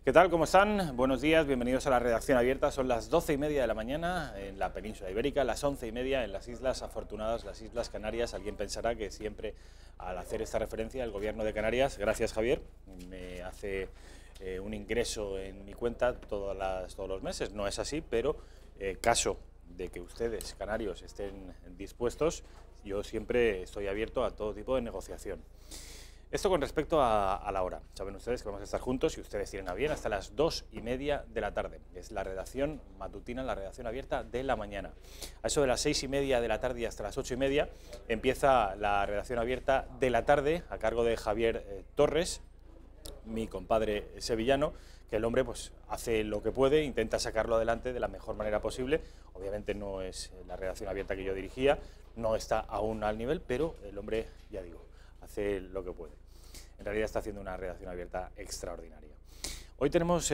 ¿Qué tal? ¿Cómo están? Buenos días, bienvenidos a la redacción abierta. Son las 12:30 de la mañana en la península ibérica, las 11:30 en las Islas Afortunadas, las Islas Canarias. Alguien pensará que siempre al hacer esta referencia el gobierno de Canarias, gracias Javier, me hace un ingreso en mi cuenta todos los meses. No es así, pero caso de que ustedes, canarios, estén dispuestos, yo siempre estoy abierto a todo tipo de negociación. Esto con respecto a la hora. Saben ustedes que vamos a estar juntos, si ustedes tienen a bien, hasta las 2:30 de la tarde. Es la redacción matutina, la redacción abierta de la mañana. A eso de las 6:30 de la tarde y hasta las 8:30 empieza la redacción abierta de la tarde a cargo de Javier Torres, mi compadre sevillano, que el hombre pues hace lo que puede, intenta sacarlo adelante de la mejor manera posible. Obviamente no es la redacción abierta que yo dirigía, no está aún al nivel, pero el hombre, ya digo, hace lo que puede. En realidad está haciendo una redacción abierta extraordinaria. Hoy tenemos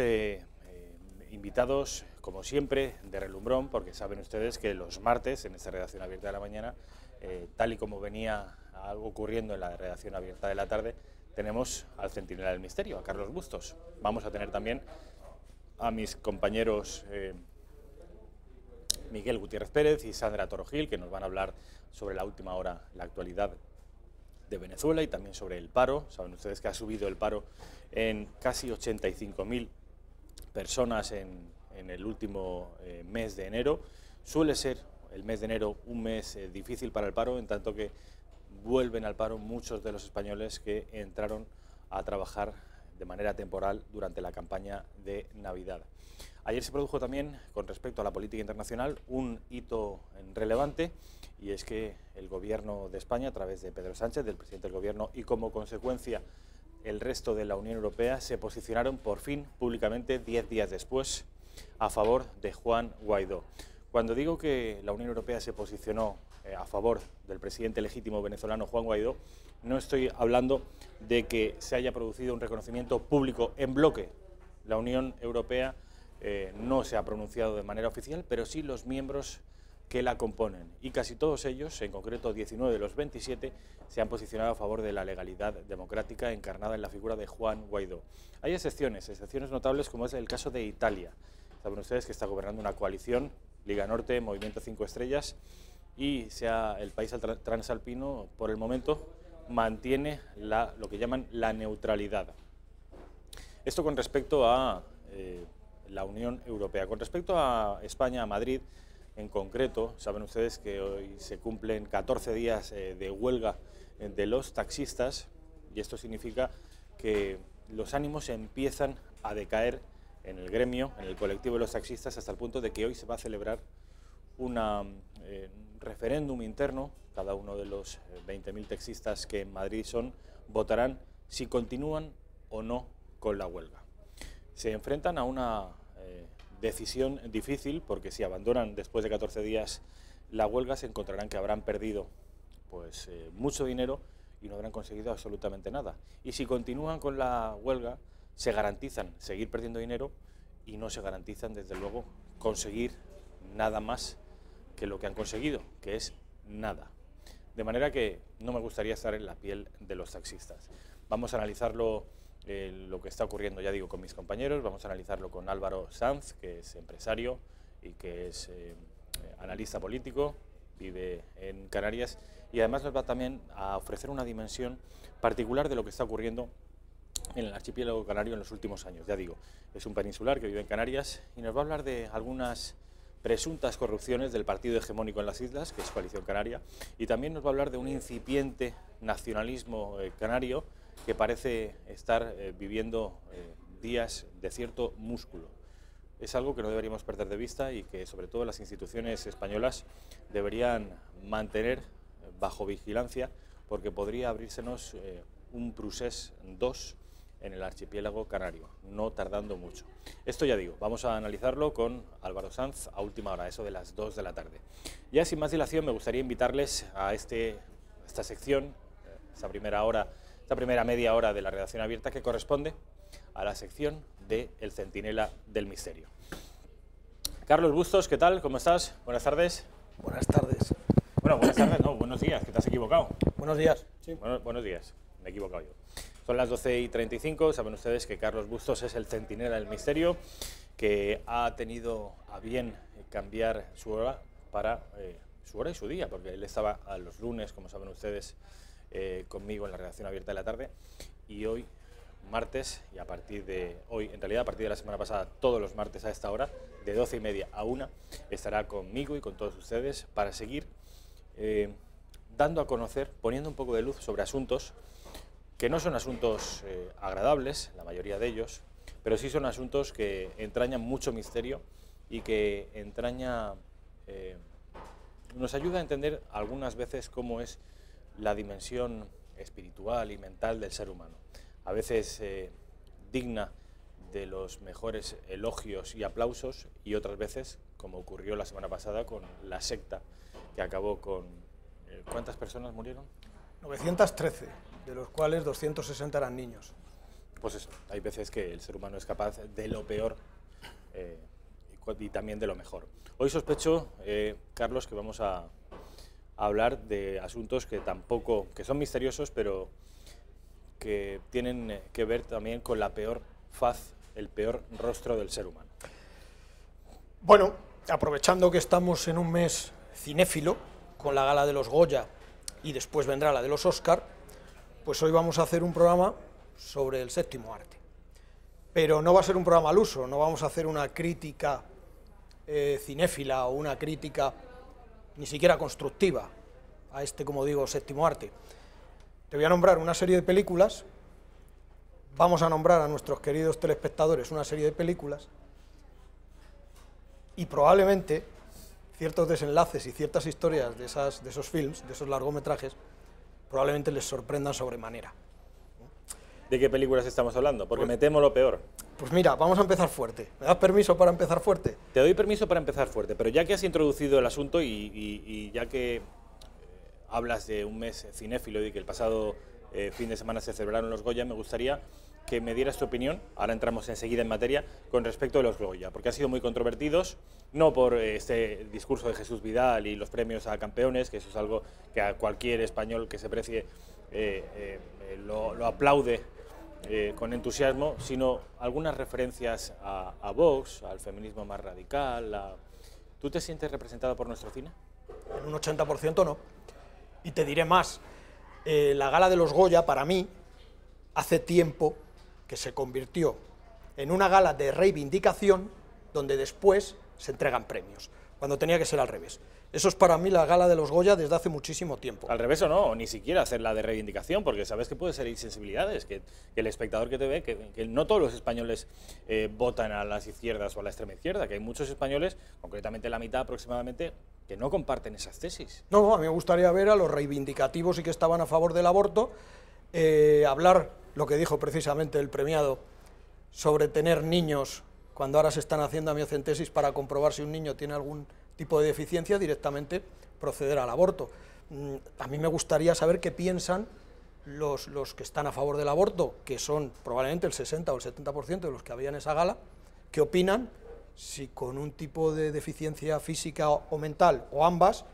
invitados, como siempre, de relumbrón, porque saben ustedes que los martes, en esta redacción abierta de la mañana, tal y como venía algo ocurriendo en la redacción abierta de la tarde, tenemos al centinela del misterio, a Carlos Bustos. Vamos a tener también a mis compañeros Miguel Gutiérrez Pérez y Sandra Torojil, que nos van a hablar sobre la última hora, la actualidad de Venezuela y también sobre el paro. Saben ustedes que ha subido el paro en casi 85.000 personas en el último mes de enero. Suele ser el mes de enero un mes difícil para el paro, en tanto que vuelven al paro muchos de los españoles que entraron a trabajar de manera temporal durante la campaña de Navidad. Ayer se produjo también, con respecto a la política internacional, un hito relevante, y es que el Gobierno de España, a través de Pedro Sánchez, del presidente del Gobierno, y como consecuencia el resto de la Unión Europea, se posicionaron por fin públicamente, 10 días después, a favor de Juan Guaidó. Cuando digo que la Unión Europea se posicionó a favor del presidente legítimo venezolano Juan Guaidó, no estoy hablando de que se haya producido un reconocimiento público en bloque. La Unión Europea no se ha pronunciado de manera oficial, pero sí los miembros que la componen, y casi todos ellos, en concreto 19 de los 27, se han posicionado a favor de la legalidad democrática encarnada en la figura de Juan Guaidó. Hay excepciones notables, como es el caso de Italia. Saben ustedes que está gobernando una coalición, Liga Norte, Movimiento 5 Estrellas, y el país transalpino, por el momento, mantiene lo que llaman la neutralidad. Esto con respecto a la Unión Europea. Con respecto a España, a Madrid, en concreto, saben ustedes que hoy se cumplen 14 días de huelga de los taxistas, y esto significa que los ánimos empiezan a decaer en el gremio, en el colectivo de los taxistas, hasta el punto de que hoy se va a celebrar un referéndum interno. Cada uno de los 20.000 taxistas que en Madrid votarán si continúan o no con la huelga. Se enfrentan a una decisión difícil, porque si abandonan después de 14 días la huelga, se encontrarán que habrán perdido pues mucho dinero y no habrán conseguido absolutamente nada. Y si continúan con la huelga, se garantizan seguir perdiendo dinero y no se garantizan, desde luego, conseguir nada más que lo que han conseguido, que es nada. De manera que no me gustaría estar en la piel de los taxistas. Vamos a analizarlo, lo que está ocurriendo, ya digo, con mis compañeros. Vamos a analizarlo con Álvaro Sanz, que es empresario y que es analista político, vive en Canarias, y además nos va también a ofrecer una dimensión particular de lo que está ocurriendo en el archipiélago canario en los últimos años. Ya digo, es un peninsular que vive en Canarias y nos va a hablar de algunas presuntas corrupciones del partido hegemónico en las islas, que es Coalición Canaria, y también nos va a hablar de un incipiente nacionalismo canario que parece estar viviendo días de cierto músculo. Es algo que no deberíamos perder de vista y que sobre todo las instituciones españolas deberían mantener bajo vigilancia, porque podría abrírsenos un Prusés 2 en el archipiélago canario, no tardando mucho. Esto ya digo, vamos a analizarlo con Álvaro Sanz a última hora, eso de las 2 de la tarde. Ya sin más dilación, me gustaría invitarles a esta sección, esta primera media hora de la redacción abierta, que corresponde a la sección de El Centinela del Misterio. Carlos Bustos, ¿qué tal? ¿Cómo estás? Buenas tardes. Buenas tardes. Bueno, buenas tardes, no, buenos días, que te has equivocado. Buenos días. Sí. Buenos días, me he equivocado yo. Son las 12:35, saben ustedes que Carlos Bustos es el centinela del misterio, que ha tenido a bien cambiar su hora para su hora y su día, porque él estaba a los lunes, como saben ustedes, conmigo en la redacción abierta de la tarde, y hoy, martes, y a partir de hoy, en realidad a partir de la semana pasada, todos los martes a esta hora, de 12:30 a 1, estará conmigo y con todos ustedes para seguir dando a conocer, poniendo un poco de luz sobre asuntos que no son asuntos agradables, la mayoría de ellos, pero sí son asuntos que entrañan mucho misterio y que nos ayuda a entender algunas veces cómo es la dimensión espiritual y mental del ser humano. A veces digna de los mejores elogios y aplausos, y otras veces, como ocurrió la semana pasada con la secta que acabó con... ¿cuántas personas murieron? 913, de los cuales 260 eran niños. Pues eso, hay veces que el ser humano es capaz de lo peor y también de lo mejor. Hoy sospecho, Carlos, que vamos a hablar de asuntos que son misteriosos, pero que tienen que ver también con la peor faz, el peor rostro del ser humano. Bueno, aprovechando que estamos en un mes cinéfilo, con la gala de los Goya y después vendrá la de los Oscar, pues hoy vamos a hacer un programa sobre el séptimo arte. Pero no va a ser un programa al uso, no vamos a hacer una crítica cinéfila o una crítica ni siquiera constructiva a este, como digo, séptimo arte. Te voy a nombrar una serie de películas, vamos a nombrar a nuestros queridos telespectadores una serie de películas y probablemente ciertos desenlaces y ciertas historias de esos films, de esos largometrajes, probablemente les sorprendan sobremanera. ¿De qué películas estamos hablando? Porque me temo lo peor. Pues mira, vamos a empezar fuerte. ¿Me das permiso para empezar fuerte? Te doy permiso para empezar fuerte, pero ya que has introducido el asunto y ya que hablas de un mes cinéfilo y que el pasado fin de semana se celebraron los Goya, me gustaría que me dieras tu opinión, ahora entramos enseguida en materia, con respecto a los Goya, porque han sido muy controvertidos, no por este discurso de Jesús Vidal y los premios a campeones, que eso es algo que a cualquier español que se precie lo aplaude con entusiasmo, sino algunas referencias a Vox, al feminismo más radical. ¿Tú te sientes representado por nuestro cine? En un 80% no. Y te diré más, la gala de los Goya, para mí, hace tiempo que se convirtió en una gala de reivindicación donde después se entregan premios, cuando tenía que ser al revés. Eso es para mí la gala de los Goya desde hace muchísimo tiempo. Al revés o no, ni siquiera hacerla de reivindicación, porque sabes que puede ser insensibilidades, que el espectador que te ve, que no todos los españoles votan a las izquierdas o a la extrema izquierda, que hay muchos españoles, concretamente la mitad aproximadamente, que no comparten esas tesis. No, a mí me gustaría ver a los reivindicativos y que estaban a favor del aborto, hablar lo que dijo precisamente el premiado sobre tener niños, cuando ahora se están haciendo amniocentesis para comprobar si un niño tiene algún tipo de deficiencia, directamente proceder al aborto. A mí me gustaría saber qué piensan los que están a favor del aborto, que son probablemente el 60 o el 70% de los que había en esa gala, qué opinan si con un tipo de deficiencia física o mental, o ambas,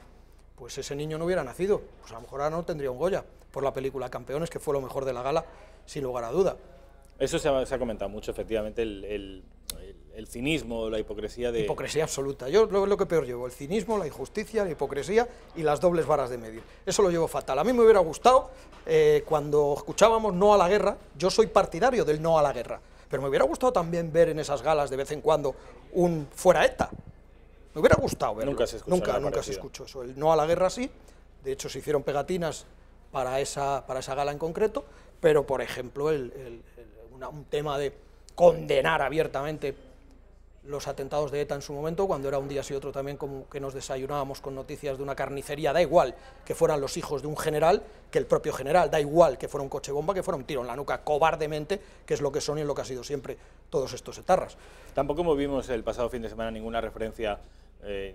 pues ese niño no hubiera nacido. Pues a lo mejor ahora no tendría un Goya por la película Campeones, que fue lo mejor de la gala, sin lugar a duda. Eso se ha comentado mucho, efectivamente, el cinismo, la hipocresía de... Hipocresía absoluta. Yo lo que peor llevo, el cinismo, la injusticia, la hipocresía y las dobles varas de medir. Eso lo llevo fatal. A mí me hubiera gustado, cuando escuchábamos no a la guerra, yo soy partidario del no a la guerra, pero me hubiera gustado también ver en esas galas de vez en cuando un fuera ETA. Me hubiera gustado verlo. Nunca se escuchó. Nunca se escuchó eso. El no a la guerra sí, de hecho se hicieron pegatinas para esa gala en concreto, pero por ejemplo un tema de condenar abiertamente los atentados de ETA en su momento, cuando era un día sí otro también como que nos desayunábamos con noticias de una carnicería, da igual que fueran los hijos de un general, que el propio general, da igual que fuera un coche bomba, que fuera un tiro en la nuca, cobardemente, que es lo que son y es lo que ha sido siempre todos estos etarras. Tampoco vimos el pasado fin de semana ninguna referencia,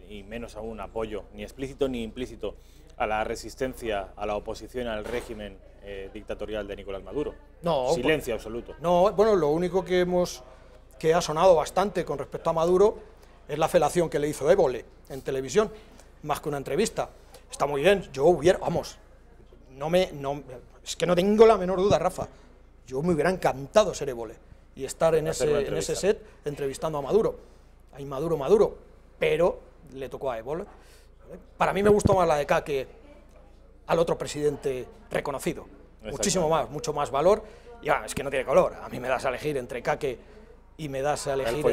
y menos aún apoyo, ni explícito ni implícito, a la resistencia, a la oposición al régimen dictatorial de Nicolás Maduro. No, silencio absoluto. No, bueno, lo único que ha sonado bastante con respecto a Maduro es la felación que le hizo Évole en televisión, más que una entrevista. Está muy bien, yo hubiera, vamos, es que no tengo la menor duda, Rafa, Yo me hubiera encantado ser Évole y estar en ese set entrevistando a Maduro. Ahí Maduro, pero le tocó a Évole. Para mí me gustó más la de K que al otro presidente reconocido. Muchísimo más, mucho más valor. Y es que no tiene color. A mí me das a elegir entre Kake y me das a elegir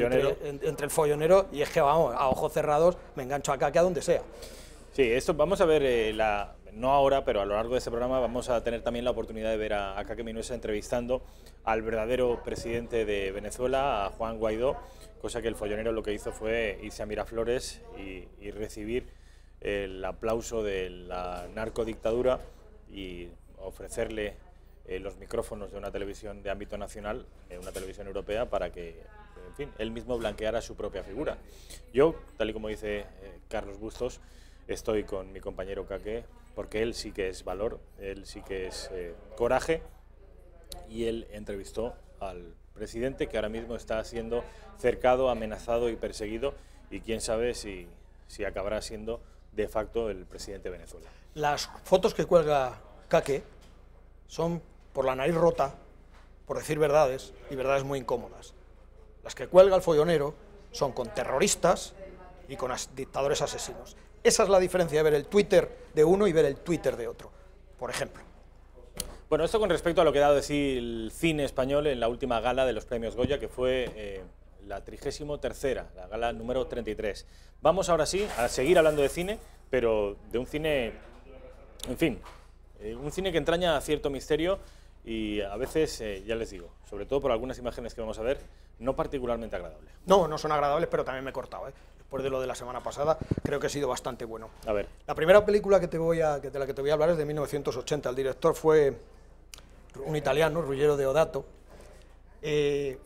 entre el follonero, y es que vamos, a ojos cerrados me engancho a Kake a donde sea. Sí, esto vamos a ver, no ahora, pero a lo largo de este programa vamos a tener también la oportunidad de ver a Kake Minuesa entrevistando al verdadero presidente de Venezuela, a Juan Guaidó, cosa que el follonero lo que hizo fue irse a Miraflores y recibir el aplauso de la narcodictadura y ofrecerle los micrófonos de una televisión de ámbito nacional, una televisión europea, para que, en fin, él mismo blanqueara su propia figura. Yo, tal y como dice Carlos Bustos, estoy con mi compañero Kake, porque él sí que es valor, él sí que es coraje, y él entrevistó al presidente que ahora mismo está siendo cercado, amenazado y perseguido, y quién sabe si acabará siendo de facto el presidente de Venezuela. Las fotos que cuelga Kake son por la nariz rota, por decir verdades, y verdades muy incómodas. Las que cuelga el follonero son con terroristas y con dictadores asesinos. Esa es la diferencia de ver el Twitter de uno y ver el Twitter de otro, por ejemplo. Bueno, esto con respecto a lo que ha dado de sí el cine español en la última gala de los premios Goya, que fue la 33ª, la gala número 33. Vamos ahora sí a seguir hablando de cine, pero de un cine, en fin, un cine que entraña cierto misterio y a veces, ya les digo, sobre todo por algunas imágenes que vamos a ver, no particularmente agradable. No, no son agradables, pero también me he cortado, Después de lo de la semana pasada, creo que ha sido bastante bueno. A ver. La primera película de la que te voy a hablar es de 1980. El director fue un italiano, Ruggero Deodato.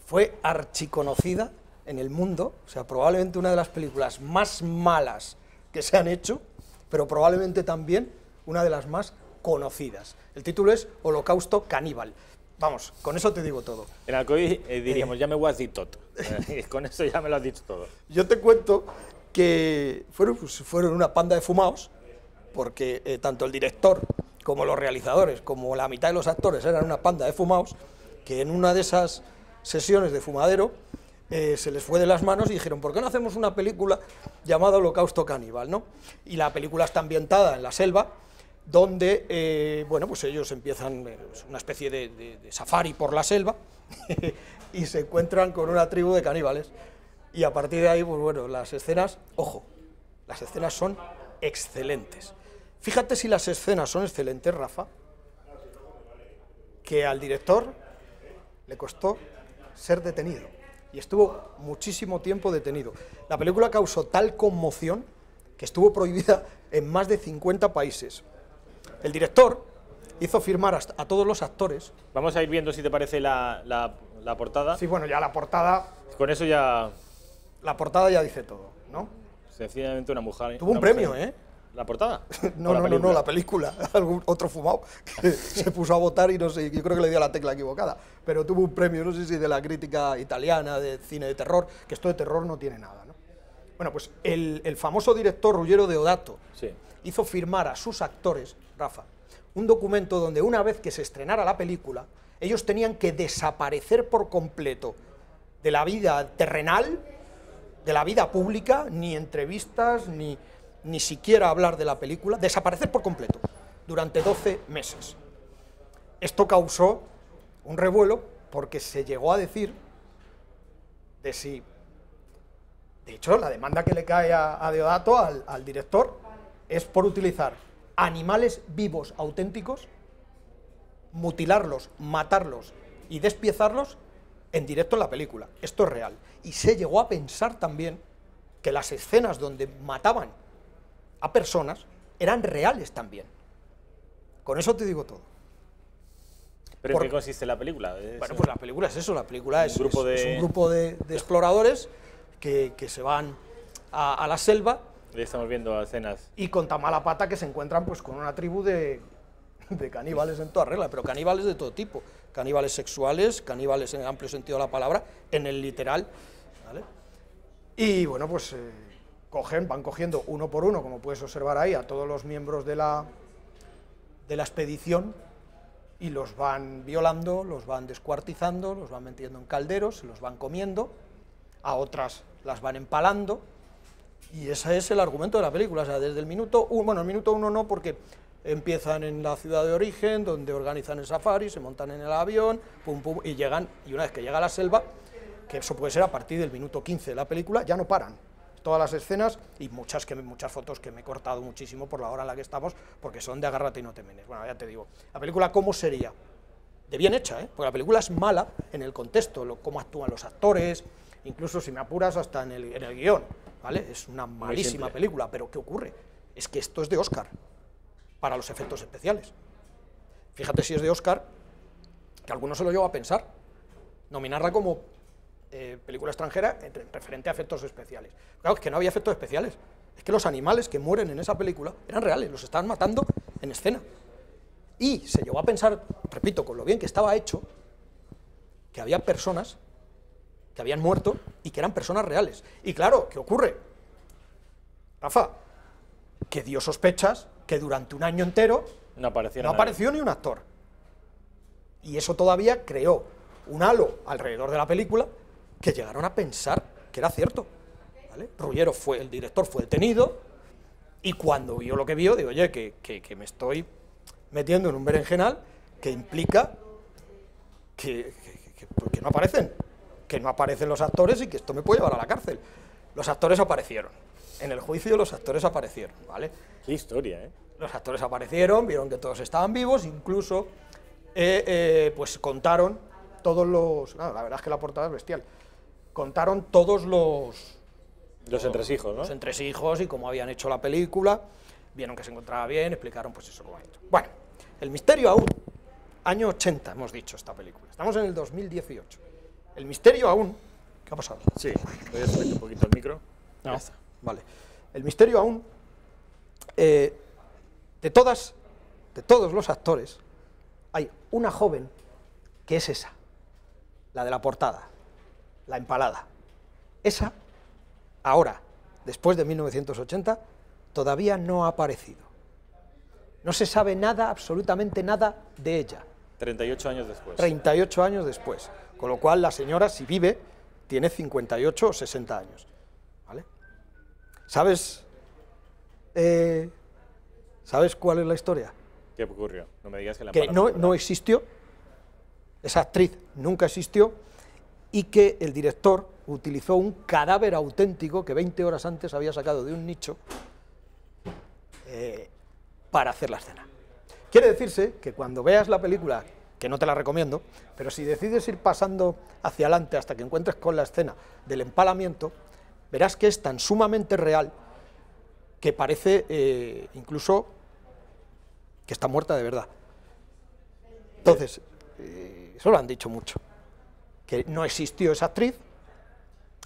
Fue archiconocida en el mundo, o sea, probablemente una de las películas más malas que se han hecho, pero probablemente también una de las más conocidas. El título es Holocausto Caníbal. Vamos, con eso te digo todo. En Alcoy diríamos, ya me lo has dicho todo. Con eso ya me lo has dicho todo. Yo te cuento que fueron una panda de fumaos, porque tanto el director como los realizadores, como la mitad de los actores eran una panda de fumaos, que en una de esas sesiones de fumadero se les fue de las manos y dijeron, ¿por qué no hacemos una película llamada Holocausto Caníbal, ¿no? Y la película está ambientada en la selva, donde, bueno, pues ellos empiezan una especie de safari por la selva y se encuentran con una tribu de caníbales. Y a partir de ahí, pues bueno, las escenas, ojo, las escenas son excelentes. Fíjate si las escenas son excelentes, Rafa, que al director le costó ser detenido y estuvo muchísimo tiempo detenido. La película causó tal conmoción que estuvo prohibida en más de 50 países. El director hizo firmar a todos los actores. Vamos a ir viendo, si te parece, la portada. Sí, bueno, ya la portada... Con eso ya... La portada ya dice todo, ¿no? Sencillamente una mujer... Tuvo un premio, ¿eh? ¿La portada? No, la película. Algún otro fumado que se puso a votar y no sé, yo creo que le dio la tecla equivocada. Pero tuvo un premio, no sé si de la crítica italiana, de cine de terror, que esto de terror no tiene nada, ¿no? Bueno, pues el famoso director Ruggero Deodato hizo firmar a sus actores, Rafa, un documento donde una vez que se estrenara la película, ellos tenían que desaparecer por completo de la vida terrenal, de la vida pública, ni entrevistas, ni siquiera hablar de la película, desaparecer por completo, durante 12 meses. Esto causó un revuelo porque se llegó a decir de si... De hecho, la demanda que le cae a Deodato, al director, es por utilizar animales vivos auténticos, mutilarlos, matarlos y despiezarlos en directo en la película. Esto es real. Y se llegó a pensar también que las escenas donde mataban a personas eran reales también. Con eso te digo todo. ¿Pero en qué consiste la película? Bueno, pues la película es eso, la película es un grupo de exploradores que se van a la selva. Y estamos viendo escenas. Y con tan mala pata que se encuentran pues con una tribu de caníbales en toda regla, pero caníbales de todo tipo. Caníbales sexuales, caníbales en el amplio sentido de la palabra, en el literal, ¿vale? Y bueno, pues van cogiendo uno por uno, como puedes observar ahí, a todos los miembros de la expedición, y los van violando, los van descuartizando, los van metiendo en calderos, se los van comiendo, a otras las van empalando, y ese es el argumento de la película. O sea, desde el minuto 1, bueno, el minuto 1 no, porque empiezan en la ciudad de origen, donde organizan el safari, se montan en el avión, pum, pum, y llegan, y una vez que llega a la selva, que eso puede ser a partir del minuto 15 de la película, ya no paran. Todas las escenas y muchas fotos que me he cortado muchísimo por la hora en la que estamos, porque son de agárrate y no te menes. Bueno, ya te digo, la película ¿cómo sería? De bien hecha, ¿eh? Porque la película es mala en el contexto, cómo actúan los actores, incluso si me apuras hasta en el guión, ¿vale? Es una malísima película, pero ¿qué ocurre? Es que esto es de Oscar, para los efectos especiales. Fíjate si es de Oscar, que algunos se lo llevo a pensar, nominarla como película extranjera referente a efectos especiales. Claro, es que no había efectos especiales, es que los animales que mueren en esa película eran reales, los estaban matando en escena. Y se llegó a pensar, repito, con lo bien que estaba hecho, que había personas que habían muerto y que eran personas reales. Y claro, ¿qué ocurre? Rafa, que dio sospechas que durante un año entero no apareció ni un actor. Y eso todavía creó un halo alrededor de la película que llegaron a pensar que era cierto, ¿vale? Ruggiero el director fue detenido, y cuando vio lo que vio, digo, oye, que me estoy metiendo en un berenjenal que implica que no aparecen los actores y que esto me puede llevar a la cárcel. Los actores aparecieron. En el juicio los actores aparecieron, ¿vale? Qué historia, ¿eh? Los actores aparecieron, vieron que todos estaban vivos, incluso pues contaron todos los... No, la verdad es que la portada es bestial. Contaron todos los entresijos, ¿no? Los entresijos y cómo habían hecho la película, vieron que se encontraba bien, explicaron pues eso cómo ha hecho. Bueno, El misterio aún, año 80 hemos dicho esta película, estamos en el 2018. El misterio aún... ¿Qué ha pasado? Sí, voy a subir un poquito el micro. No, ya está. Vale. El misterio aún, de todos los actores, hay una joven que es esa, la de la portada, la empalada. Esa, ahora, después de 1980, todavía no ha aparecido. No se sabe nada, absolutamente nada de ella. 38 años después. 38 años después. Con lo cual, la señora, si vive, tiene 58 o 60 años. ¿Vale? ¿Sabes cuál es la historia? ¿Qué ocurrió? No me digas que la que no existió, esa actriz nunca existió, y que el director utilizó un cadáver auténtico que 20 horas antes había sacado de un nicho para hacer la escena. Quiere decirse que cuando veas la película, que no te la recomiendo, pero si decides ir pasando hacia adelante hasta que encuentres con la escena del empalamiento, verás que es tan sumamente real que parece incluso que está muerta de verdad. Entonces, eso lo han dicho mucho, que no existió esa actriz,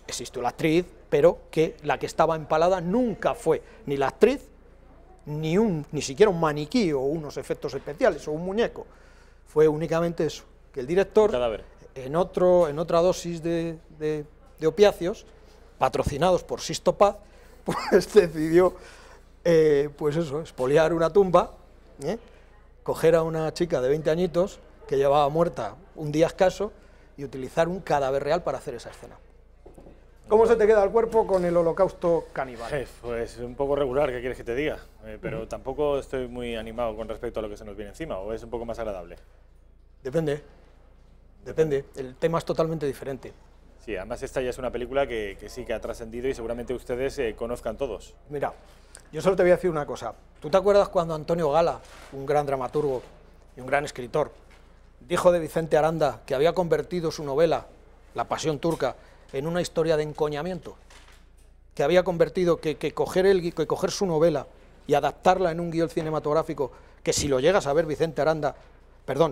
existió la actriz, pero que la que estaba empalada nunca fue ni la actriz, ni siquiera un maniquí o unos efectos especiales o un muñeco, fue únicamente eso, que el director, en otra dosis de opiáceos, patrocinados por Sixto Paz, pues decidió, pues eso, expoliar una tumba, coger a una chica de 20 añitos, que llevaba muerta un día escaso, y utilizar un cadáver real para hacer esa escena. ¿Cómo se te queda el cuerpo con el holocausto caníbal? Pues un poco regular, ¿qué quieres que te diga? Pero tampoco estoy muy animado con respecto a lo que se nos viene encima, ¿o es un poco más agradable? Depende, el tema es totalmente diferente. Sí, además esta ya es una película que sí que ha trascendido y seguramente ustedes conozcan todos. Mira, yo solo te voy a decir una cosa. ¿Tú te acuerdas cuando Antonio Gala, un gran dramaturgo y un gran escritor, dijo de Vicente Aranda que había convertido su novela, La Pasión Turca, en una historia de encoñamiento? Que había convertido que coger su novela y adaptarla en un guión cinematográfico, que si lo llegas a ver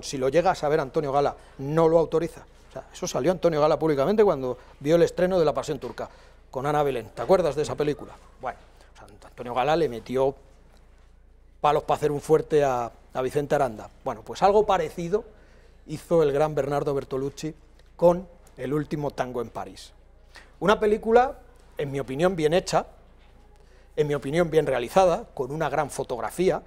si lo llega a saber Antonio Gala, no lo autoriza. O sea, eso salió Antonio Gala públicamente cuando vio el estreno de La Pasión Turca, con Ana Belén. ¿Te acuerdas de esa película? Bueno, o sea, Antonio Gala le metió palos para hacer un fuerte a Vicente Aranda. Bueno, pues algo parecido hizo el gran Bernardo Bertolucci con El último tango en París. Una película, en mi opinión, bien hecha, en mi opinión, bien realizada, con una gran fotografía,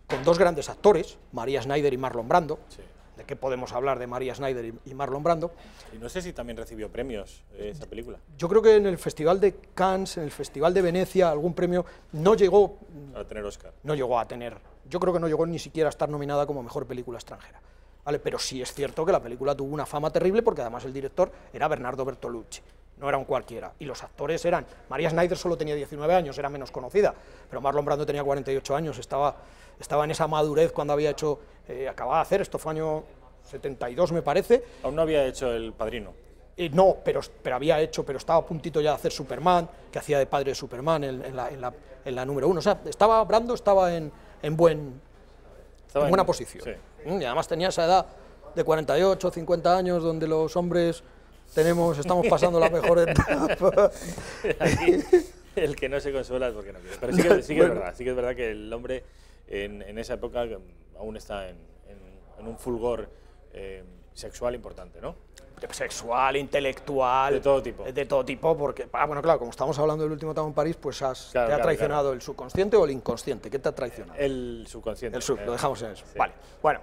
con dos grandes actores, María Schneider y Marlon Brando. Sí. ¿De qué podemos hablar de María Schneider y Marlon Brando? Y no sé si también recibió premios esa película. Yo creo que en el Festival de Cannes, en el Festival de Venecia, algún premio no llegó... A tener Oscar. No llegó a tener... Yo creo que no llegó ni siquiera a estar nominada como mejor película extranjera. ¿Vale? Pero sí es cierto que la película tuvo una fama terrible porque además el director era Bernardo Bertolucci. No era un cualquiera. Y los actores eran... María Schneider solo tenía 19 años, era menos conocida, pero Marlon Brando tenía 48 años, estaba en esa madurez cuando había hecho... acababa de hacer, esto fue año 72 me parece. Aún no había hecho El Padrino. No, pero estaba a puntito ya de hacer Superman, que hacía de padre de Superman en la número 1. O sea, Brando estaba en buena posición. Sí. Y además tenía esa edad de 48, 50 años, donde los hombres estamos pasando la mejor etapa. Aquí, el que no se consuela es porque no quiere. Pero sí que es verdad, que es verdad que el hombre en esa época aún está en un fulgor sexual importante, ¿no? Sexual, intelectual... De todo tipo. De todo tipo, porque, bueno, claro, como estamos hablando del último Tamo en París, pues te ha traicionado el subconsciente o el inconsciente. ¿Qué te ha traicionado? El subconsciente. Lo dejamos en eso. Sí. Vale. Bueno,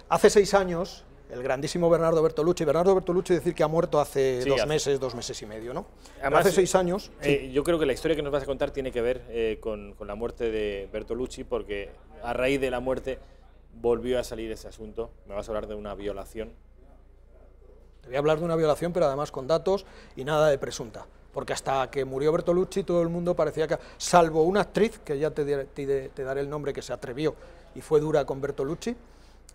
hace 6 años, el grandísimo Bernardo Bertolucci, decir que ha muerto hace 2 meses y medio, ¿no? Además, hace 6 años... Yo creo que la historia que nos vas a contar tiene que ver con la muerte de Bertolucci, porque a raíz de la muerte volvió a salir ese asunto. Me vas a hablar de una violación. Te voy a hablar de una violación, pero además con datos y nada de presunta. Porque hasta que murió Bertolucci todo el mundo parecía que... Salvo una actriz, que ya te daré el nombre, que se atrevió y fue dura con Bertolucci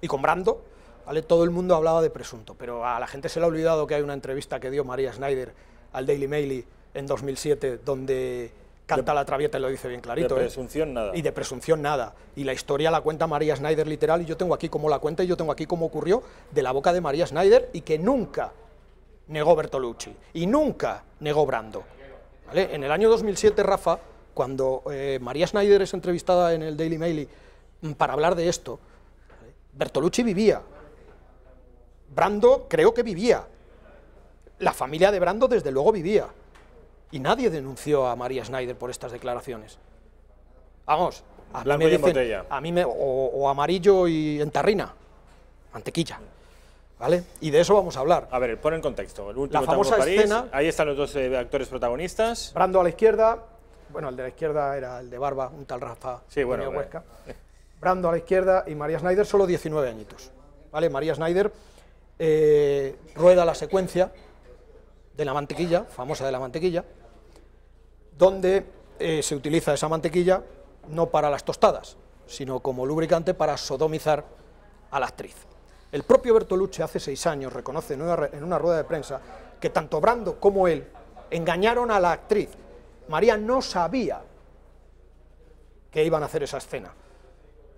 y con Brando, ¿vale? Todo el mundo hablaba de presunto. Pero a la gente se le ha olvidado que hay una entrevista que dio María Schneider al Daily Mail en 2007, donde canta la traviata y lo dice bien clarito. De presunción nada. Y de presunción nada. Y la historia la cuenta María Schneider literal, y yo tengo aquí cómo la cuenta y yo tengo aquí cómo ocurrió de la boca de María Schneider, y que nunca negó Bertolucci y nunca negó Brando. ¿Vale? En el año 2007, Rafa, cuando María Schneider es entrevistada en el Daily Mail para hablar de esto, ¿vale? Bertolucci vivía, Brando creo que vivía, la familia de Brando desde luego vivía. Y nadie denunció a María Schneider por estas declaraciones. Vamos, a blanco mí me y en dicen, botella. a mí o amarillo y en tarrina, mantequilla, ¿vale? Y de eso vamos a hablar. A ver, pon en contexto. El último La famosa Tango en París, escena... ahí están los dos actores protagonistas. Brando a la izquierda, bueno, el de la izquierda era el de barba, un tal Rafa Huesca. Brando a la izquierda y María Schneider solo 19 añitos, ¿vale? María Schneider rueda la secuencia de la mantequilla, famosa de la mantequilla, donde se utiliza esa mantequilla no para las tostadas, sino como lubricante para sodomizar a la actriz. El propio Bertolucci hace 6 años reconoce en una rueda de prensa que tanto Brando como él engañaron a la actriz. María no sabía que iban a hacer esa escena,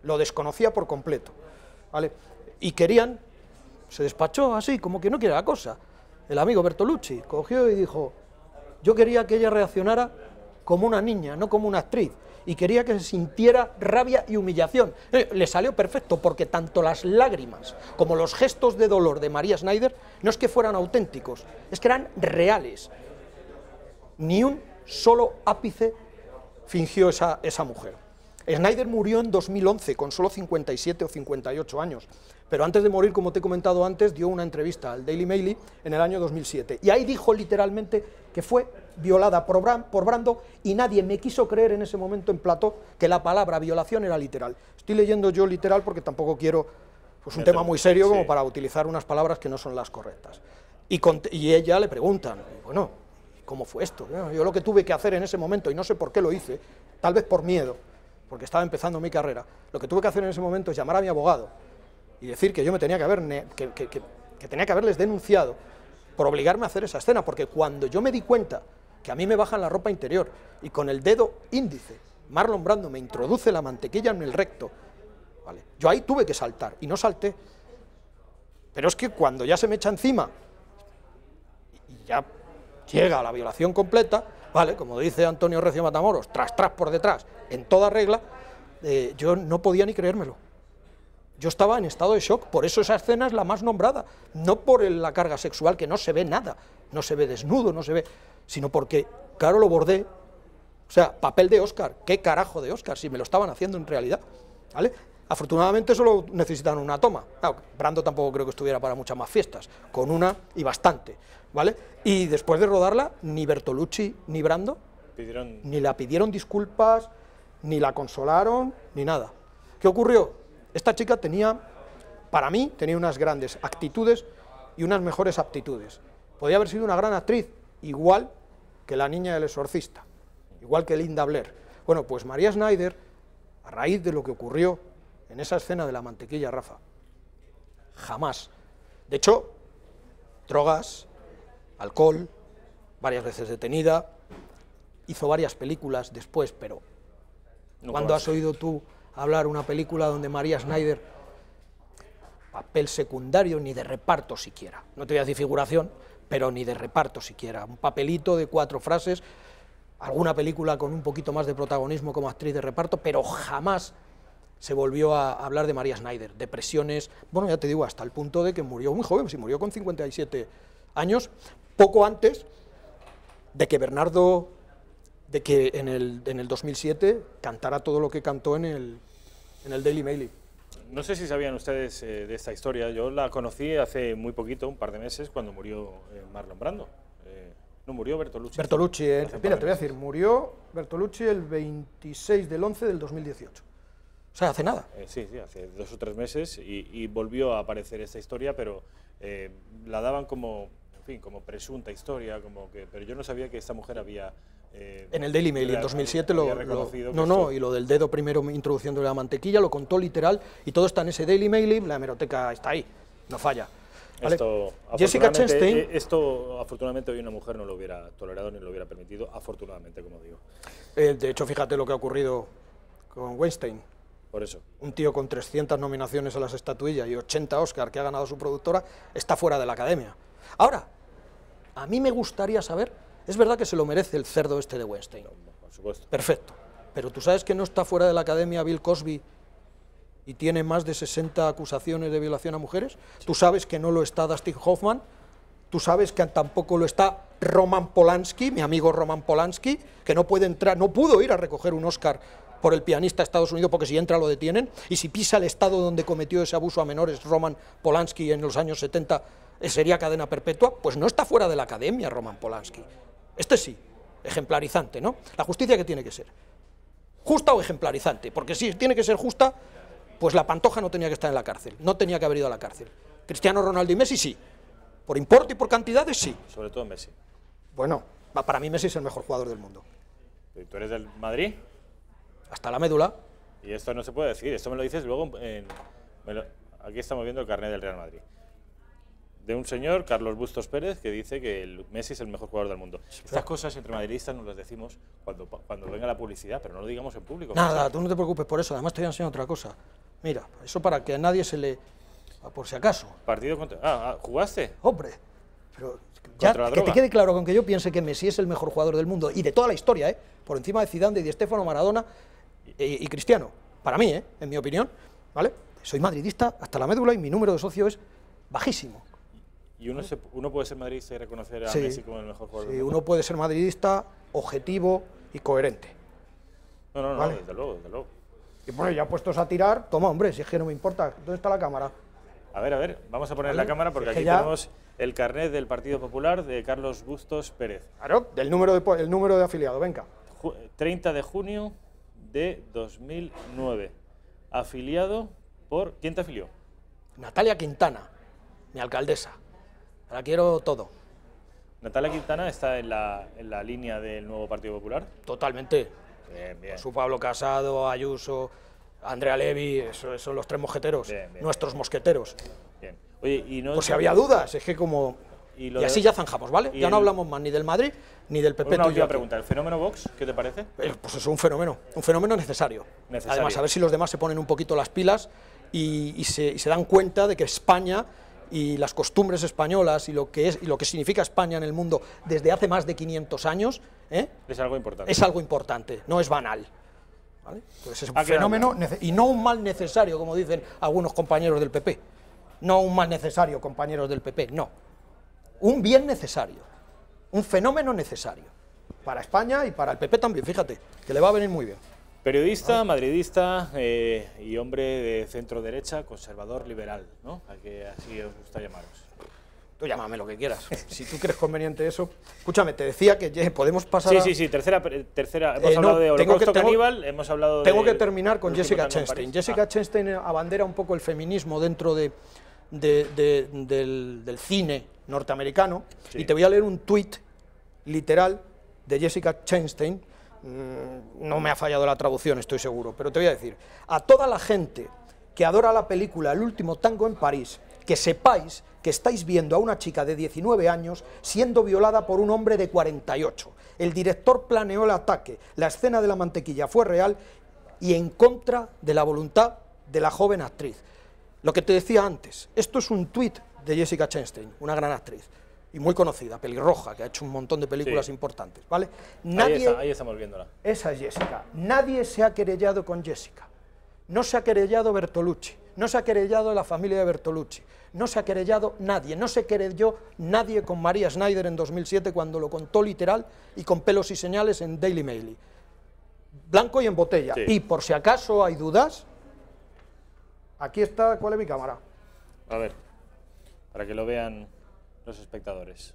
lo desconocía por completo, ¿vale? Y querían, se despachó así, como que no quiere la cosa. El amigo Bertolucci cogió y dijo: yo quería que ella reaccionara como una niña, no como una actriz, y quería que se sintiera rabia y humillación. Le salió perfecto, porque tanto las lágrimas como los gestos de dolor de María Schneider no es que fueran auténticos, es que eran reales. Ni un solo ápice fingió esa mujer. Schneider murió en 2011 con solo 57 o 58 años, pero antes de morir, como te he comentado antes, dio una entrevista al Daily Mail en el año 2007, y ahí dijo literalmente que fue violada por Brando, y nadie me quiso creer en ese momento en plató que la palabra violación era literal. Estoy leyendo yo literal porque tampoco quiero, pues, un tema muy serio como para utilizar unas palabras que no son las correctas. Y ella le preguntan, bueno, ¿cómo fue esto? Yo lo que tuve que hacer en ese momento, y no sé por qué lo hice, tal vez por miedo, porque estaba empezando mi carrera, lo que tuve que hacer en ese momento es llamar a mi abogado y decir que yo me tenía que tenía que haberles denunciado por obligarme a hacer esa escena, porque cuando yo me di cuenta que a mí me bajan la ropa interior y con el dedo índice Marlon Brando me introduce la mantequilla en el recto, ¿vale? Yo ahí tuve que saltar y no salté, pero es que cuando ya se me echa encima y ya llega a la violación completa, ¿vale? Como dice Antonio Recio Matamoros, tras por detrás, en toda regla, yo no podía ni creérmelo. Yo estaba en estado de shock, por eso esa escena es la más nombrada, no por la carga sexual, que no se ve nada, no se ve desnudo, no se ve, sino porque, claro, lo bordé, o sea, papel de Oscar, ¿qué carajo de Oscar? Si me lo estaban haciendo en realidad, ¿vale? Afortunadamente solo necesitan una toma. Claro, Brando tampoco creo que estuviera para muchas más fiestas, con una y bastante, ¿vale? Y después de rodarla, ni Bertolucci ni Brando ni la pidieron disculpas, ni la consolaron, ni nada. ¿Qué ocurrió? Esta chica para mí, tenía unas grandes actitudes y unas mejores aptitudes. Podía haber sido una gran actriz, igual que la niña del exorcista, igual que Linda Blair. Bueno, pues María Schneider, a raíz de lo que ocurrió en esa escena de la mantequilla, Rafa, jamás. De hecho, drogas, alcohol, varias veces detenida, hizo varias películas después, pero ¿cuándo has oído tú hablar una película donde María Schneider, papel secundario, ni de reparto siquiera, no te voy a decir figuración, pero ni de reparto siquiera, un papelito de 4 frases, alguna película con un poquito más de protagonismo como actriz de reparto, pero jamás se volvió a hablar de María Schneider, depresiones, bueno, ya te digo, hasta el punto de que murió muy joven, sí, murió con 57 años, poco antes de que en el 2007 cantara todo lo que cantó en el Daily Mail. No sé si sabían ustedes de esta historia, yo la conocí hace muy poquito, un par de meses, cuando murió Marlon Brando. No, murió Bertolucci. Bertolucci, mira, te voy a decir, murió Bertolucci el 26 del 11 del 2018. O sea, hace nada. Sí, hace 2 o 3 meses y volvió a aparecer esta historia, pero la daban como, en fin, como presunta historia, pero yo no sabía que esta mujer había... en el Daily Mail, en 2007, y lo del dedo primero introduciendo la mantequilla, lo contó literal, y todo está en ese Daily Mail, la hemeroteca está ahí, no falla. ¿Vale? Jessica Chastain... Esto, afortunadamente, hoy una mujer no lo hubiera tolerado ni lo hubiera permitido, afortunadamente, como digo. De hecho, fíjate lo que ha ocurrido con Weinstein. Por eso. Un tío con 300 nominaciones a las estatuillas y 80 Oscar que ha ganado su productora, está fuera de la academia. Ahora, a mí me gustaría saber, es verdad que se lo merece el cerdo este de Weinstein. No, por supuesto. Perfecto. Pero tú sabes que no está fuera de la academia Bill Cosby y tiene más de 60 acusaciones de violación a mujeres. Sí. Tú sabes que no lo está Dustin Hoffman. Tú sabes que tampoco lo está Roman Polanski, mi amigo Roman Polanski, que no puede entrar, no pudo ir a recoger un Oscar por el pianista a Estados Unidos, porque si entra lo detienen, y si pisa el estado donde cometió ese abuso a menores Roman Polanski en los años 70, sería cadena perpetua. Pues no está fuera de la academia Roman Polanski. Este sí, ejemplarizante, ¿no? La justicia, ¿qué tiene que ser? ¿Justa o ejemplarizante? Porque si tiene que ser justa, pues la Pantoja no tenía que estar en la cárcel, no tenía que haber ido a la cárcel. Cristiano Ronaldo y Messi sí, por importe y por cantidades sí. Sobre todo Messi. Bueno, para mí Messi es el mejor jugador del mundo. ¿Y tú eres del Madrid? Hasta la médula. Y esto no se puede decir, esto me lo dices luego aquí estamos viendo el carnet del Real Madrid. De un señor, Carlos Bustos Pérez, que dice que Messi es el mejor jugador del mundo. Estas cosas entre madridistas nos las decimos cuando venga la publicidad, pero no lo digamos en público. Nada, tú no te preocupes por eso, además te voy a enseñar otra cosa. Mira, eso para que a nadie se le... por si acaso. Partido contra... ¿jugaste? Hombre, pero ya que te quede claro, con que yo piense que Messi es el mejor jugador del mundo, y de toda la historia, por encima de Zidane, de Di Stéfano, Maradona y Cristiano, para mí, en mi opinión, ¿vale? Soy madridista hasta la médula y mi número de socio es bajísimo. ¿Y uno puede ser madridista y reconocer a Messi como el mejor jugador del mundo? Uno puede ser madridista, objetivo y coherente. No, ¿vale? Desde luego. Y bueno, ya puestos a tirar, toma, hombre, si es que no me importa. ¿Dónde está la cámara? A ver, vamos a poner la cámara porque aquí tenemos el carnet del Partido Popular de Carlos Bustos Pérez. Claro, el número de afiliado, venga. 30 de junio de 2009. Afiliado por... ¿Quién te afilió? Natalia Quintana, mi alcaldesa. La quiero todo. ¿Natalia Quintana está en la línea del nuevo Partido Popular? Totalmente. Bien. Su Pablo Casado, Ayuso, Andrea Levy, esos son los 3 mosqueteros, bien. Nuestros mosqueteros. Bien. Oye, y no... Pues si había dudas, es que como... Y así ya zanjamos, ¿vale? Ya no hablamos más ni del Madrid ni del PP. Una última pregunta, ¿el fenómeno Vox qué te parece? Pues es un fenómeno necesario. Además, a ver si los demás se ponen un poquito las pilas y se dan cuenta de que España y las costumbres españolas y lo que significa España en el mundo desde hace más de 500 años es algo importante. Es algo importante, no es banal. ¿Vale? Pues es un fenómeno y no un mal necesario, como dicen algunos compañeros del PP. No un mal necesario, compañeros del PP, no. Un bien necesario, un fenómeno necesario. Para España y para el PP también, fíjate, que le va a venir muy bien. Periodista, madridista y hombre de centro-derecha, conservador, liberal, ¿no? Así os gusta llamaros. Tú llámame lo que quieras, si tú crees conveniente eso. Escúchame, te decía que podemos pasar Sí, tercera. Hemos hablado de Holocausto Caníbal, hemos hablado de... Tengo que terminar con Jessica Chastain. Jessica Chastain abandera un poco el feminismo dentro del cine norteamericano, sí. Y te voy a leer un tuit literal de Jessica Chastain. No me ha fallado la traducción, estoy seguro, pero te voy a decir: a toda la gente que adora la película El último tango en París, que sepáis que estáis viendo a una chica de 19 años siendo violada por un hombre de 48. El director planeó el ataque, la escena de la mantequilla fue real y en contra de la voluntad de la joven actriz. Lo que te decía antes, esto es un tuit de Jessica Chastain, una gran actriz y muy conocida, pelirroja, que ha hecho un montón de películas importantes, ¿vale? Ahí estamos viéndola. Esa es Jessica. Nadie se ha querellado con Jessica. No se ha querellado Bertolucci, no se ha querellado la familia de Bertolucci, no se ha querellado nadie, no se querelló nadie con María Schneider en 2007 cuando lo contó literal y con pelos y señales en Daily Mail. Blanco y en botella. Sí. Y por si acaso hay dudas, aquí está, ¿cuál es mi cámara? A ver, para que lo vean los espectadores.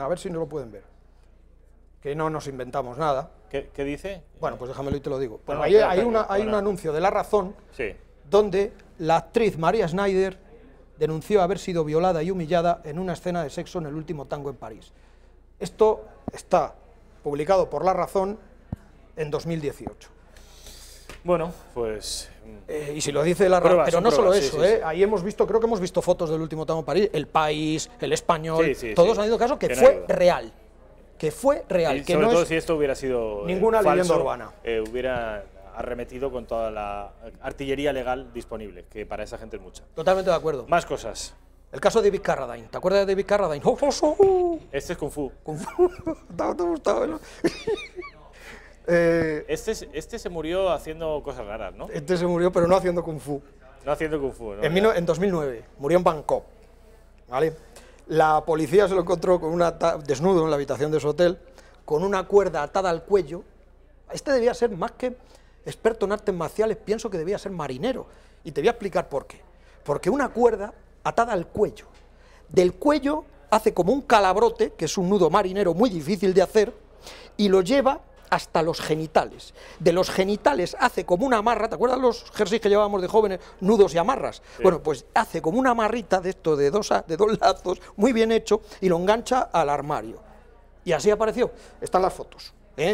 A ver si no lo pueden ver. Que no nos inventamos nada. ¿Qué dice? Bueno, pues déjamelo y te lo digo. Bueno, hay un anuncio de La Razón, sí, donde la actriz María Schneider denunció haber sido violada y humillada en una escena de sexo en El último tango en París. Esto está publicado por La Razón en 2018. Bueno, pues... y si lo dice La Razón, pero no solo eso, sí. Ahí creo que hemos visto fotos del último tango en París, El País, El Español, todos han ido caso que fue real. Que fue real. Y sobre todo si esto hubiera sido ninguna leyenda urbana. Hubiera arremetido con toda la artillería legal disponible, que para esa gente es mucha. Totalmente de acuerdo. Más cosas. El caso de David Carradine. ¿Te acuerdas de David Carradine? Este es Kung Fu. Kung Fu. ¿Te gustaba, no? Este se murió haciendo cosas raras, ¿no? Este se murió, pero no haciendo Kung Fu. No haciendo Kung Fu, ¿no? En 2009. Murió en Bangkok. ¿Vale? La policía se lo encontró con desnudo en la habitación de su hotel, con una cuerda atada al cuello. Este debía ser, más que experto en artes marciales, pienso que debía ser marinero. Y te voy a explicar por qué. Porque una cuerda atada al cuello. Del cuello hace como un calabrote, que es un nudo marinero muy difícil de hacer, y lo lleva hasta los genitales. De los genitales hace como una amarra, ¿te acuerdas los jerseys que llevábamos de jóvenes, nudos y amarras? Sí. Bueno, pues hace como una amarrita de esto, de dos lazos, muy bien hecho, y lo engancha al armario. Y así apareció. Están las fotos.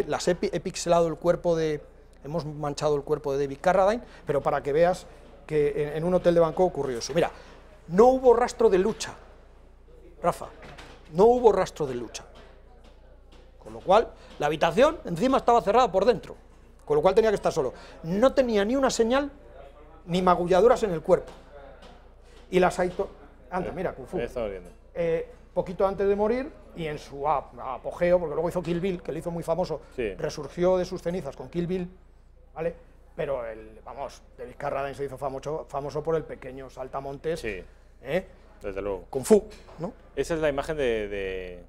Las he pixelado el cuerpo hemos manchado el cuerpo de David Carradine, pero para que veas que en un hotel de Bangkok ocurrió eso. Mira, no hubo rastro de lucha, Rafa, no hubo rastro de lucha. Con lo cual, la habitación encima estaba cerrada por dentro, con lo cual tenía que estar solo. No tenía ni una señal, ni magulladuras en el cuerpo. Y las Anda, mira, Kung Fu. Poquito antes de morir, y en su apogeo, porque luego hizo Kill Bill, que lo hizo muy famoso, sí, resurgió de sus cenizas con Kill Bill, ¿vale? Pero, David Carradine se hizo famoso por el pequeño saltamontes. Sí, desde luego. Kung Fu, ¿no? Esa es la imagen de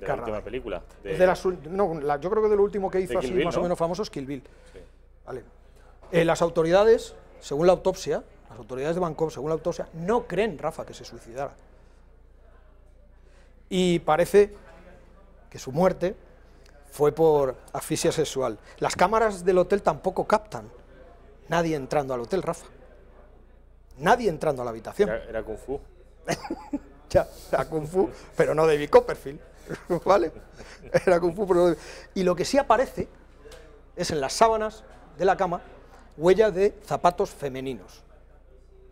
la última película. Yo creo que de lo último que hizo así Bill, más o menos famoso es Kill Bill. Sí. Vale. Las autoridades, según la autopsia, las autoridades de Bangkok, según la autopsia, no creen, Rafa, que se suicidara. Y parece que su muerte fue por asfixia sexual. Las cámaras del hotel tampoco captan nadie entrando al hotel, Rafa. Nadie entrando a la habitación. Era Kung Fu. Ya, era Kung Fu, pero no David Copperfield, ¿vale? Era Kung Fu, pero no. Y lo que sí aparece es en las sábanas de la cama huella de zapatos femeninos.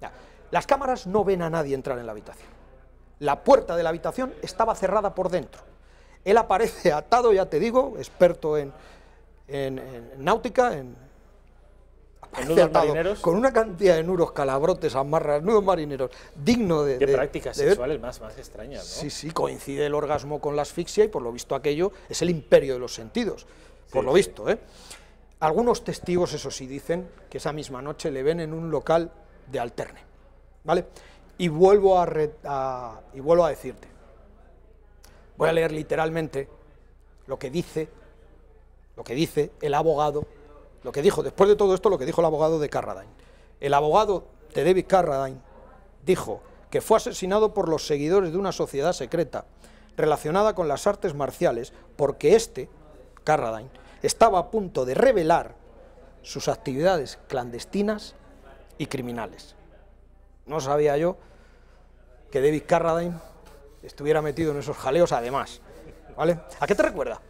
Ya, las cámaras no ven a nadie entrar en la habitación. La puerta de la habitación estaba cerrada por dentro. Él aparece atado, ya te digo, experto en náutica, nudos marineros, con una cantidad de nudos, calabrotes, amarras, nudos marineros, digno de... Qué prácticas sexuales más extrañas, ¿no? Sí, coincide el orgasmo con la asfixia y por lo visto aquello es el imperio de los sentidos, por lo visto, ¿eh? Algunos testigos, eso sí, dicen que esa misma noche le ven en un local de Alterne, ¿vale? Y vuelvo a decirte, voy a leer literalmente lo que dice el abogado lo que dijo, después de todo esto, lo que dijo el abogado de Carradine. El abogado de David Carradine dijo que fue asesinado por los seguidores de una sociedad secreta relacionada con las artes marciales porque Carradine, estaba a punto de revelar sus actividades clandestinas y criminales. No sabía yo que David Carradine estuviera metido en esos jaleos además, ¿vale? ¿A qué te recuerda?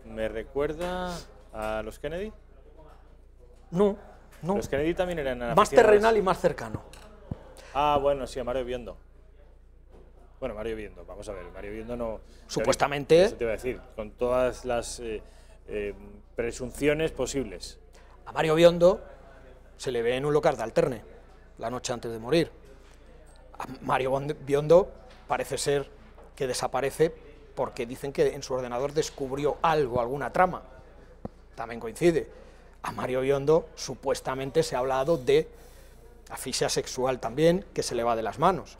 ¿Me recuerda a los Kennedy? No, no. Los Kennedy también eran Más aficionados. terrenal y más cercano. Ah, bueno, sí, a Mario Biondo. Bueno, Mario Biondo, vamos a ver, Mario Biondo no... Supuestamente... Eso te iba a decir, con todas las presunciones posibles. A Mario Biondo se le ve en un local de Alterne, la noche antes de morir. A Mario Biondo parece ser que desaparece porque dicen que en su ordenador descubrió algo, alguna trama. También coincide. A Mario Biondo supuestamente se ha hablado de asfixia sexual también, que se le va de las manos.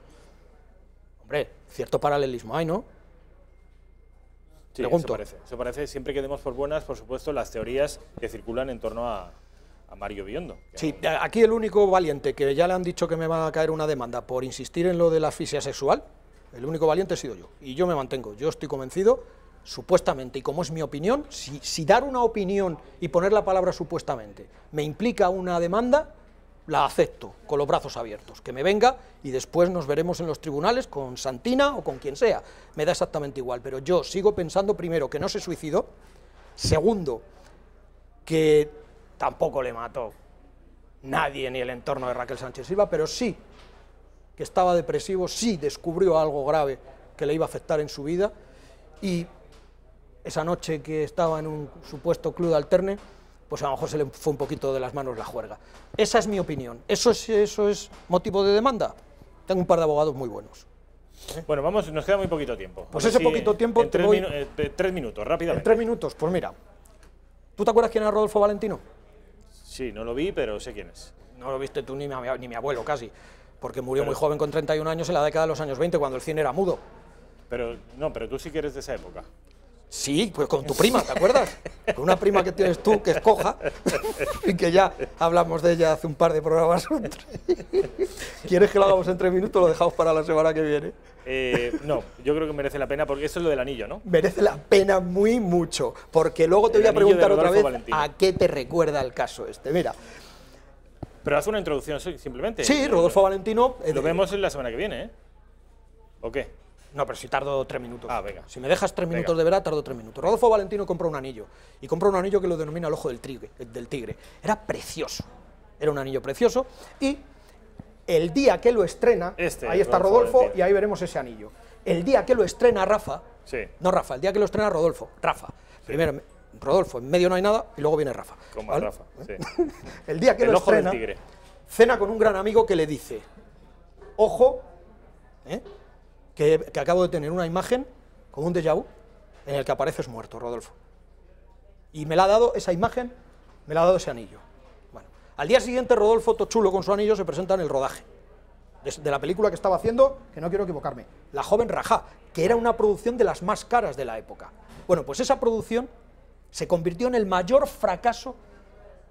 Hombre, cierto paralelismo hay, ¿no? Sí, Pregunto. eso parece, siempre que demos por buenas, por supuesto, las teorías que circulan en torno a Mario Biondo. Sí, aquí el único valiente que ya le han dicho que me va a caer una demanda por insistir en lo de la asfixia sexual, el único valiente he sido yo, y yo me mantengo, yo estoy convencido, supuestamente, y como es mi opinión, si dar una opinión y poner la palabra supuestamente me implica una demanda, la acepto con los brazos abiertos, que me venga y después nos veremos en los tribunales con Santina o con quien sea, me da exactamente igual, pero yo sigo pensando, primero, que no se suicidó, segundo, que tampoco le mató nadie ni el entorno de Raquel Sánchez Silva, pero sí que estaba depresivo, sí descubrió algo grave que le iba a afectar en su vida, y esa noche que estaba en un supuesto club de Alterne, pues a lo mejor se le fue un poquito de las manos la juerga. Esa es mi opinión. ¿Eso es motivo de demanda? Tengo un par de abogados muy buenos. Bueno, vamos, nos queda muy poquito tiempo. Pues ese poquito tiempo en te 3 minutos, rápidamente. En 3 minutos, pues mira. ¿Tú te acuerdas quién era Rodolfo Valentino? Sí, no lo vi, pero sé quién es. No lo viste tú ni mi abuelo casi, porque murió muy joven con 31 años en la década de los años 20, cuando el cine era mudo. Pero tú sí que eres de esa época. Sí, pues con tu prima, ¿te acuerdas? Con una prima que tienes tú, que es coja, y que ya hablamos de ella hace un par de programas. ¿Quieres que lo hagamos en 3 minutos o lo dejamos para la semana que viene? No, yo creo que merece la pena, porque eso es lo del anillo, ¿no? Merece la pena muy mucho, porque luego te voy a preguntar otra vez a qué te recuerda el caso este. Mira. Pero haz una introducción simplemente. Sí, Rodolfo Valentino. Lo vemos la semana que viene, ¿eh? ¿O qué? No, pero si tardo 3 minutos. Ah, venga. Si me dejas 3 minutos de verdad, tardo 3 minutos. Rodolfo Valentino compra un anillo, y compra un anillo que lo denomina el ojo del tigre. Era precioso, era un anillo precioso, y el día que lo estrena, ahí está Rodolfo, y ahí veremos ese anillo. El día que lo estrena Rafa, no Rafa, el día que lo estrena Rodolfo, Rafa. Sí. Primero Rodolfo, en medio no hay nada, y luego viene Rafa. Como ¿vale? Rafa, sí. El día que lo estrena, cena con un gran amigo que le dice, ojo, que acabo de tener una imagen, como un déjà vu, en el que apareces muerto, Rodolfo. Y me la ha dado esa imagen, me la ha dado ese anillo. Bueno, al día siguiente Rodolfo, tochulo con su anillo, se presenta en el rodaje de la película que estaba haciendo, que no quiero equivocarme, La joven Rajá, que era una producción de las más caras de la época. Bueno, pues esa producción se convirtió en el mayor fracaso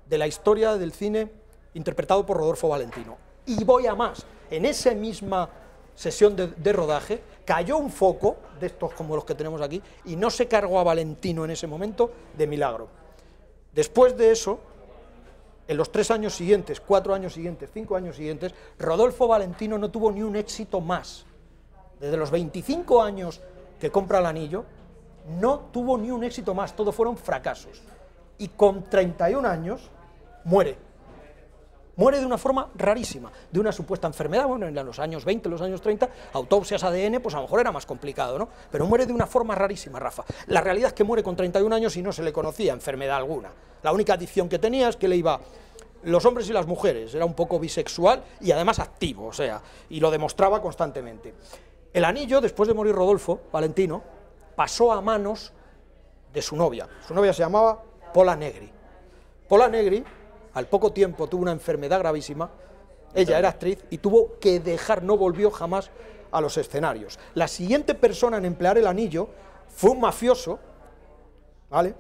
de la historia del cine interpretado por Rodolfo Valentino. Y voy a más, en esa misma sesión de rodaje, cayó un foco, de estos como los que tenemos aquí, y no se cargó a Valentino en ese momento de milagro. Después de eso, en los 3 años siguientes, 4 años siguientes, 5 años siguientes, Rodolfo Valentino no tuvo ni un éxito más. Desde los 25 años que compra el anillo, no tuvo ni un éxito más, todos fueron fracasos. Y con 31 años, muere. Muere de una forma rarísima, de una supuesta enfermedad. Bueno, en los años 20, los años 30, autopsias ADN, pues a lo mejor era más complicado, ¿no? Pero muere de una forma rarísima, Rafa. La realidad es que muere con 31 años y no se le conocía enfermedad alguna. La única adicción que tenía es que le iba los hombres y las mujeres, era un poco bisexual y además activo, o sea, y lo demostraba constantemente. El anillo, después de morir Rodolfo Valentino, pasó a manos de su novia. Su novia se llamaba Pola Negri. Pola Negri, al poco tiempo, tuvo una enfermedad gravísima, ella era actriz y tuvo que dejar, no volvió jamás a los escenarios. La siguiente persona en emplear el anillo fue un mafioso, ¿vale?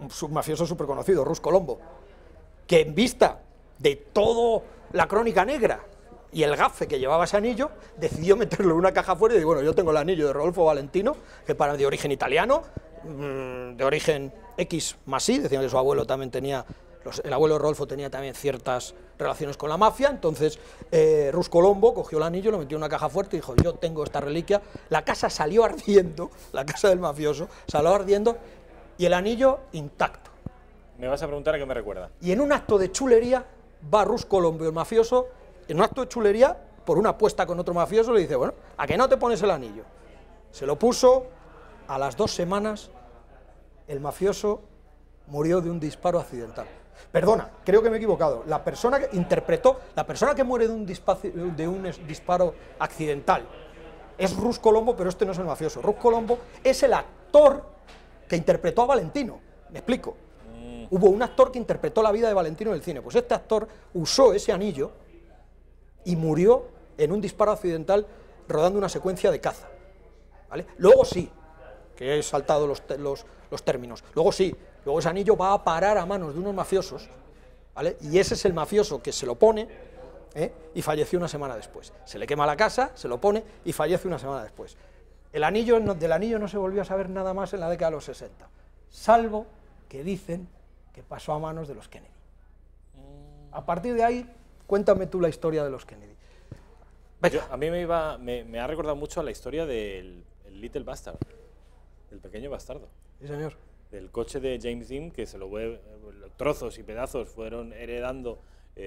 un mafioso súper conocido, Rus Colombo, que en vista de toda la crónica negra y el gafe que llevaba ese anillo, decidió meterlo en una caja fuera y dijo, bueno, yo tengo el anillo de Rodolfo Valentino, que para de origen italiano, de origen X más Y, decían que su abuelo también tenía, el abuelo de Rodolfo tenía también ciertas relaciones con la mafia, entonces Rus Colombo cogió el anillo, lo metió en una caja fuerte y dijo, yo tengo esta reliquia, la casa salió ardiendo, la casa del mafioso, salió ardiendo y el anillo intacto. Me vas a preguntar a qué me recuerda. Y en un acto de chulería va Rus Colombo, el mafioso, en un acto de chulería, por una apuesta con otro mafioso, le dice, bueno, ¿a qué no te pones el anillo? Se lo puso, a las 2 semanas, el mafioso murió de un disparo accidental. Perdona, creo que me he equivocado. La persona que muere de un disparo accidental es Rus Colombo, pero este no es el mafioso. Rus Colombo es el actor que interpretó a Valentino. Me explico. Hubo un actor que interpretó la vida de Valentino en el cine. Pues este actor usó ese anillo y murió en un disparo accidental rodando una secuencia de caza. ¿Vale? Luego sí, que he saltado los términos, luego ese anillo va a parar a manos de unos mafiosos, ¿vale? Y ese es el mafioso que se lo pone y falleció una semana después. Se le quema la casa, se lo pone y fallece una semana después. Del anillo no se volvió a saber nada más en la década de los 60, salvo que dicen que pasó a manos de los Kennedy. A partir de ahí, cuéntame tú la historia de los Kennedy. A mí me ha recordado mucho a la historia del Little Bastard, el pequeño bastardo. Sí, señor. Del coche de James Dean, que se lo trozos y pedazos fueron heredando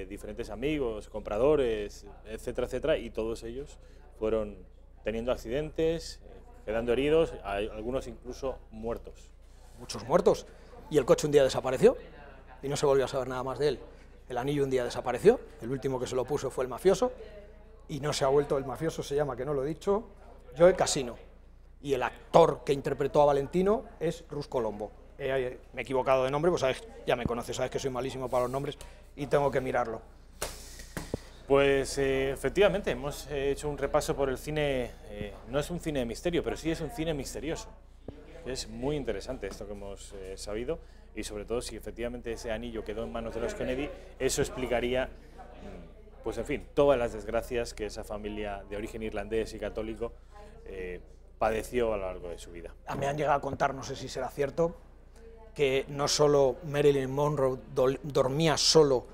diferentes amigos, compradores, etcétera, etcétera, y todos ellos fueron teniendo accidentes, quedando heridos, algunos incluso muertos. Muchos muertos. Y el coche un día desapareció y no se volvió a saber nada más de él. El anillo un día desapareció, el último que se lo puso fue el mafioso y no se ha vuelto. El mafioso se llama, que no lo he dicho, Joe Casino. Y el actor que interpretó a Valentino es Rus Colombo. Me he equivocado de nombre, pues sabes, ya me conoces, sabes que soy malísimo para los nombres y tengo que mirarlo. Pues efectivamente, hemos hecho un repaso por el cine, no es un cine de misterio, pero sí es un cine misterioso. Es muy interesante esto que hemos sabido y sobre todo si efectivamente ese anillo quedó en manos de los Kennedy, eso explicaría, pues en fin, todas las desgracias que esa familia de origen irlandés y católico padeció a lo largo de su vida. Me han llegado a contar, no sé si será cierto, que no solo Marilyn Monroe dormía solo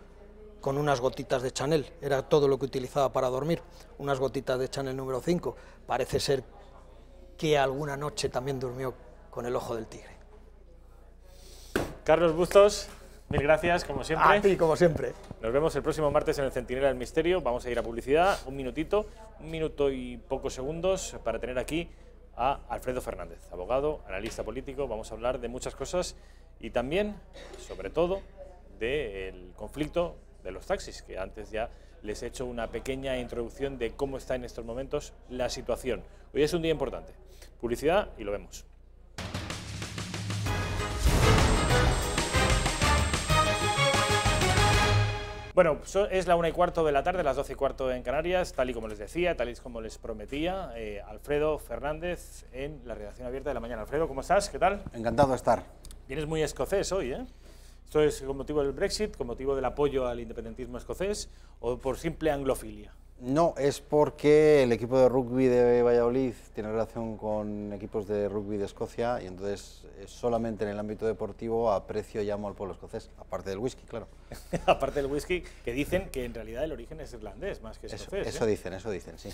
con unas gotitas de Chanel, era todo lo que utilizaba para dormir, unas gotitas de Chanel número 5. Parece ser que alguna noche también durmió con el ojo del tigre. Carlos Bustos, mil gracias, como siempre. A ti, como siempre. Nos vemos el próximo martes en el Centinela del Misterio. Vamos a ir a publicidad, un minuto y pocos segundos para tener aquí a Alfredo Fernández, abogado, analista político. Vamos a hablar de muchas cosas y también, sobre todo, del conflicto de los taxis, que antes ya les he hecho una pequeña introducción de cómo está en estos momentos la situación. Hoy es un día importante. Publicidad y lo vemos. Bueno, es la 1:15 de la tarde, las 12:15 en Canarias, tal y como les decía, tal y como les prometía, Alfredo Fernández en la redacción abierta de la mañana. Alfredo, ¿cómo estás? ¿Qué tal? Encantado de estar. Vienes muy escocés hoy, ¿eh? ¿Esto es con motivo del Brexit, con motivo del apoyo al independentismo escocés o por simple anglofilia? No, es porque el equipo de rugby de Valladolid tiene relación con equipos de rugby de Escocia y entonces solamente en el ámbito deportivo aprecio y amo al pueblo escocés, aparte del whisky, claro. Aparte del whisky, que dicen que en realidad el origen es irlandés más que escocés. Eso dicen, sí.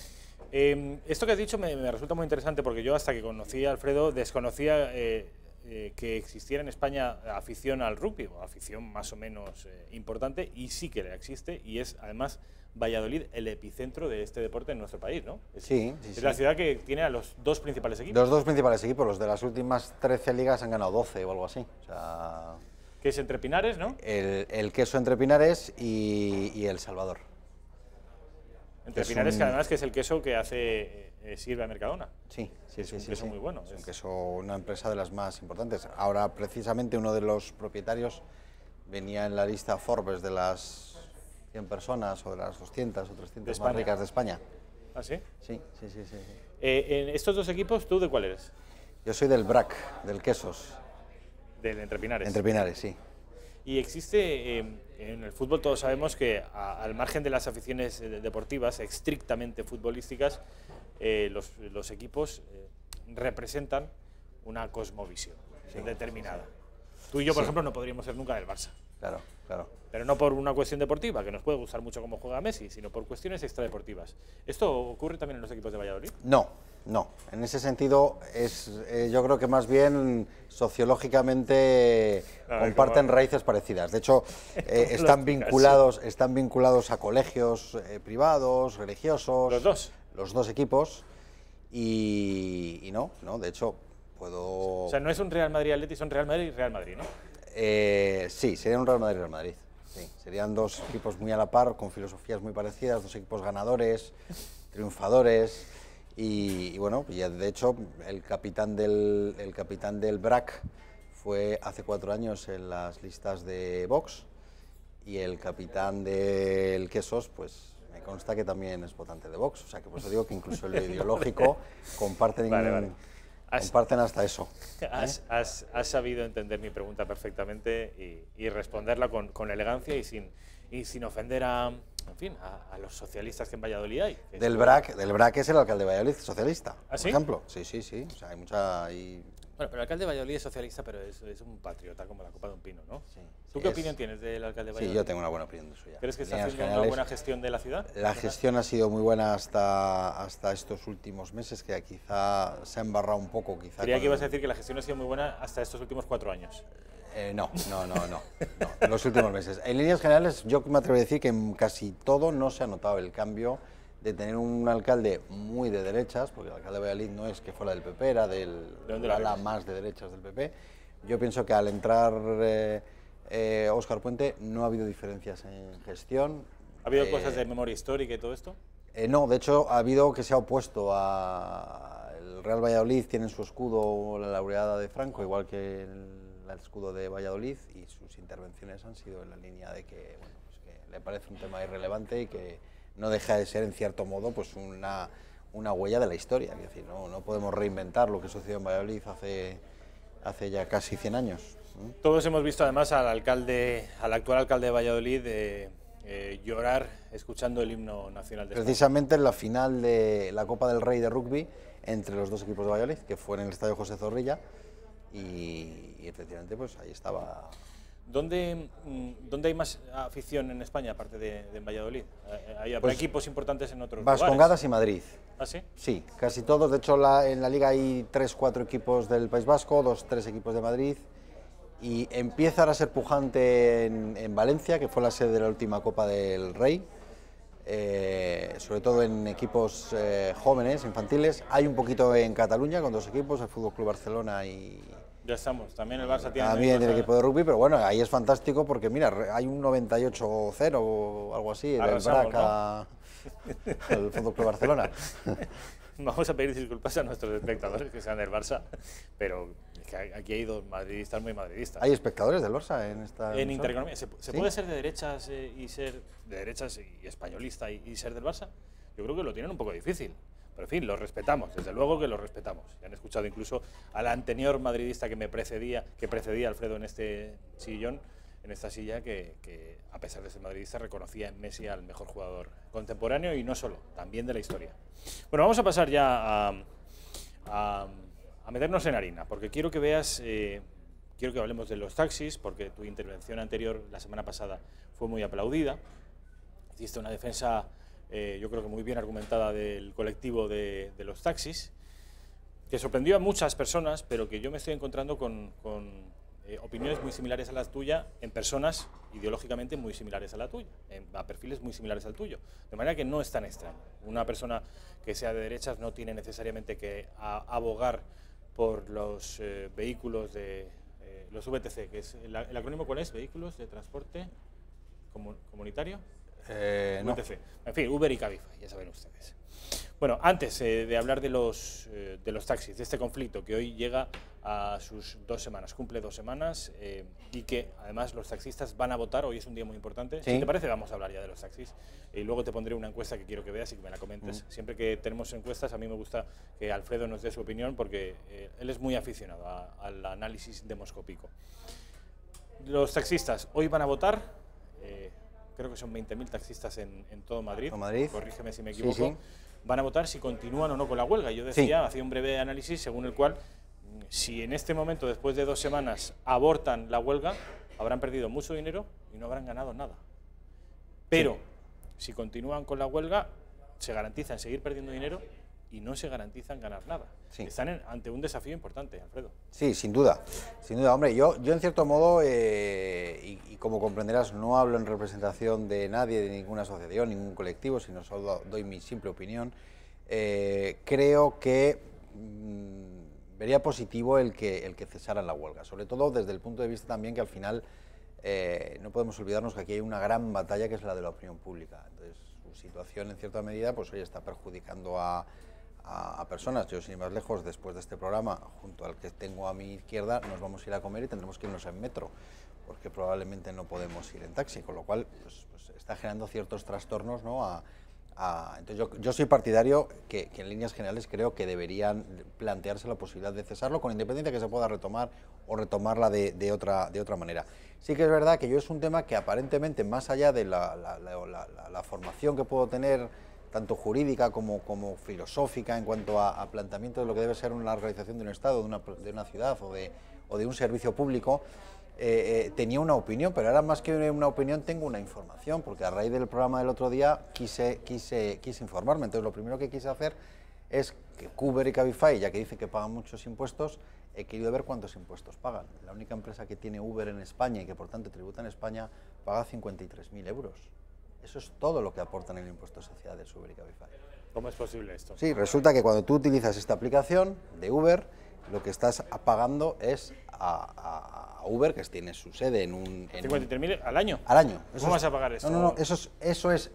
Esto que has dicho me resulta muy interesante porque yo hasta que conocí a Alfredo desconocía que existiera en España afición al rugby, o afición más o menos importante, y sí que existe, y es además Valladolid el epicentro de este deporte en nuestro país, ¿no? Sí. Es la ciudad que tiene a los dos principales equipos. Los dos principales equipos, los de las últimas 13 ligas han ganado 12 o algo así. O sea, que es entre Pinares, ¿no? El queso entre Pinares y El Salvador. Entre Pinares, que además que es el queso que hace sirve a Mercadona. Sí. Es un queso muy bueno. Es un queso, una empresa de las más importantes. Ahora, precisamente, uno de los propietarios venía en la lista Forbes de las 100 personas o de las 200 o 300 más ricas de España. ¿Ah, sí? Sí. En estos dos equipos, ¿tú de cuál eres? Yo soy del BRAC, del Quesos. Del Entre Pinares. Entre Pinares, sí. Y existe, en el fútbol todos sabemos que al margen de las aficiones deportivas, estrictamente futbolísticas, los equipos representan una cosmovisión determinada. Tú y yo, por ejemplo, no podríamos ser nunca del Barça. Claro, claro. Pero no por una cuestión deportiva, que nos puede gustar mucho cómo juega Messi, sino por cuestiones extradeportivas. ¿Esto ocurre también en los equipos de Valladolid? No, no. En ese sentido, yo creo que más bien sociológicamente comparten raíces parecidas. De hecho, están vinculados a colegios privados, religiosos. ¿Los dos? Los dos equipos. Y no, de hecho, puedo... O sea, no es un Real Madrid-Atleti, son Real Madrid-Real Madrid, ¿no? Sí, sería un Real Madrid-Real Madrid. Sí, serían dos equipos muy a la par, con filosofías muy parecidas, dos equipos ganadores, triunfadores. Y bueno, de hecho, el capitán del BRAC fue hace 4 años en las listas de Vox, y el capitán del Quesos, pues me consta que también es votante de Vox. O sea, que pues digo que incluso en lo ideológico comparten, comparten hasta eso. Has sabido entender mi pregunta perfectamente y responderla con elegancia y sin ofender a los socialistas que en Valladolid hay. Del BRAC es el alcalde de Valladolid, socialista, ¿Ah, sí? por ejemplo. Sí. O sea, hay mucha... Bueno, pero el alcalde de Valladolid es socialista, pero es un patriota como la copa de un pino, ¿no? Sí, ¿Tú qué opinión tienes del alcalde de Valladolid? Sí, yo tengo una buena opinión de suya. ¿Crees que está haciendo una buena gestión de la ciudad? La gestión ha sido muy buena hasta estos últimos meses, que quizá se ha embarrado un poco. Creía que ibas a decir que la gestión ha sido muy buena hasta estos últimos 4 años. No, los últimos meses. En líneas generales, yo me atrevo a decir que en casi todo no se ha notado el cambio de tener un alcalde muy de derechas, porque el alcalde de Valladolid no es que fuera del PP, era del ala más de derechas del PP. Yo pienso que al entrar Óscar Puente no ha habido diferencias en gestión. ¿Ha habido cosas de memoria histórica y todo esto? No, de hecho ha habido que se ha opuesto a... El Real Valladolid tiene su escudo la laureada de Franco, igual que el escudo de Valladolid, y sus intervenciones han sido en la línea de que, bueno, pues que le parece un tema irrelevante y que no deja de ser, en cierto modo, pues una huella de la historia. Es decir, no podemos reinventar lo que sucedió en Valladolid hace ya casi 100 años. Todos hemos visto además al actual alcalde de Valladolid llorar escuchando el himno nacional de España. Precisamente en la final de la Copa del Rey de rugby entre los dos equipos de Valladolid, que fue en el Estadio José Zorrilla, y efectivamente pues ahí estaba. ¿Dónde hay más afición en España, aparte de en Valladolid? ¿Hay equipos importantes en otros lugares? Vascongadas y Madrid. ¿Ah, sí? Sí, casi todos. De hecho, en la liga hay 3-4 equipos del País Vasco, 2-3 equipos de Madrid. Y empieza ahora a ser pujante en Valencia, que fue la sede de la última Copa del Rey. Sobre todo en equipos jóvenes, infantiles. Hay un poquito en Cataluña con 2 equipos, el Fútbol Club Barcelona y... Ya estamos, también el Barça tiene... También el equipo de rugby, pero bueno, ahí es fantástico porque mira, hay un 98-0 o algo así, del BRAC al Fútbol Club Barcelona. Vamos a pedir disculpas a nuestros espectadores que sean del Barça, pero es que aquí hay 2 madridistas muy madridistas. ¿Hay espectadores del Barça en esta...? En Intereconomía, ¿se puede ser de derechas y españolista y ser del Barça? Yo creo que lo tienen un poco difícil. Pero en fin, lo respetamos, desde luego que lo respetamos. Ya han escuchado incluso al anterior madridista que precedía a Alfredo en este sillón, en esta silla, que a pesar de ser madridista reconocía en Messi al mejor jugador contemporáneo y no solo, también de la historia. Bueno, vamos a pasar ya a meternos en harina, porque quiero que veas, quiero que hablemos de los taxis, porque tu intervención anterior, la semana pasada, fue muy aplaudida. Hiciste una defensa... yo creo que muy bien argumentada del colectivo de los taxis, que sorprendió a muchas personas, pero que yo me estoy encontrando con opiniones muy similares a la tuya en personas ideológicamente muy similares a la tuya, a perfiles muy similares al tuyo, de manera que no es tan extraño. Una persona que sea de derechas no tiene necesariamente que abogar por los vehículos de los VTC, que es el acrónimo. ¿Cuál es? ¿Vehículos de transporte comunitario? No. VTC. En fin, Uber y Cabify, ya saben ustedes. Bueno, antes de hablar de los taxis, de este conflicto que hoy llega a sus 2 semanas, cumple 2 semanas y que además los taxistas van a votar, hoy es un día muy importante. ¿Sí? Si te parece, vamos a hablar ya de los taxis y luego te pondré una encuesta que quiero que veas y que me la comentes. Siempre que tenemos encuestas, a mí me gusta que Alfredo nos dé su opinión porque él es muy aficionado al análisis demoscópico. Los taxistas hoy van a votar, creo que son 20.000 taxistas en todo Madrid, corrígeme si me equivoco. Sí, sí. Van a votar si continúan o no con la huelga. Yo decía, hacía un breve análisis según el cual, si en este momento, después de 2 semanas, abortan la huelga, habrán perdido mucho dinero y no habrán ganado nada. Pero, si continúan con la huelga, se garantizan seguir perdiendo dinero y no se garantizan ganar nada. Sí. Están ante un desafío importante, Alfredo. Sí, sin duda. Sin duda, hombre, yo en cierto modo, y como comprenderás, no hablo en representación de nadie, de ninguna asociación, ningún colectivo, sino solo doy mi simple opinión. Creo que vería positivo el que cesaran la huelga, sobre todo desde el punto de vista también que al final no podemos olvidarnos que aquí hay una gran batalla que es la de la opinión pública. Entonces, su situación en cierta medida pues hoy está perjudicando a personas. Yo, sin ir más lejos, después de este programa, junto al que tengo a mi izquierda, nos vamos a ir a comer y tendremos que irnos en metro, porque probablemente no podemos ir en taxi, con lo cual pues está generando ciertos trastornos, ¿no? Entonces yo soy partidario que en líneas generales creo que deberían plantearse la posibilidad de cesarlo, con independencia que se pueda retomar o retomarla de otra manera. Sí que es verdad que yo es un tema que aparentemente, más allá de la formación que puedo tener, tanto jurídica como filosófica, en cuanto a planteamiento de lo que debe ser una organización de un Estado, de una ciudad o de un servicio público, tenía una opinión, pero ahora más que una opinión tengo una información, porque a raíz del programa del otro día quise informarme. Entonces lo primero que quise hacer es que Uber y Cabify, ya que dice que pagan muchos impuestos, he querido ver cuántos impuestos pagan. La única empresa que tiene Uber en España y que por tanto tributa en España paga 53.000 euros. Eso es todo lo que aportan en el impuesto de sociedades Uber y Cabify. ¿Cómo es posible esto? Sí, resulta que cuando tú utilizas esta aplicación de Uber, lo que estás pagando es a Uber, que tiene su sede en un... ¿53.000 al año? Al año. ¿Cómo vas a pagar esto? No, eso es...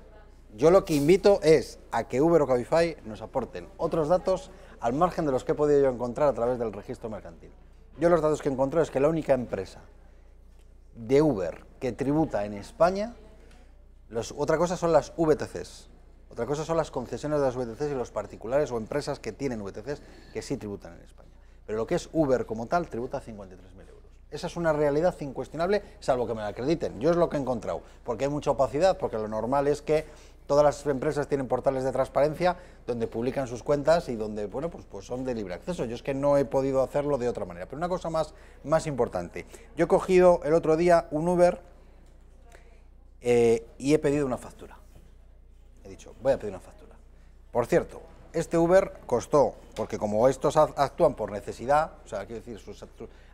Yo lo que invito es a que Uber o Cabify nos aporten otros datos al margen de los que he podido yo encontrar a través del registro mercantil. Yo los datos que he encontrado es que la única empresa de Uber que tributa en España, otra cosa son las VTCs, otra cosa son las concesiones de las VTCs y los particulares o empresas que tienen VTCs que sí tributan en España. Pero lo que es Uber como tal tributa 53.000 euros. Esa es una realidad incuestionable, salvo que me la acrediten. Yo es lo que he encontrado, porque hay mucha opacidad, porque lo normal es que todas las empresas tienen portales de transparencia donde publican sus cuentas y donde, bueno, pues son de libre acceso. Yo es que no he podido hacerlo de otra manera. Pero una cosa más importante. Yo he cogido el otro día un Uber y he pedido una factura. He dicho, voy a pedir una factura. Por cierto, este Uber costó, porque como estos actúan por necesidad, o sea, quiero decir,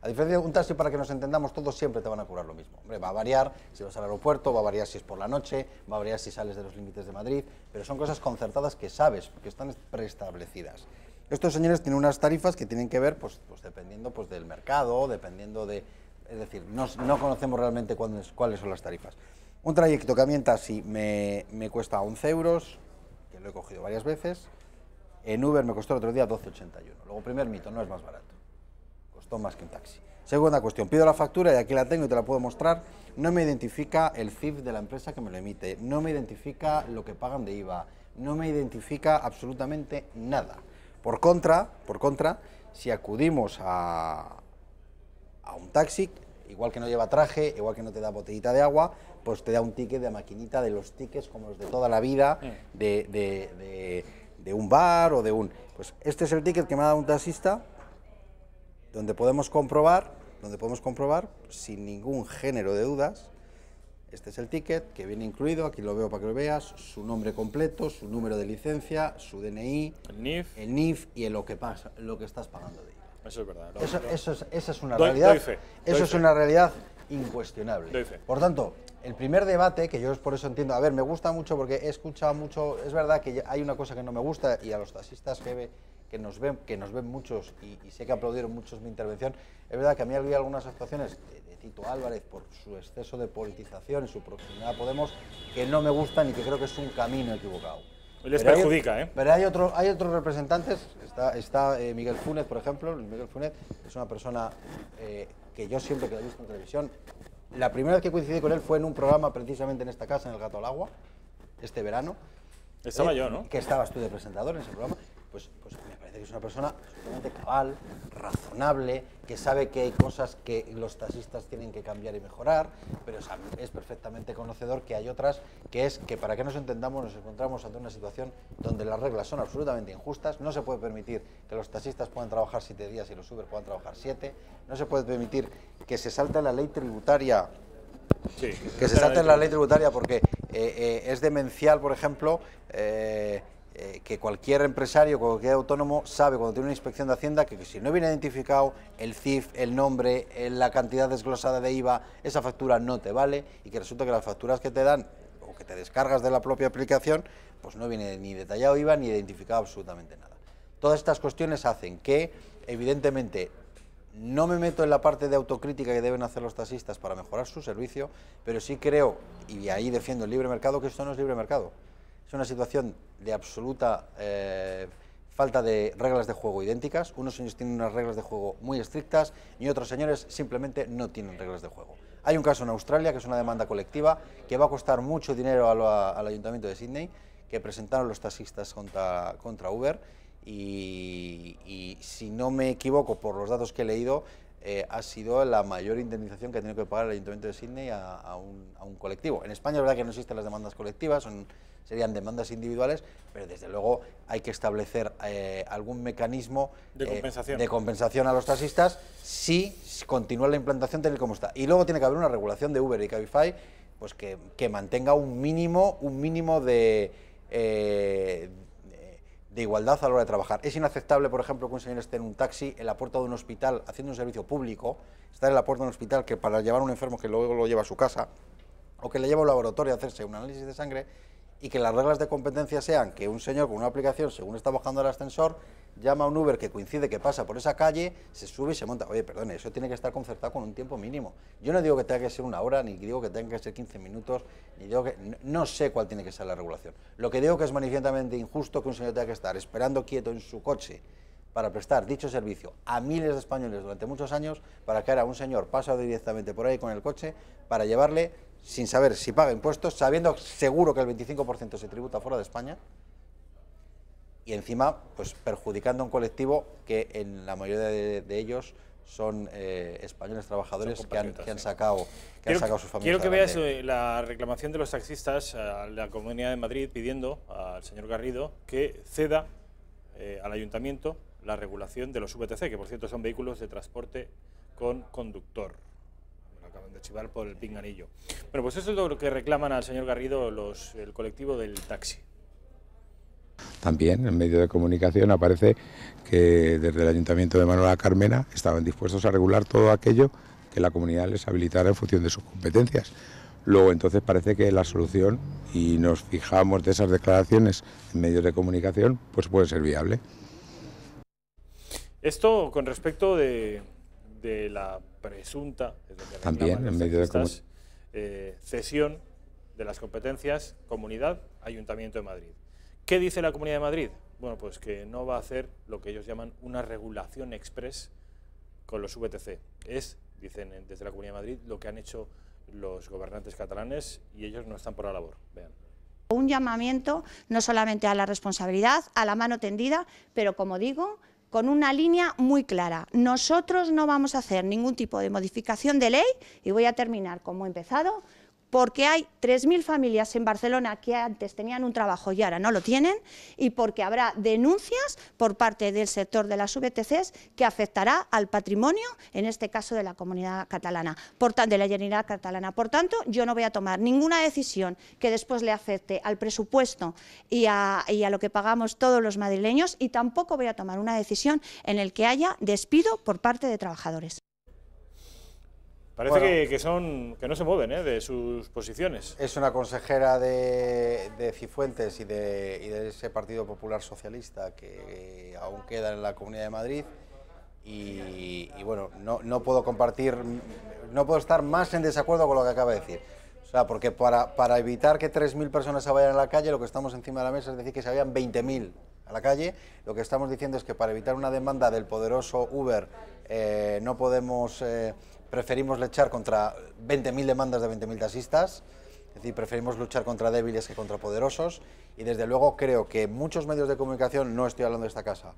a diferencia de un taxi, para que nos entendamos todos, siempre te van a cobrar lo mismo. Hombre, va a variar si vas al aeropuerto, va a variar si es por la noche, va a variar si sales de los límites de Madrid, pero son cosas concertadas que sabes, porque están preestablecidas. Estos señores tienen unas tarifas que tienen que ver, pues dependiendo pues, del mercado, dependiendo de... Es decir, no conocemos realmente cuáles son las tarifas. Un trayecto que a mí en taxi me cuesta 11 euros, que lo he cogido varias veces. En Uber me costó el otro día 12,81. Luego, primer mito, no es más barato. Costó más que un taxi. Segunda cuestión, pido la factura y aquí la tengo y te la puedo mostrar. No me identifica el CIF de la empresa que me lo emite, no me identifica lo que pagan de IVA, no me identifica absolutamente nada. Por contra, si acudimos a un taxi, igual que no lleva traje, igual que no te da botellita de agua, pues te da un ticket de maquinita de los tickets como los de toda la vida, de un bar o de un... Pues este es el ticket que me ha dado un taxista, donde podemos comprobar sin ningún género de dudas. Este es el ticket que viene incluido, aquí lo veo para que lo veas, su nombre completo, su número de licencia, su DNI, el NIF y lo que estás pagando de IVA. Eso es verdad. Esa es una realidad. Eso es una realidad incuestionable. Doy fe. Por tanto, el primer debate, que yo por eso entiendo, a ver, me gusta mucho porque he escuchado mucho, es verdad que hay una cosa que no me gusta y a los taxistas que nos ven muchos y sé que aplaudieron muchos mi intervención, es verdad que a mí había algunas actuaciones de Tito Álvarez, por su exceso de politización y su proximidad a Podemos, que no me gustan y que creo que es un camino equivocado. Les perjudica, ¿eh? Pero hay otros representantes, está Miguel Funes, por ejemplo. Miguel Funes es una persona que yo siempre que lo he visto en televisión, la primera vez que coincidí con él fue en un programa precisamente en esta casa, en El Gato al Agua, este verano. Estaba yo, ¿no? Que estabas tú de presentador en ese programa. Pues me parece que es una persona absolutamente cabal, razonable, que sabe que hay cosas que los taxistas tienen que cambiar y mejorar, pero es perfectamente conocedor que hay otras, que es que, para que nos entendamos, nos encontramos ante una situación donde las reglas son absolutamente injustas. No se puede permitir que los taxistas puedan trabajar 7 días y los Uber puedan trabajar 7. No se puede permitir que se salte la ley tributaria. Sí, que se salte la ley tributaria porque es demencial, por ejemplo, que cualquier empresario, cualquier autónomo sabe cuando tiene una inspección de Hacienda que si no viene identificado el CIF, el nombre, la cantidad desglosada de IVA, esa factura no te vale, y que resulta que las facturas que te dan o que te descargas de la propia aplicación, pues no viene ni detallado IVA ni identificado absolutamente nada. Todas estas cuestiones hacen que, evidentemente, no me meto en la parte de autocrítica que deben hacer los taxistas para mejorar su servicio, pero sí creo, y ahí defiendo el libre mercado, que esto no es libre mercado. Es una situación de absoluta falta de reglas de juego idénticas. Unos señores tienen unas reglas de juego muy estrictas y otros señores simplemente no tienen reglas de juego. Hay un caso en Australia, que es una demanda colectiva, que va a costar mucho dinero al Ayuntamiento de Sydney, que presentaron los taxistas contra Uber, y si no me equivoco, por los datos que he leído, ha sido la mayor indemnización que ha tenido que pagar el Ayuntamiento de Sydney a un colectivo. En España es verdad que no existen las demandas colectivas, serían demandas individuales, pero desde luego hay que establecer algún mecanismo de compensación a los taxistas si continúa la implantación tal y como está. Y luego tiene que haber una regulación de Uber y Cabify, pues que mantenga un mínimo de igualdad a la hora de trabajar. Es inaceptable, por ejemplo, que un señor esté en un taxi en la puerta de un hospital haciendo un servicio público, estar en la puerta de un hospital que para llevar a un enfermo que luego lo lleva a su casa, o que le lleva a un laboratorio a hacerse un análisis de sangre, y que las reglas de competencia sean que un señor con una aplicación, según está bajando el ascensor, llama a un Uber que coincide que pasa por esa calle, se sube y se monta. Oye, perdone, eso tiene que estar concertado con un tiempo mínimo. Yo no digo que tenga que ser 1 hora, ni digo que tenga que ser 15 minutos, ni digo que... No sé cuál tiene que ser la regulación. Lo que digo que es manifiestamente injusto que un señor tenga que estar esperando quieto en su coche para prestar dicho servicio a miles de españoles durante muchos años, para que ahora un señor pase directamente por ahí con el coche para llevarle, sin saber si paga impuestos, sabiendo seguro que el 25% se tributa fuera de España, y encima pues perjudicando a un colectivo que en la mayoría de ellos son españoles trabajadores que han sacado sus familias. Quiero que veas la reclamación de los taxistas a la Comunidad de Madrid pidiendo al señor Garrido que ceda al Ayuntamiento la regulación de los VTC, que por cierto son vehículos de transporte con conductor. Me lo acaban de chivar por el pinganillo. Bueno, pues eso es lo que reclaman al señor Garrido el colectivo del taxi. También en medio de comunicación aparece que desde el Ayuntamiento de Manuela Carmena estaban dispuestos a regular todo aquello que la comunidad les habilitara en función de sus competencias. Luego entonces parece que la solución, y nos fijamos de esas declaraciones en medios de comunicación, pues puede ser viable. Esto con respecto de la presunta, también en medio de cesión de las competencias Comunidad Ayuntamiento de Madrid. ¿Qué dice la Comunidad de Madrid? Bueno, pues que no va a hacer lo que ellos llaman una regulación express con los VTC. Dicen desde la Comunidad de Madrid, lo que han hecho los gobernantes catalanes, y ellos no están por la labor. Vean. Un llamamiento no solamente a la responsabilidad, a la mano tendida, pero como digo, con una línea muy clara. Nosotros no vamos a hacer ningún tipo de modificación de ley, y voy a terminar como he empezado, porque hay 3.000 familias en Barcelona que antes tenían un trabajo y ahora no lo tienen, y porque habrá denuncias por parte del sector de las VTCs que afectará al patrimonio, en este caso de la comunidad catalana, de la Generalitat catalana. Por tanto, yo no voy a tomar ninguna decisión que después le afecte al presupuesto y a lo que pagamos todos los madrileños, y tampoco voy a tomar una decisión en la que haya despido por parte de trabajadores. Parece que no se mueven de sus posiciones. Es una consejera de Cifuentes y de ese Partido Popular Socialista que aún queda en la Comunidad de Madrid, y bueno, no puedo compartir, no puedo estar más en desacuerdo con lo que acaba de decir. O sea, porque para evitar que 3.000 personas se vayan a la calle, lo que estamos encima de la mesa es decir que se vayan 20.000 a la calle. Lo que estamos diciendo es que para evitar una demanda del poderoso Uber, no podemos, preferimos luchar contra 20.000 demandas de 20.000 taxistas, es decir, preferimos luchar contra débiles que contra poderosos, y desde luego creo que muchos medios de comunicación, no estoy hablando de esta casa,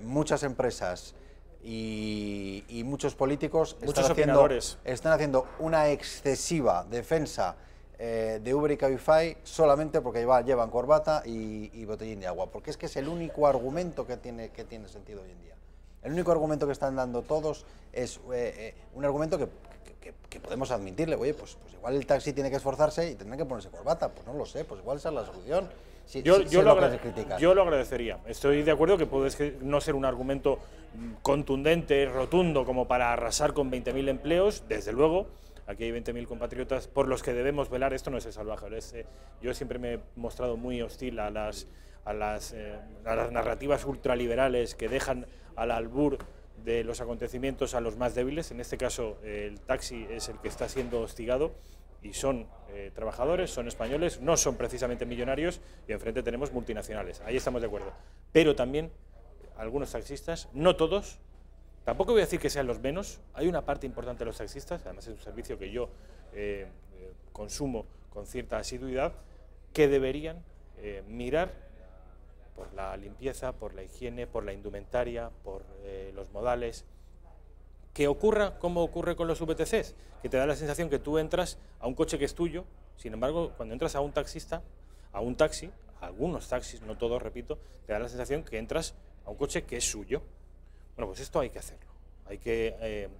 muchas empresas y muchos políticos están haciendo una excesiva defensa de Uber y Cabify solamente porque llevan corbata y botellín de agua, porque es que es el único argumento que tiene sentido hoy en día. El único argumento que están dando todos es un argumento que podemos admitirle. Oye, pues igual el taxi tiene que esforzarse y tendrá que ponerse corbata. Pues no lo sé, pues igual esa es la solución. Yo lo agradecería. Estoy de acuerdo que puede no ser un argumento contundente, rotundo, como para arrasar con 20.000 empleos, desde luego. Aquí hay 20.000 compatriotas por los que debemos velar. Esto no es el salvaje. Yo siempre me he mostrado muy hostil a las narrativas ultraliberales que dejan al albur de los acontecimientos a los más débiles. En este caso, el taxi es el que está siendo hostigado y son trabajadores, son españoles, no son precisamente millonarios, y enfrente tenemos multinacionales. Ahí estamos de acuerdo. Pero también algunos taxistas, no todos, tampoco voy a decir que sean los menos, hay una parte importante de los taxistas, además es un servicio que yo consumo con cierta asiduidad, que deberían mirar por la limpieza, por la higiene, por la indumentaria, por los modales. Que ocurra como ocurre con los VTCs, que te da la sensación que tú entras a un coche que es tuyo, sin embargo, cuando entras a un taxista, a un taxi, a algunos taxis, no todos, repito, te da la sensación que entras a un coche que es suyo. Bueno, pues esto hay que hacerlo, hay que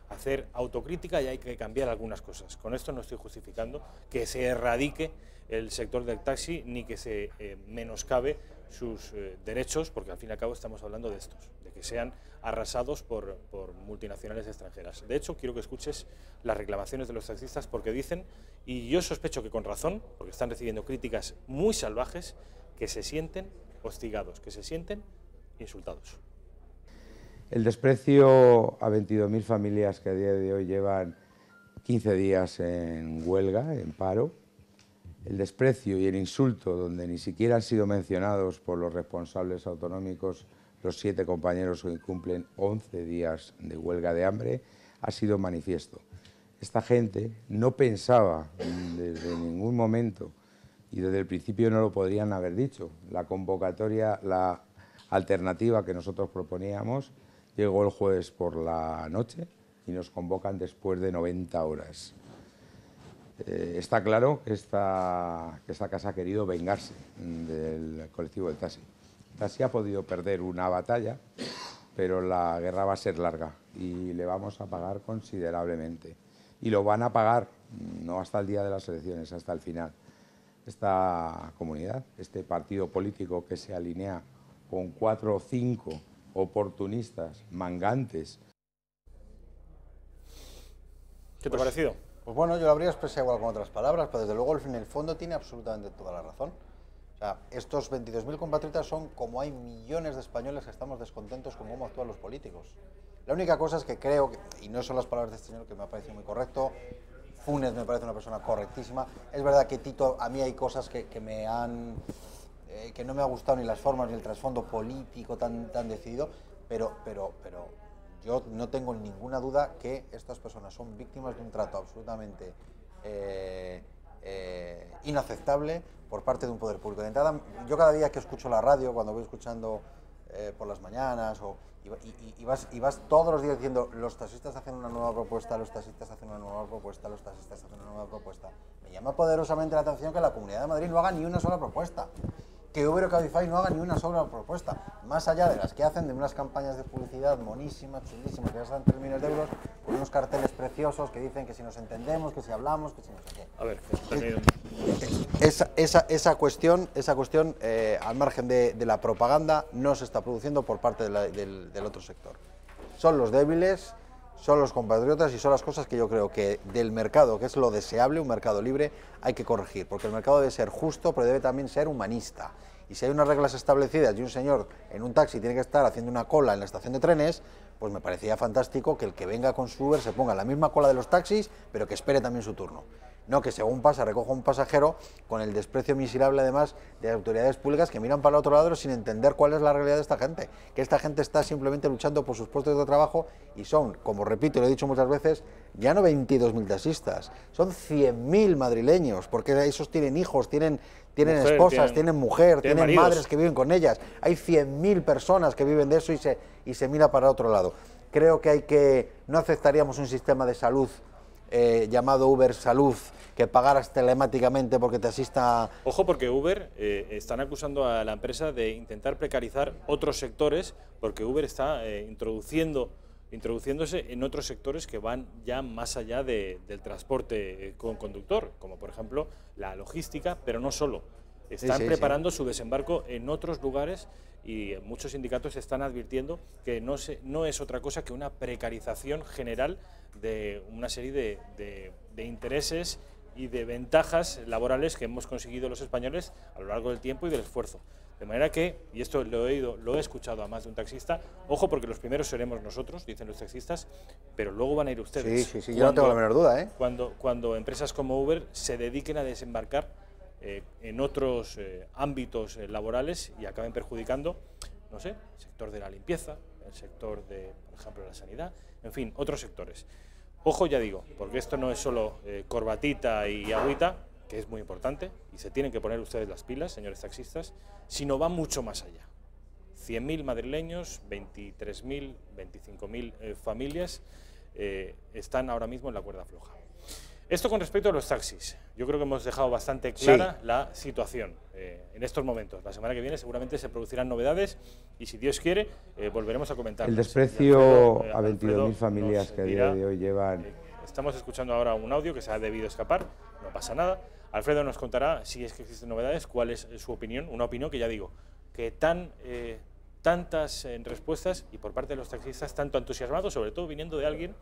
hacer autocrítica y hay que cambiar algunas cosas. Con esto no estoy justificando que se erradique el sector del taxi ni que se menoscabe sus derechos, porque al fin y al cabo estamos hablando de estos, de que sean arrasados por multinacionales extranjeras. De hecho, quiero que escuches las reclamaciones de los taxistas, porque dicen, y yo sospecho que con razón, porque están recibiendo críticas muy salvajes, que se sienten hostigados, que se sienten insultados. El desprecio a 22.000 familias que a día de hoy llevan 15 días en huelga, en paro, el desprecio y el insulto donde ni siquiera han sido mencionados por los responsables autonómicos los 7 compañeros que cumplen 11 días de huelga de hambre, ha sido manifiesto. Esta gente no pensaba desde ningún momento, y desde el principio no lo podrían haber dicho, la convocatoria, la alternativa que nosotros proponíamos, llegó el jueves por la noche y nos convocan después de 90 horas. Está claro que esta casa ha querido vengarse del colectivo del taxi. El taxi ha podido perder una batalla, pero la guerra va a ser larga y le vamos a pagar considerablemente. Y lo van a pagar, no hasta el día de las elecciones, hasta el final. Esta comunidad, este partido político que se alinea con 4 o 5 oportunistas, mangantes. ¿Qué te ha parecido? Pues bueno, yo lo habría expresado igual con otras palabras, pero desde luego en el fondo tiene absolutamente toda la razón. O sea, estos 22.000 compatriotas son como hay millones de españoles que estamos descontentos con cómo actúan los políticos. La única cosa es que creo, y no son las palabras de este señor que me ha parecido muy correcto, Funes me parece una persona correctísima. Es verdad que Tito, a mí hay cosas que me han... que no me ha gustado ni las formas ni el trasfondo político tan decidido, pero yo no tengo ninguna duda que estas personas son víctimas de un trato absolutamente inaceptable por parte de un poder público. De entrada, yo cada día que escucho la radio, cuando voy escuchando por las mañanas, y vas todos los días diciendo los taxistas hacen una nueva propuesta, los taxistas hacen una nueva propuesta, los taxistas hacen una nueva propuesta. Me llama poderosamente la atención que la Comunidad de Madrid no haga ni una sola propuesta. Que Uber o Cabify no haga ni una sola propuesta, más allá de las que hacen de unas campañas de publicidad monísimas, chulísimas, que gastan 3 millones de euros, con unos carteles preciosos que dicen que si nos entendemos, que si hablamos, que si no sé qué. A ver, esa cuestión al margen de la propaganda, no se está produciendo por parte del otro sector. Son los débiles, son los compatriotas y son las cosas que yo creo que del mercado, que es lo deseable, un mercado libre, hay que corregir, porque el mercado debe ser justo, pero debe también ser humanista. y si hay unas reglas establecidas y un señor en un taxi tiene que estar haciendo una cola en la estación de trenes, pues me parecía fantástico que el que venga con su Uber se ponga en la misma cola de los taxis, pero que espere también su turno. No que según pasa recoja un pasajero con el desprecio miserable además de autoridades públicas que miran para el otro lado sin entender cuál es la realidad de esta gente, que esta gente está simplemente luchando por sus puestos de trabajo y son, como repito y lo he dicho muchas veces, ya no 22.000 taxistas, son 100.000 madrileños, porque esos tienen hijos, tienen mujer, esposas, tienen mujer, tienen madres que viven con ellas, hay 100.000 personas que viven de eso y se mira para otro lado. Creo que no aceptaríamos un sistema de salud llamado Uber Salud, que pagaras telemáticamente porque te asista... Ojo, porque Uber están acusando a la empresa de intentar precarizar otros sectores, porque Uber está introduciéndose en otros sectores que van ya más allá del transporte con conductor, como por ejemplo la logística, pero no solo. Están preparando su desembarco en otros lugares y muchos sindicatos están advirtiendo que no es otra cosa que una precarización general de una serie de intereses y de ventajas laborales que hemos conseguido los españoles a lo largo del tiempo y del esfuerzo. De manera que, y esto lo he escuchado a más de un taxista, ojo porque los primeros seremos nosotros, dicen los taxistas, pero luego van a ir ustedes. Sí, yo no tengo la menor duda, ¿eh? Cuando empresas como Uber se dediquen a desembarcar en otros ámbitos laborales y acaben perjudicando, no sé, el sector de la limpieza, el sector de, por ejemplo, la sanidad, en fin, otros sectores. Ojo, ya digo, porque esto no es solo corbatita y agüita, que es muy importante, y se tienen que poner ustedes las pilas, señores taxistas, sino va mucho más allá. 100.000 madrileños, 23.000, 25.000 familias están ahora mismo en la cuerda floja. Esto con respecto a los taxis. Yo creo que hemos dejado bastante clara la situación en estos momentos. La semana que viene seguramente se producirán novedades y si Dios quiere volveremos a comentar. El desprecio a 22.000 familias que a día de hoy llevan... Estamos escuchando ahora un audio que se ha debido escapar, no pasa nada. Alfredo nos contará si es que existen novedades, cuál es su opinión, una opinión que ya digo, que tantas respuestas y por parte de los taxistas tanto entusiasmados, sobre todo viniendo de alguien,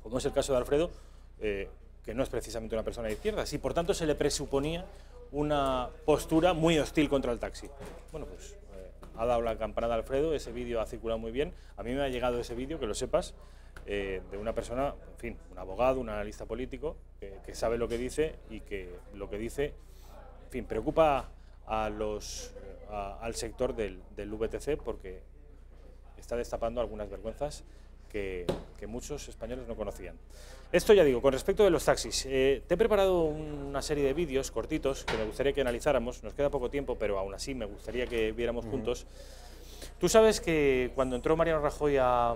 como es el caso de Alfredo, que no es precisamente una persona de izquierdas y por tanto se le presuponía una postura muy hostil contra el taxi. Bueno, pues ha dado la campanada a Alfredo, ese vídeo ha circulado muy bien, a mí me ha llegado ese vídeo, que lo sepas, de una persona, en fin, un abogado, un analista político, que sabe lo que dice y que lo que dice, en fin, preocupa al sector del VTC porque está destapando algunas vergüenzas que muchos españoles no conocían. Esto ya digo, con respecto de los taxis, te he preparado una serie de vídeos cortitos que me gustaría que analizáramos, nos queda poco tiempo, pero aún así me gustaría que viéramos juntos. Tú sabes que cuando entró Mariano Rajoy a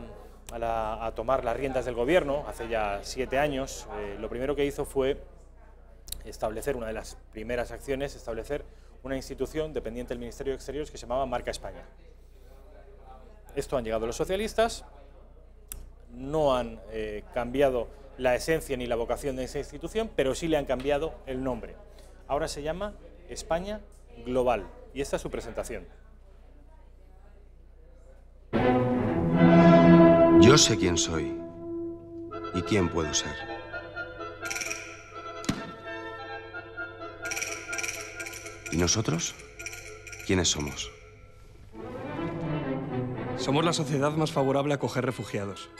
tomar las riendas del gobierno, hace ya 7 años, lo primero que hizo fue establecer, una de las primeras acciones, establecer una institución dependiente del Ministerio de Exteriores que se llamaba Marca España. Esto han llegado los socialistas, no han cambiado la esencia ni la vocación de esa institución, pero sí le han cambiado el nombre. Ahora se llama España Global y esta es su presentación. Yo sé quién soy y quién puedo ser. ¿Y nosotros? ¿Quiénes somos? Somos la sociedad más favorable a acoger refugiados.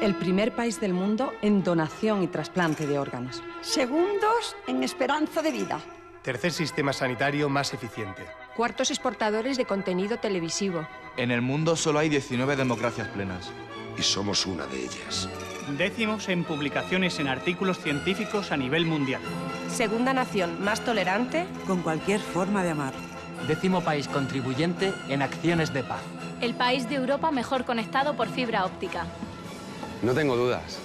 El primer país del mundo en donación y trasplante de órganos. Segundos en esperanza de vida. Tercer sistema sanitario más eficiente. Cuartos exportadores de contenido televisivo. En el mundo solo hay 19 democracias plenas. Y somos una de ellas. Décimos en publicaciones en artículos científicos a nivel mundial. Segunda nación más tolerante con cualquier forma de amar. 10º país contribuyente en acciones de paz. El país de Europa mejor conectado por fibra óptica. No tengo dudas.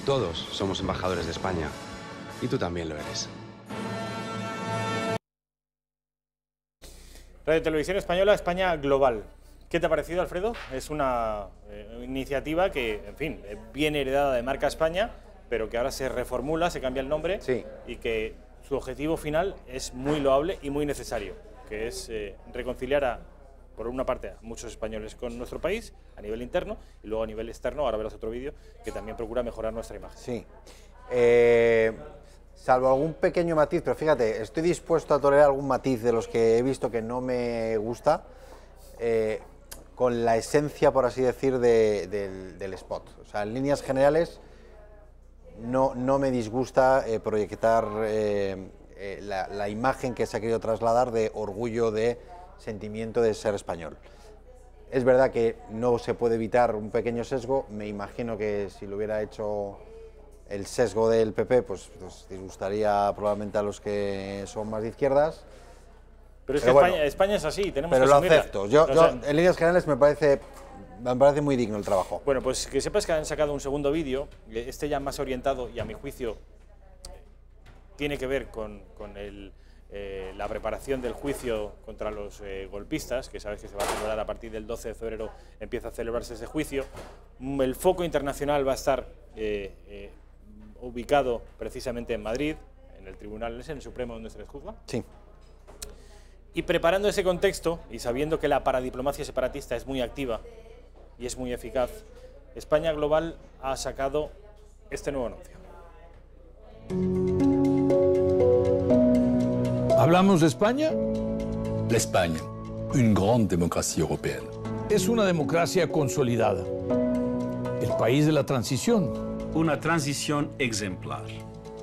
Todos somos embajadores de España. Y tú también lo eres. Radio Televisión Española, España Global. ¿Qué te ha parecido, Alfredo? Es una iniciativa que, en fin, viene heredada de Marca España, pero que ahora se reformula, se cambia el nombre y que su objetivo final es muy loable y muy necesario, que es reconciliar por una parte, a muchos españoles con nuestro país, a nivel interno, y luego a nivel externo, ahora verás otro vídeo, que también procura mejorar nuestra imagen. Sí. salvo algún pequeño matiz, pero fíjate, estoy dispuesto a tolerar algún matiz de los que he visto que no me gusta, con la esencia, por así decir, del spot. O sea, en líneas generales no me disgusta proyectar la imagen que se ha querido trasladar de orgullo, de sentimiento de ser español. Es verdad que no se puede evitar un pequeño sesgo, me imagino que si lo hubiera hecho el sesgo del PP, pues disgustaría probablemente a los que son más de izquierdas. Pero es que bueno, España es así, tenemos pero que asumirla. Lo acepto. Yo, en líneas generales me parece muy digno el trabajo. Bueno, pues que sepas que han sacado un segundo vídeo, este ya más orientado y a mi juicio tiene que ver con la preparación del juicio contra los golpistas, que sabes que se va a celebrar a partir del 12 de febrero, empieza a celebrarse ese juicio. El foco internacional va a estar ubicado precisamente en Madrid, en el tribunal, ¿es en el Supremo donde se les juzga? Sí. Y preparando ese contexto y sabiendo que la paradiplomacia separatista es muy activa y es muy eficaz, España Global ha sacado este nuevo anuncio. ¿Hablamos de España? L'Espagne, une grande démocratie européenne. Es una democracia consolidada. El país de la transición. Una transición ejemplar.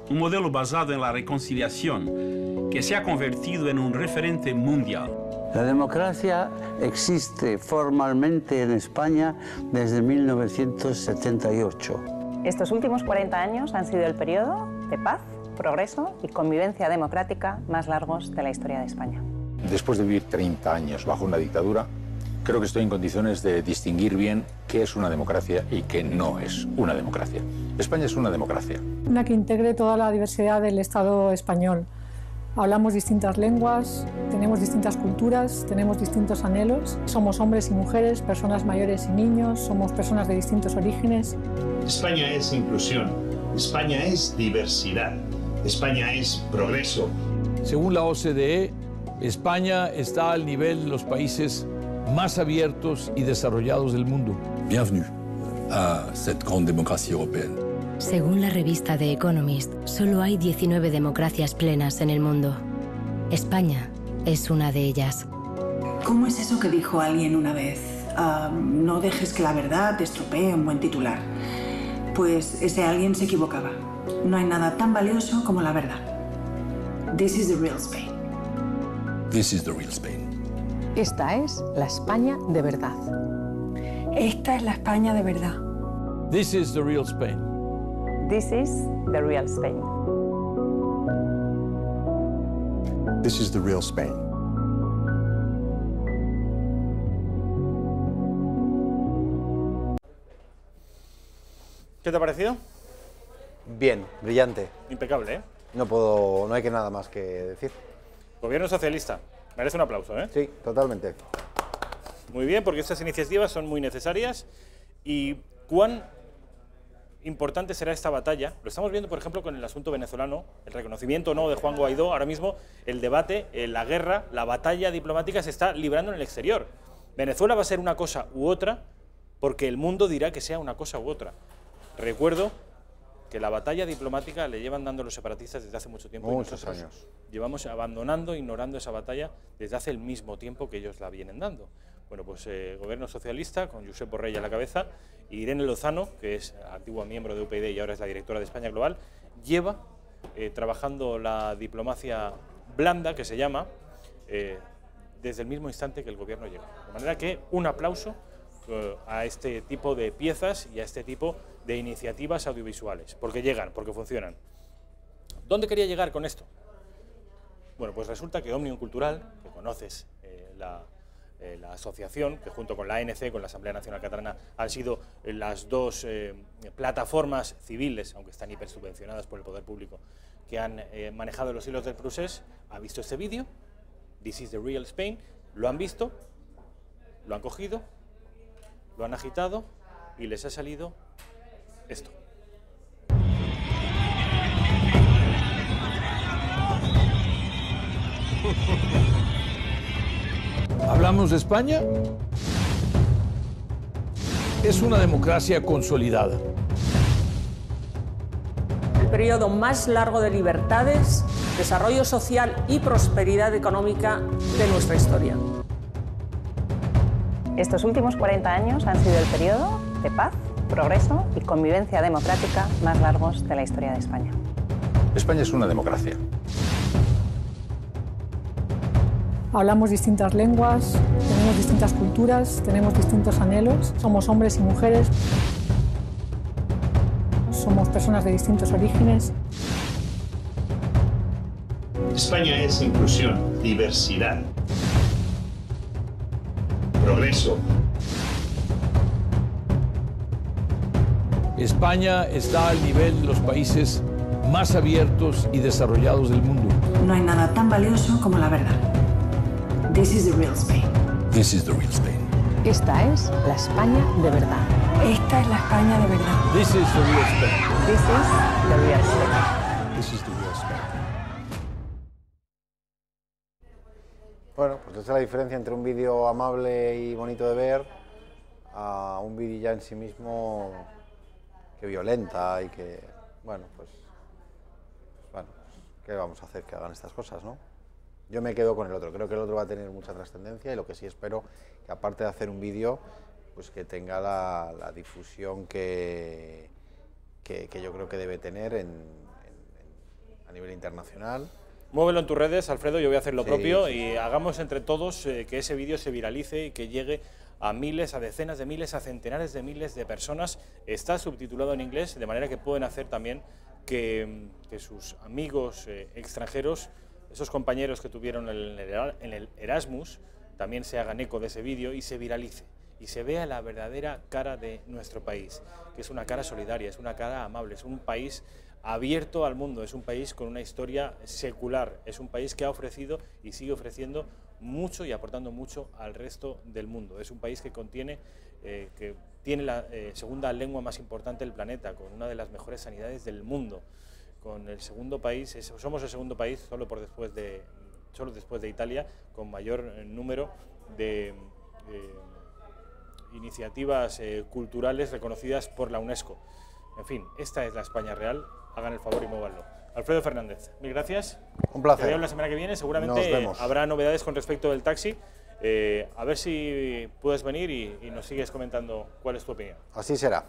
Un modelo basado en la reconciliación que se ha convertido en un referente mundial. La democracia existe formalmente en España desde 1978. Estos últimos 40 años han sido el periodo de paz, progreso y convivencia democrática más largos de la historia de España. Después de vivir 30 años bajo una dictadura, creo que estoy en condiciones de distinguir bien qué es una democracia y qué no es una democracia. España es una democracia. Una que integre toda la diversidad del Estado español. Hablamos distintas lenguas, tenemos distintas culturas, tenemos distintos anhelos. Somos hombres y mujeres, personas mayores y niños, somos personas de distintos orígenes. España es inclusión, España es diversidad, España es progreso. Según la OCDE, España está al nivel de los países más abiertos y desarrollados del mundo. Bienvenue a cette grande démocratie européenne. Según la revista The Economist, solo hay 19 democracias plenas en el mundo. España es una de ellas. ¿Cómo es eso que dijo alguien una vez? No dejes que la verdad te estropee un buen titular. Pues ese alguien se equivocaba. No hay nada tan valioso como la verdad. This is the real Spain. This is the real Spain. Esta es la España de verdad. Esta es la España de verdad. This is the real Spain. This is the real Spain. This is the real Spain. ¿Qué te ha parecido? Bien, brillante. Impecable, ¿eh? No hay que nada más que decir. Gobierno socialista. Merece un aplauso, ¿eh? Sí, totalmente. Muy bien, porque estas iniciativas son muy necesarias. ¿Y cuán importante será esta batalla? Lo estamos viendo, por ejemplo, con el asunto venezolano, el reconocimiento o no de Juan Guaidó. Ahora mismo el debate, la guerra, la batalla diplomática se está librando en el exterior. Venezuela va a ser una cosa u otra porque el mundo dirá que sea una cosa u otra. Recuerdo que la batalla diplomática le llevan dando los separatistas desde hace mucho tiempo. Muchos años. Llevamos abandonando, ignorando esa batalla desde hace el mismo tiempo que ellos la vienen dando. Bueno, pues gobierno socialista, con Josep Borrell a la cabeza, y Irene Lozano, que es antigua miembro de UPyD y ahora es la directora de España Global, lleva trabajando la diplomacia blanda, que se llama, desde el mismo instante que el gobierno llega. De manera que un aplauso a este tipo de piezas y a este tipo de iniciativas audiovisuales, porque llegan, porque funcionan. ¿Dónde quería llegar con esto? Bueno, pues resulta que Òmnium Cultural, que conoces la asociación, que junto con la ANC, con la Asamblea Nacional Catalana, han sido las dos plataformas civiles, aunque están hipersubvencionadas por el poder público, que han manejado los hilos del procés, ha visto este vídeo, This is the real Spain, lo han visto, lo han cogido, lo han agitado y les ha salido esto. ¿Hablamos de España? Es una democracia consolidada. periodo más largo de libertades, desarrollo social y prosperidad económica de nuestra historia. Estos últimos 40 años han sido el periodo de paz, progreso y convivencia democrática más largos de la historia de España. España es una democracia. Hablamos distintas lenguas, tenemos distintas culturas, tenemos distintos anhelos, somos hombres y mujeres, somos personas de distintos orígenes. España es inclusión, diversidad, progreso. España está al nivel de los países más abiertos y desarrollados del mundo. No hay nada tan valioso como la verdad. This is the real Spain. This is the real Spain. Esta es la España de verdad. Esta es la España de verdad. This is the real Spain. This is the real Spain. This is the real Spain. Bueno, pues esa es la diferencia entre un vídeo amable y bonito de ver a un vídeo ya en sí mismo que violenta y que, bueno, pues ¿qué vamos a hacer que hagan estas cosas, no? Yo me quedo con el otro, creo que el otro va a tener mucha trascendencia y lo que sí espero que aparte de hacer un vídeo, pues que tenga la difusión que yo creo que debe tener a nivel internacional. Muévelo en tus redes, Alfredo, yo voy a hacer lo propio sí. Y hagamos entre todos que ese vídeo se viralice y que llegue a miles, a decenas de miles, a centenares de miles de personas. Está subtitulado en inglés, de manera que pueden hacer también que sus amigos extranjeros, esos compañeros que tuvieron en el Erasmus, también se hagan eco de ese vídeo y se viralice y se vea la verdadera cara de nuestro país, que es una cara solidaria, es una cara amable, es un país abierto al mundo, es un país con una historia secular, es un país que ha ofrecido y sigue ofreciendo mucho y aportando mucho al resto del mundo. Es un país que tiene la segunda lengua más importante del planeta, con una de las mejores sanidades del mundo, con el segundo país, somos el segundo país solo después de Italia, con mayor número de iniciativas culturales reconocidas por la UNESCO. En fin, esta es la España real, hagan el favor y muévanlo. Alfredo Fernández, mil gracias. Un placer. Te veo la semana que viene, seguramente habrá novedades con respecto del taxi. A ver si puedes venir y nos sigues comentando cuál es tu opinión. Así será.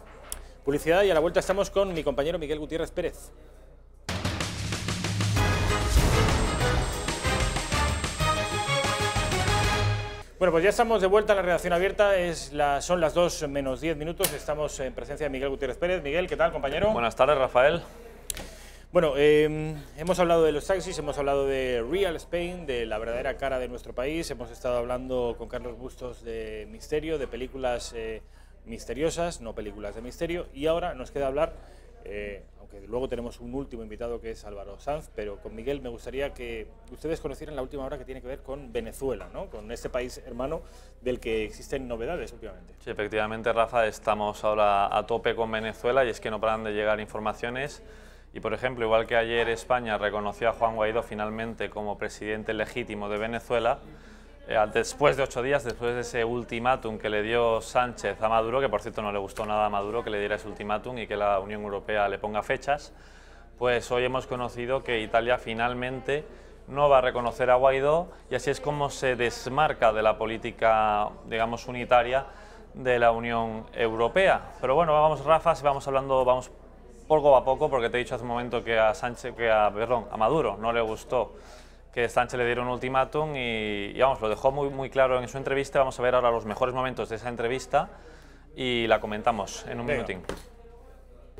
Publicidad y a la vuelta estamos con mi compañero Miguel Gutiérrez Pérez. Bueno, pues ya estamos de vuelta en la redacción abierta, son las 2 menos 10 minutos, estamos en presencia de Miguel Gutiérrez Pérez. Miguel, ¿qué tal, compañero? Buenas tardes, Rafael. Bueno, hemos hablado de los taxis, hemos hablado de Real Spain, de la verdadera cara de nuestro país, hemos estado hablando con Carlos Bustos de misterio, de películas misteriosas, no películas de misterio, y ahora nos queda hablar, aunque luego tenemos un último invitado que es Álvaro Sanz, pero con Miguel me gustaría que ustedes conocieran la última hora que tiene que ver con Venezuela, ¿no? Con este país hermano del que existen novedades últimamente. Sí, efectivamente, Rafa, estamos ahora a tope con Venezuela y es que no paran de llegar informaciones. Y, por ejemplo, igual que ayer España reconoció a Juan Guaidó finalmente como presidente legítimo de Venezuela, después de 8 días, después de ese ultimátum que le dio Sánchez a Maduro, que por cierto no le gustó nada a Maduro que le diera ese ultimátum y que la Unión Europea le ponga fechas, pues hoy hemos conocido que Italia finalmente no va a reconocer a Guaidó y así es como se desmarca de la política, digamos, unitaria de la Unión Europea. Pero bueno, vamos, Rafa, vamos poco a poco, porque te he dicho hace un momento que a Maduro no le gustó que Sánchez le diera un ultimátum y vamos, lo dejó muy claro en su entrevista. Vamos a ver ahora los mejores momentos de esa entrevista y la comentamos en un minutín.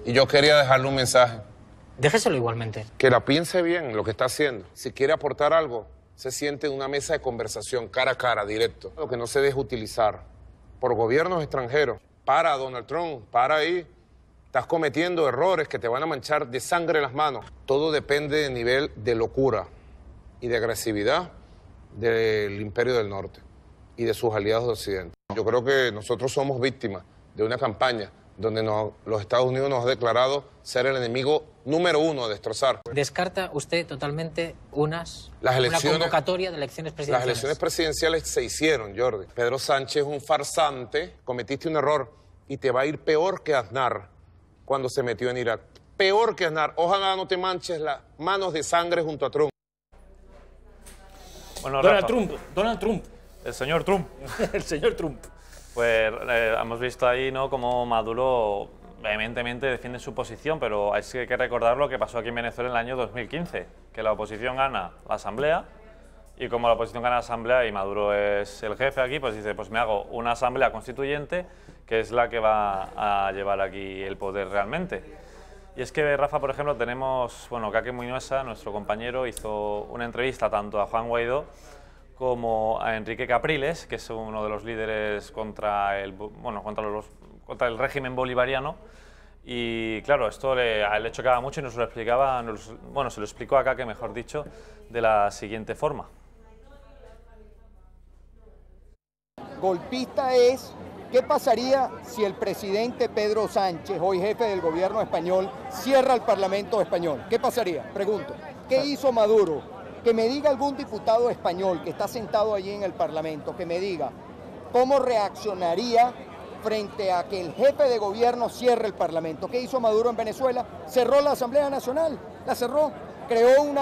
Y yo quería dejarle un mensaje. Déjeselo igualmente. Que la piense bien lo que está haciendo. Si quiere aportar algo, se siente en una mesa de conversación, cara a cara, directo. Lo que no se deje utilizar por gobiernos extranjeros. Para, Donald Trump, para ahí. Estás cometiendo errores que te van a manchar de sangre las manos. Todo depende del nivel de locura y de agresividad del Imperio del Norte y de sus aliados de Occidente. Yo creo que nosotros somos víctimas de una campaña donde los Estados Unidos nos ha declarado ser el enemigo número 1 a destrozar. ¿Descarta usted totalmente una convocatoria de elecciones presidenciales? Las elecciones presidenciales se hicieron, Jordi. Pedro Sánchez es un farsante, cometiste un error y te va a ir peor que Aznar cuando se metió en Irak. peor que Aznar. Ojalá no te manches las manos de sangre junto a Trump. Bueno, Donald Trump. El señor Trump. El señor Trump. Pues hemos visto ahí, ¿no?, cómo Maduro vehementemente defiende su posición, pero hay que recordar lo que pasó aquí en Venezuela en el año 2015, que la oposición gana la asamblea, y como la oposición gana la asamblea y Maduro es el jefe aquí, pues dice, pues me hago una asamblea constituyente, que es la que va a llevar aquí el poder realmente. Y es que, Rafa, por ejemplo, tenemos, bueno, Kake Muñosa, nuestro compañero, hizo una entrevista tanto a Juan Guaidó como a Enrique Capriles, que es uno de los líderes contra el régimen bolivariano. Y claro, esto a él le chocaba mucho y nos lo explicaba, se lo explicó acá, que mejor dicho, de la siguiente forma. Golpista es, ¿qué pasaría si el presidente Pedro Sánchez, hoy jefe del gobierno español, cierra el Parlamento español? ¿Qué pasaría? Pregunto. ¿Qué hizo Maduro? Que me diga algún diputado español que está sentado allí en el Parlamento, que me diga cómo reaccionaría frente a que el jefe de gobierno cierre el Parlamento. ¿Qué hizo Maduro en Venezuela? Cerró la Asamblea Nacional, la cerró, creó un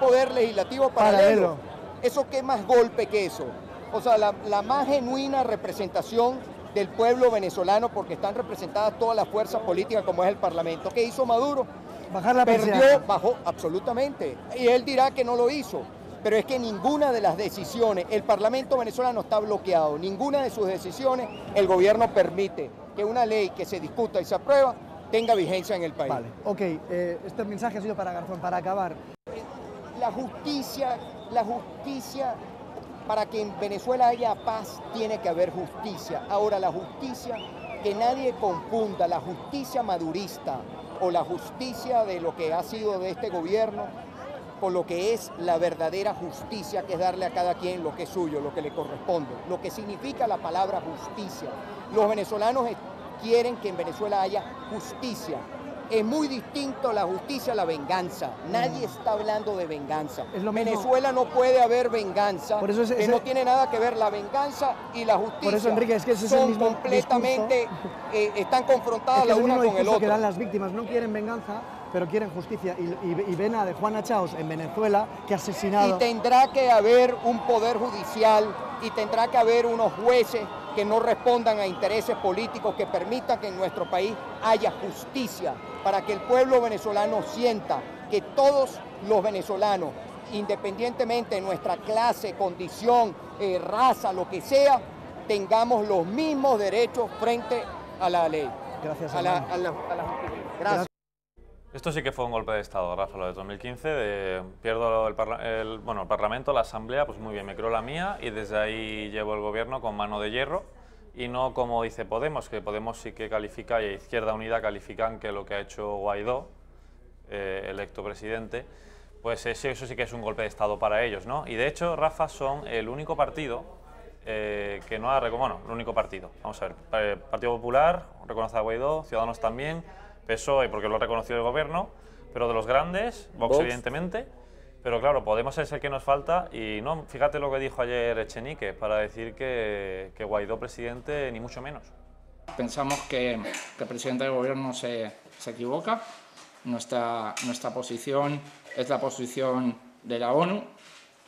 poder legislativo paralelo. ¿Eso qué más golpe que eso? O sea, la más genuina representación del pueblo venezolano, porque están representadas todas las fuerzas políticas como es el Parlamento. ¿Qué hizo Maduro? Bajar la perdió, presión. bajó, absolutamente. Y él dirá que no lo hizo. Pero es que ninguna de las decisiones, el Parlamento venezolano está bloqueado, ninguna de sus decisiones el gobierno permite que una ley que se discuta y se aprueba tenga vigencia en el país. Vale, ok, este mensaje ha sido para Garzón, para acabar. La justicia, para que en Venezuela haya paz, tiene que haber justicia. Ahora, la justicia, que nadie confunda la justicia madurista o la justicia de lo que ha sido de este gobierno con lo que es la verdadera justicia, que es darle a cada quien lo que es suyo, lo que le corresponde, lo que significa la palabra justicia. Los venezolanos quieren que en Venezuela haya justicia. Es muy distinto la justicia a la venganza. Nadie está hablando de venganza. Venezuela no puede haber venganza, por eso que no tiene nada que ver la venganza y la justicia. Por eso, Enrique, es que ese es el mismo completamente, están confrontadas la una con el otro. Que dan las víctimas, no quieren venganza, pero quieren justicia. Y ven a de Juana Chaos en Venezuela, que ha asesinado. Y tendrá que haber un poder judicial y tendrá que haber unos jueces que no respondan a intereses políticos, que permitan que en nuestro país haya justicia, para que el pueblo venezolano sienta que todos los venezolanos, independientemente de nuestra clase, condición, raza, lo que sea, tengamos los mismos derechos frente a la ley. Gracias, a la justicia. Gracias. Esto sí que fue un golpe de Estado, Rafa, lo de 2015, pierdo el Parlamento, la Asamblea, pues muy bien, me creo la mía y desde ahí llevo el gobierno con mano de hierro, y no como dice Podemos, que Podemos sí que califica, y Izquierda Unida califican que lo que ha hecho Guaidó, electo presidente, pues eso sí que es un golpe de Estado para ellos, ¿no? Y de hecho, Rafa, son el único partido que no ha reconocido, el único partido, vamos a ver, Partido Popular reconoce a Guaidó, Ciudadanos también, PSOE porque lo ha reconocido el gobierno, pero de los grandes, Vox evidentemente, pero claro, Podemos es el que nos falta, y no, fíjate lo que dijo ayer Echenique para decir que Guaidó presidente ni mucho menos. Pensamos que el presidente del gobierno se equivoca. Nuestra posición es la posición de la ONU,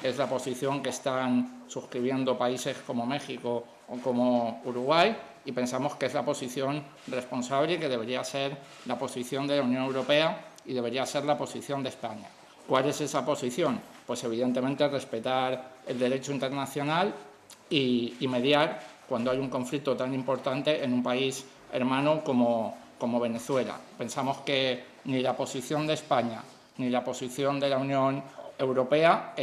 es la posición que están suscribiendo países como México o como Uruguay, y pensamos que es la posición responsable y que debería ser la posición de la Unión Europea y debería ser la posición de España. ¿Cuál es esa posición? Pues evidentemente respetar el derecho internacional y mediar cuando hay un conflicto tan importante en un país hermano como Venezuela. Pensamos que ni la posición de España ni la posición de la Unión Europea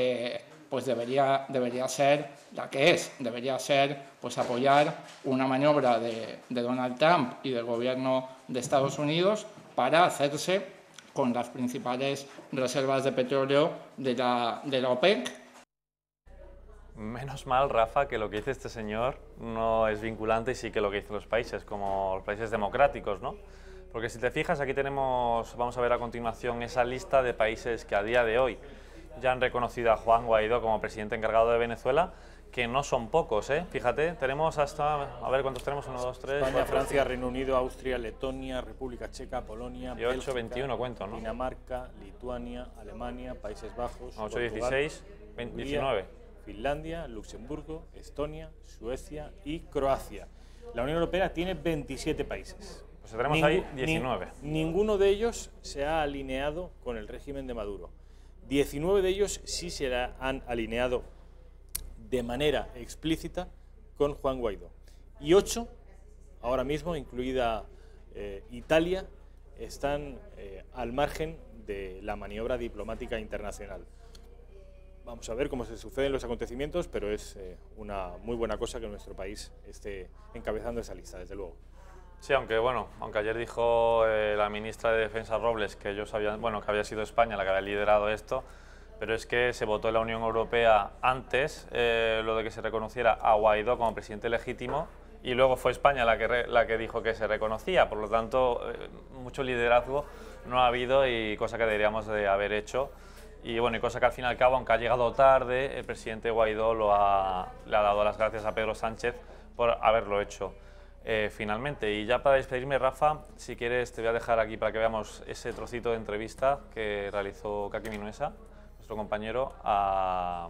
pues debería ser la que es, debería ser pues apoyar una maniobra de Donald Trump y del gobierno de Estados Unidos para hacerse con las principales reservas de petróleo de la OPEC. Menos mal, Rafa, que lo que dice este señor no es vinculante y sí que lo que dicen los países, como los países democráticos, ¿no? Porque si te fijas, aquí tenemos, vamos a ver a continuación, esa lista de países que a día de hoy ya han reconocido a Juan Guaidó como presidente encargado de Venezuela, que no son pocos, ¿eh? Fíjate, tenemos hasta, a ver cuántos tenemos, 1, 2, 3... España, Francia, Reino Unido, Austria, Letonia, República Checa, Polonia, 8, Bélgica, 21 cuento, ¿no? Dinamarca, Lituania, Alemania, Países Bajos, 8, Portugal, 16, 19. Finlandia, Luxemburgo, Estonia, Suecia y Croacia. La Unión Europea tiene 27 países. Pues tenemos ahí 19. Ninguno de ellos se ha alineado con el régimen de Maduro. 19 de ellos sí se han alineado de manera explícita con Juan Guaidó. Y 8, ahora mismo, incluida Italia, están al margen de la maniobra diplomática internacional. Vamos a ver cómo se suceden los acontecimientos, pero es una muy buena cosa que nuestro país esté encabezando esa lista, desde luego. Sí, aunque ayer dijo la ministra de Defensa Robles que ellos habían, que había sido España la que había liderado esto, pero es que se votó en la Unión Europea antes lo de que se reconociera a Guaidó como presidente legítimo y luego fue España la que dijo que se reconocía, por lo tanto mucho liderazgo no ha habido y cosa que deberíamos de haber hecho. Y cosa que al fin y al cabo, aunque ha llegado tarde, el presidente Guaidó le ha dado las gracias a Pedro Sánchez por haberlo hecho finalmente. Y ya para despedirme, Rafa, si quieres te voy a dejar aquí para que veamos ese trocito de entrevista que realizó Kaki Minuesa, nuestro compañero, a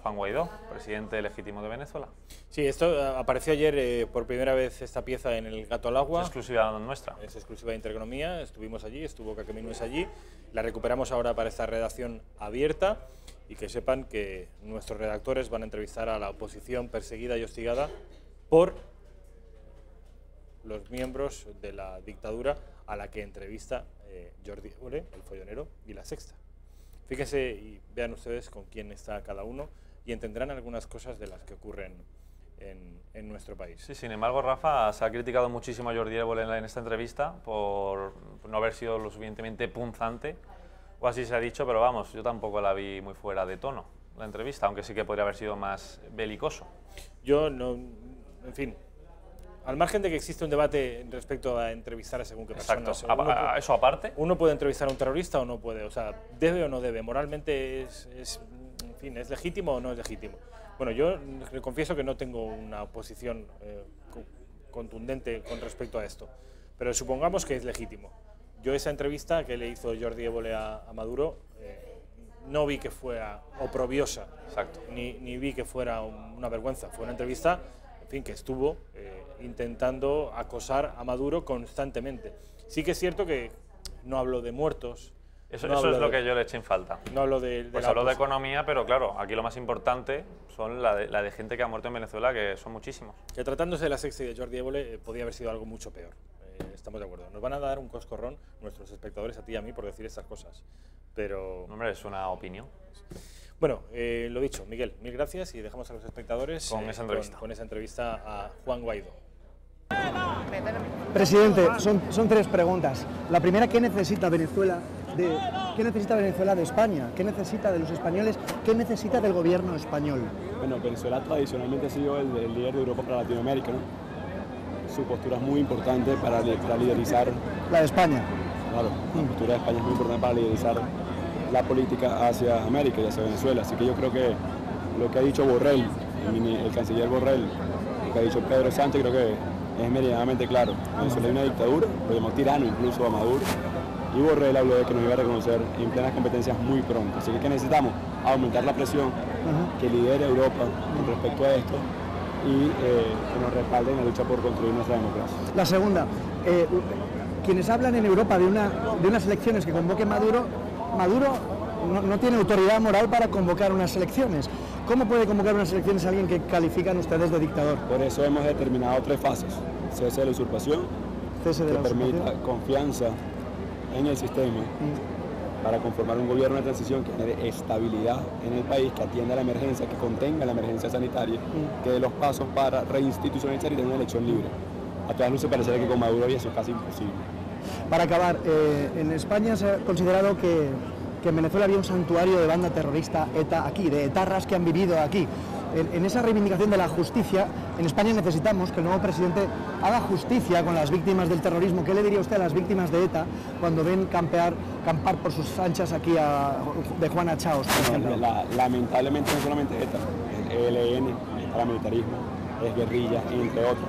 Juan Guaidó, presidente legítimo de Venezuela. Sí, esto apareció ayer por primera vez, esta pieza, en El Gato al Agua. Es exclusiva nuestra. Es exclusiva de Intereconomía, estuvimos allí, estuvo Kaki Minuesa allí. La recuperamos ahora para esta redacción abierta y que sepan que nuestros redactores van a entrevistar a la oposición perseguida y hostigada por los miembros de la dictadura a la que entrevista Jordi Évole, el follonero, y La Sexta. Fíjense y vean ustedes con quién está cada uno y entenderán algunas cosas de las que ocurren en nuestro país. Sí, sin embargo, Rafa, se ha criticado muchísimo a Jordi Évole en esta entrevista por no haber sido lo suficientemente punzante, o así se ha dicho, pero vamos, yo tampoco la vi muy fuera de tono, la entrevista, aunque sí que podría haber sido más belicoso. Yo no, en fin, al margen de que existe un debate respecto a entrevistar a según qué personas. Exacto, eso aparte. Uno puede entrevistar a un terrorista o no puede, o sea, debe o no debe, moralmente en fin, ¿es legítimo o no es legítimo? Bueno, yo le confieso que no tengo una posición contundente con respecto a esto, pero supongamos que es legítimo. Yo esa entrevista que le hizo Jordi Évole a Maduro no vi que fuera oprobiosa. Exacto. Ni vi que fuera una vergüenza. Fue una entrevista, en fin, que estuvo intentando acosar a Maduro constantemente. Sí que es cierto que no habló de muertos. Eso es lo que yo le eché en falta. No hablo de pues habló de economía, pero claro, aquí lo más importante son la de gente que ha muerto en Venezuela, que son muchísimos. Que tratándose de La Sexta y de Jordi Évole podía haber sido algo mucho peor. Estamos de acuerdo. Nos van a dar un coscorrón nuestros espectadores, a ti y a mí, por decir estas cosas. Pero... Hombre, es una opinión. Bueno, lo dicho, Miguel, mil gracias y dejamos a los espectadores con esa entrevista a Juan Guaidó. Presidente, son tres preguntas. La primera, ¿qué necesita Venezuela de España? ¿Qué necesita de los españoles? ¿Qué necesita del gobierno español? Bueno, Venezuela tradicionalmente ha sido el líder de Europa para Latinoamérica, ¿no? Su postura es muy importante para liderizar... La de España. Claro, la postura de España es muy importante para liderizar la política hacia América y hacia Venezuela. Así que yo creo que lo que ha dicho Borrell, el canciller Borrell, lo que ha dicho Pedro Sánchez, creo que es meridianamente claro. Venezuela hay una dictadura, lo llamó tirano incluso a Maduro, y Borrell habló de que nos iba a reconocer en plenas competencias muy pronto. Así que necesitamos aumentar la presión que lidere Europa con respecto a esto y que nos respalden en la lucha por construir nuestra democracia. La segunda, quienes hablan en Europa de unas elecciones que convoque Maduro no tiene autoridad moral para convocar unas elecciones. ¿Cómo puede convocar unas elecciones alguien que califican ustedes de dictador? Por eso hemos determinado 3 fases. Cese de la usurpación, que permita confianza en el sistema para conformar un gobierno de transición que genere estabilidad en el país, que atienda la emergencia, que contenga la emergencia sanitaria, que dé los pasos para reinstitucionalizar y tener una elección libre. A todas luces parecería que con Maduro eso es casi imposible. Para acabar, en España se ha considerado que en Venezuela había un santuario de banda terrorista ETA aquí, de etarras que han vivido aquí. En esa reivindicación de la justicia, en España necesitamos que el nuevo presidente haga justicia con las víctimas del terrorismo. ¿Qué le diría usted a las víctimas de ETA cuando ven campar por sus anchas aquí de Juana Chaos, por ejemplo? Lamentablemente no solamente ETA, el ELN, paramilitarismo, es guerrilla, entre otros.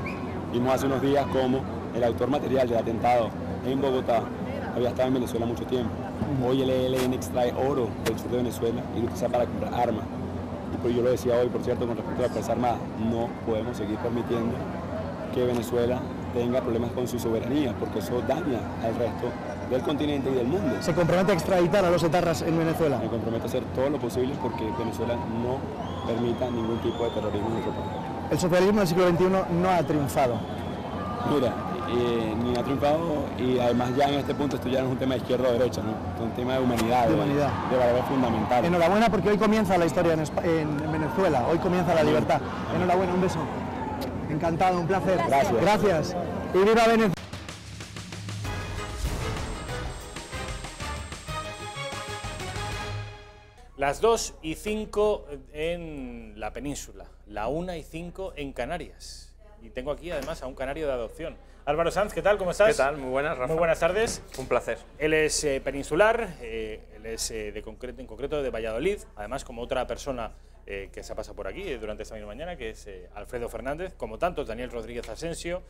Vimos hace unos días cómo el autor material del atentado en Bogotá había estado en Venezuela mucho tiempo. Hoy el ELN extrae oro del sur de Venezuela y lo utiliza para comprar armas. Y pues yo lo decía hoy, por cierto, con respecto a la Fuerza Armada, no podemos seguir permitiendo que Venezuela tenga problemas con su soberanía, porque eso daña al resto del continente y del mundo. ¿Se compromete a extraditar a los etarras en Venezuela? Me comprometo a hacer todo lo posible porque Venezuela no permita ningún tipo de terrorismo en nuestro país. El socialismo del siglo XXI no ha triunfado. Mira, ni ha triunfado y además ya en este punto esto ya no es un tema de izquierda o derecha, ¿no? Es un tema de humanidad, de valores fundamentales. Enhorabuena porque hoy comienza la historia en Venezuela, hoy comienza la libertad. Enhorabuena, un beso. Encantado, un placer. Gracias. Gracias. Y viva Venezuela. Las 2:05 en la península, la 1:05 en Canarias. Y tengo aquí además a un canario de adopción. Álvaro Sanz, ¿qué tal? ¿Cómo estás? ¿Qué tal? Muy buenas, Rafa. Muy buenas tardes. Un placer. Él es peninsular, él es en concreto de Valladolid, además como otra persona que se ha pasado por aquí durante esta misma mañana, que es Alfredo Fernández, como tantos, Daniel Rodríguez Asensio.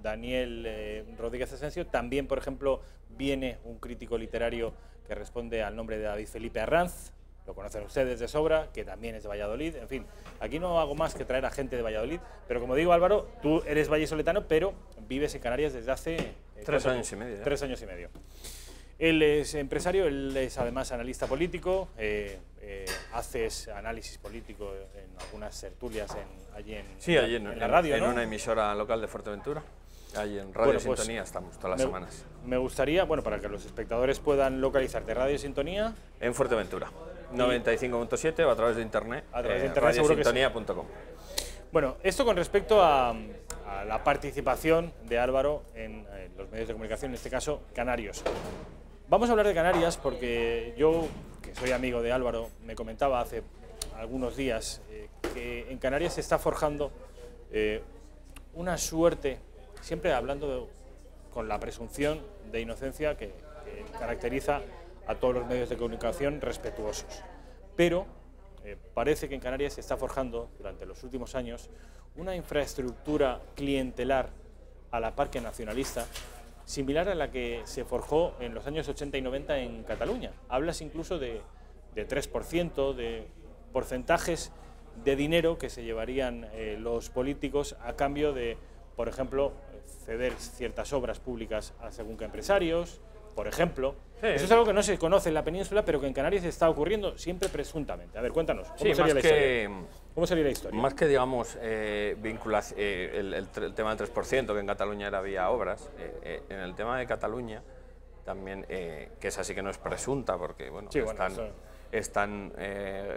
Daniel Rodríguez Asensio, también, por ejemplo, viene un crítico literario que responde al nombre de David Felipe Arranz, lo conocen ustedes de sobra, que también es de Valladolid. En fin, aquí no hago más que traer a gente de Valladolid, pero como digo, Álvaro, tú eres vallisoletano, pero vives en Canarias desde hace... 3 años y medio. 3 años y medio. Él es empresario, él es además analista político, haces análisis político en algunas tertulias allí en la radio, en ¿no? una emisora local de Fuerteventura. Allí en Radio Sintonía estamos todas las semanas. Me gustaría, bueno, para que los espectadores puedan localizarte, Radio Sintonía... En Fuerteventura, 95.7 o a través de internet, radiosintonía.com. Bueno, esto con respecto a la participación de Álvaro en los medios de comunicación, en este caso, canarios. Vamos a hablar de Canarias porque yo, que soy amigo de Álvaro, me comentaba hace algunos días que en Canarias se está forjando una suerte, siempre hablando con la presunción de inocencia que caracteriza a todos los medios de comunicación respetuosos. Pero parece que en Canarias se está forjando, durante los últimos años, una infraestructura clientelar a la par que nacionalista, similar a la que se forjó en los años 80 y 90 en Cataluña. Hablas incluso de 3%, de porcentajes de dinero que se llevarían los políticos a cambio de, por ejemplo, ceder ciertas obras públicas a según qué empresarios, por ejemplo. Sí. Eso es algo que no se conoce en la península, pero que en Canarias está ocurriendo siempre presuntamente. A ver, cuéntanos, ¿cómo sería la historia? ¿Cómo sería la historia? Más que, digamos, el tema del 3%, que en Cataluña era vía obras, en el tema de Cataluña, también, que es así que no es presunta, porque, bueno, sí, están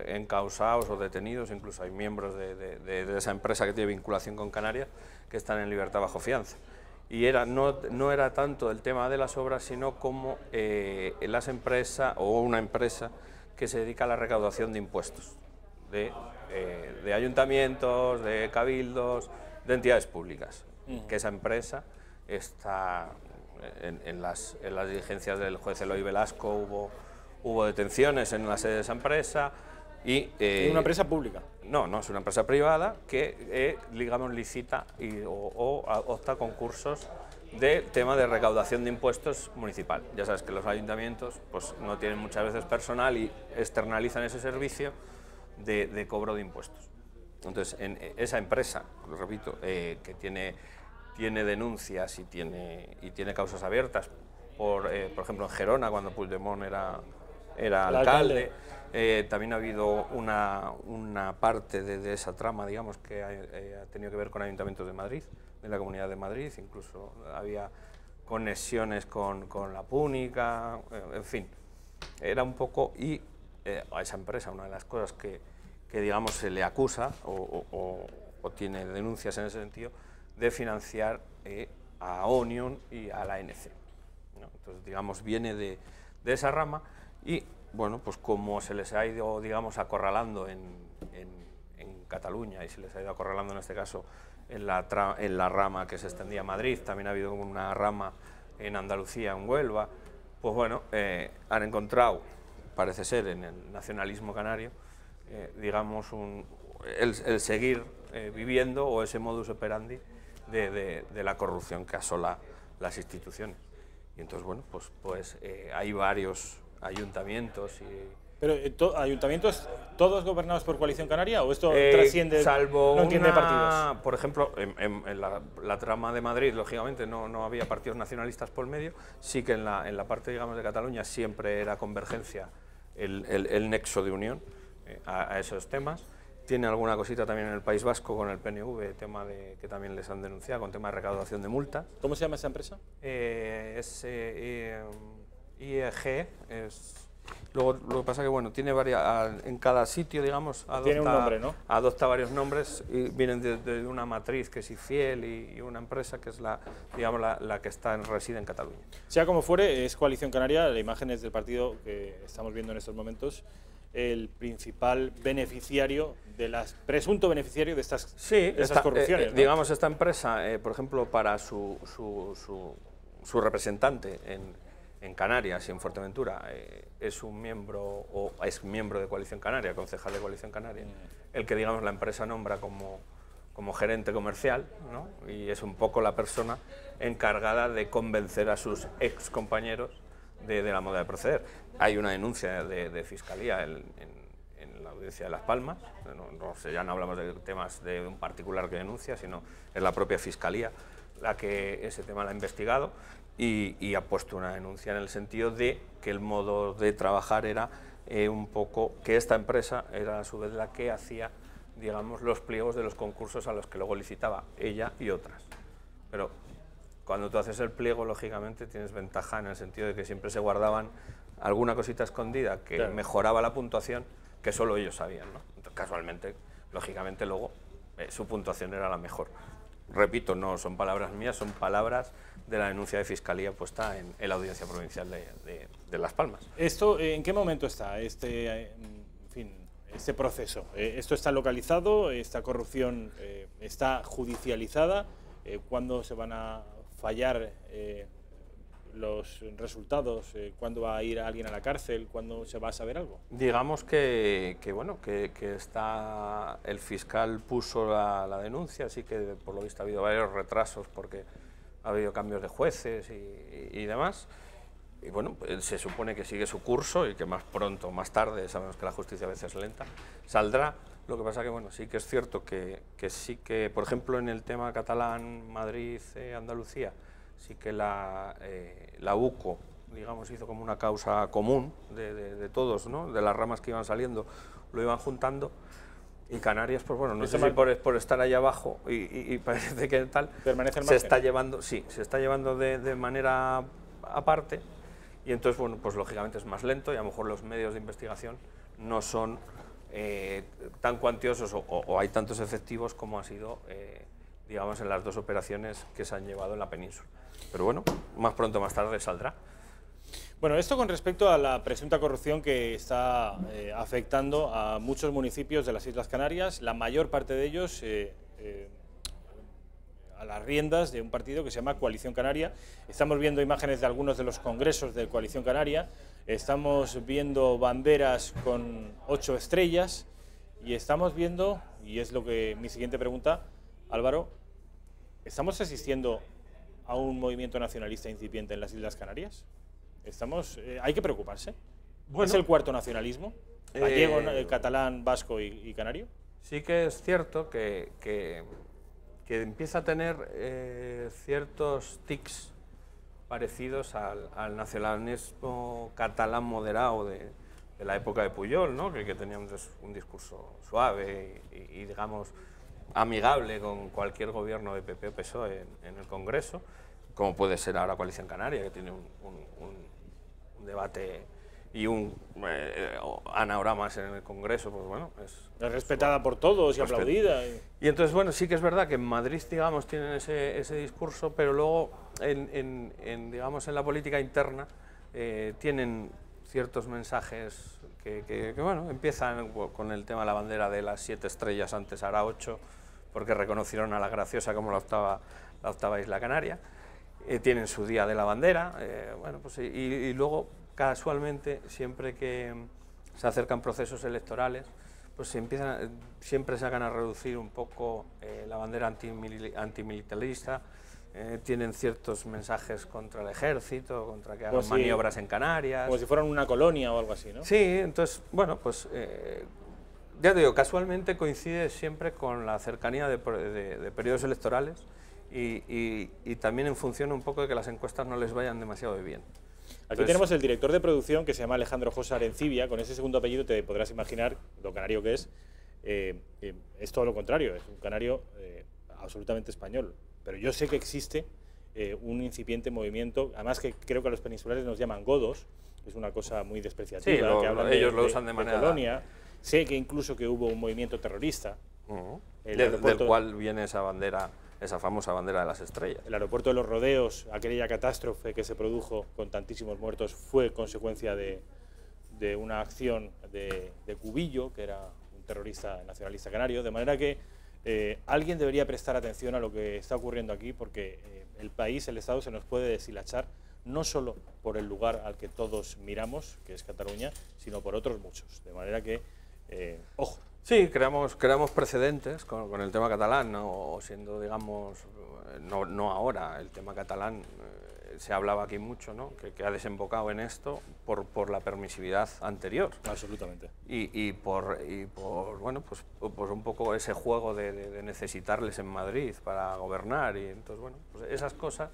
encausados o detenidos, incluso hay miembros de esa empresa que tiene vinculación con Canarias, que están en libertad bajo fianza. Y no era tanto el tema de las obras, sino como las empresas o una empresa que se dedica a la recaudación de impuestos de ayuntamientos, de cabildos, de entidades públicas. Que esa empresa está en las diligencias del juez Eloy Velasco, hubo detenciones en la sede de esa empresa. ¿Es una empresa pública? No, es una empresa privada que, digamos, licita o opta a concursos de tema de recaudación de impuestos municipal. Ya sabes que los ayuntamientos pues, no tienen muchas veces personal y externalizan ese servicio de cobro de impuestos. Entonces, en esa empresa, lo repito, que tiene denuncias y tiene causas abiertas, por ejemplo, en Gerona, cuando Puigdemont era alcalde. También ha habido una parte de esa trama, digamos, que ha tenido que ver con ayuntamientos de Madrid, de la Comunidad de Madrid, incluso había conexiones con la Púnica, en fin, era un poco, y a esa empresa una de las cosas que digamos, se le acusa o tiene denuncias en ese sentido, de financiar a Onion y a la ANC, ¿no? Entonces, digamos, viene de esa rama y, bueno, pues como se les ha ido, digamos, acorralando en Cataluña y se les ha ido acorralando en este caso en la rama que se extendía a Madrid, también ha habido una rama en Andalucía, en Huelva, pues bueno, han encontrado, parece ser, en el nacionalismo canario, digamos, el seguir viviendo, o ese modus operandi de la corrupción que asola las instituciones. Y entonces, bueno, pues hay varios ayuntamientos y... ¿Pero ayuntamientos todos gobernados por Coalición Canaria o esto trasciende, salvo no entiende partidos? Por ejemplo, en la trama de Madrid, lógicamente, no había partidos nacionalistas por medio, sí que en la parte, digamos, de Cataluña siempre era convergencia el nexo de unión a esos temas. Tiene alguna cosita también en el País Vasco con el PNV, tema que también les han denunciado, con tema de recaudación de multas. ¿Cómo se llama esa empresa? Es IEG. Luego, lo que pasa es que, bueno, tiene varias, en cada sitio, digamos, tiene un nombre, ¿no? Adopta varios nombres y vienen de una matriz que es IFIEL y una empresa que es la que reside en Cataluña. Sea como fuere, es Coalición Canaria, la imagen es del partido que estamos viendo en estos momentos, el principal beneficiario presunto beneficiario de estas corrupciones, ¿no? Digamos, esta empresa, por ejemplo, para su representante en Canarias y en Fuerteventura, es un miembro o es miembro de Coalición Canaria, concejal de Coalición Canaria, el que, digamos, la empresa nombra como gerente comercial, ¿no? Y es un poco la persona encargada de convencer a sus ex compañeros de la moda de proceder. Hay una denuncia de Fiscalía en la audiencia de Las Palmas, ya no hablamos de temas de un particular que denuncia, sino es la propia Fiscalía la que ese tema la ha investigado y ha puesto una denuncia en el sentido de que el modo de trabajar era un poco que esta empresa era a su vez la que hacía, digamos, los pliegos de los concursos a los que luego licitaba ella y otras. Pero cuando tú haces el pliego, lógicamente tienes ventaja en el sentido de que siempre se guardaban alguna cosita escondida que mejoraba la puntuación, que solo ellos sabían, ¿no? Entonces, casualmente, lógicamente, luego su puntuación era la mejor. Repito, no son palabras mías, son palabras de la denuncia de Fiscalía puesta en la Audiencia Provincial de Las Palmas. ¿Esto en qué momento está, este proceso? ¿Esto está localizado? ¿Esta corrupción está judicializada? ¿Cuándo se van a fallar los resultados? ¿Cuándo va a ir alguien a la cárcel? ¿Cuándo se va a saber algo? Digamos que está, el fiscal puso la denuncia, así que por lo visto ha habido varios retrasos porque ha habido cambios de jueces y demás. Y bueno, se supone que sigue su curso y que más pronto, más tarde, sabemos que la justicia a veces es lenta, saldrá. Lo que pasa que, bueno, sí que es cierto que sí que, por ejemplo, en el tema catalán, Madrid, Andalucía, sí que la UCO, digamos, hizo como una causa común de todos, ¿no? De las ramas que iban saliendo, lo iban juntando. Y Canarias, pues bueno, no sé si por estar allá abajo y parece que tal, se está llevando de manera aparte. Y entonces, bueno, pues lógicamente es más lento y a lo mejor los medios de investigación no son tan cuantiosos o hay tantos efectivos como ha sido, digamos, en las dos operaciones que se han llevado en la península. Pero bueno, más pronto o más tarde saldrá. Bueno, esto con respecto a la presunta corrupción que está afectando a muchos municipios de las Islas Canarias, la mayor parte de ellos a las riendas de un partido que se llama Coalición Canaria. Estamos viendo imágenes de algunos de los congresos de Coalición Canaria, estamos viendo banderas con 8 estrellas y estamos viendo, y es lo que mi siguiente pregunta, Álvaro, ¿estamos asistiendo a un movimiento nacionalista incipiente en las Islas Canarias? ¿Hay que preocuparse? Bueno, ¿es el cuarto nacionalismo? ¿Gallego, catalán, vasco y canario? Sí que es cierto que empieza a tener ciertos tics parecidos al nacionalismo catalán moderado de la época de Pujol, ¿no? que tenía un discurso suave y digamos, amigable con cualquier gobierno de PP o PSOE en el Congreso, como puede ser ahora Coalición Canaria, que tiene un debate y anagramas en el Congreso, pues bueno, es respetada por todos y aplaudida. Y entonces, bueno, sí que es verdad que en Madrid, digamos, tienen ese discurso, pero luego, digamos, en la política interna tienen ciertos mensajes que bueno, empiezan con el tema de la bandera de las 7 estrellas, antes hará 8, porque reconocieron a la Graciosa como la octava isla canaria. Tienen su día de la bandera, bueno, pues, y luego, casualmente, siempre que se acercan procesos electorales, pues siempre sacan a reducir un poco la bandera antimilitarista, tienen ciertos mensajes contra el ejército, contra que hagan maniobras en Canarias. Como si fueran una colonia o algo así, ¿no? Sí, entonces, bueno, pues ya te digo, casualmente coincide siempre con la cercanía de periodos electorales y también en función un poco de que las encuestas no les vayan demasiado bien. Aquí tenemos el director de producción, que se llama Alejandro José Arencibia. Con ese segundo apellido te podrás imaginar lo canario que es. Es todo lo contrario, es un canario absolutamente español. Pero yo sé que existe un incipiente movimiento, además que creo que a los peninsulares nos llaman godos, es una cosa muy despreciativa, sí, que hablan ellos lo usan de manera... colonia. Sé que incluso que hubo un movimiento terrorista. Del cual viene esa bandera, esa famosa bandera de las estrellas. El aeropuerto de los Rodeos, aquella catástrofe que se produjo con tantísimos muertos, fue consecuencia de una acción de Cubillo, que era un terrorista nacionalista canario, de manera que alguien debería prestar atención a lo que está ocurriendo aquí, porque el país, el Estado, se nos puede deshilachar, no solo por el lugar al que todos miramos, que es Cataluña, sino por otros muchos, de manera que, ojo. Sí, creamos precedentes con el tema catalán, ¿no? O siendo, digamos, no ahora, el tema catalán se hablaba aquí mucho, ¿no? Que ha desembocado en esto por la permisividad anterior. Absolutamente. Y por bueno, pues un poco ese juego de necesitarles en Madrid para gobernar, y entonces, bueno, pues esas cosas,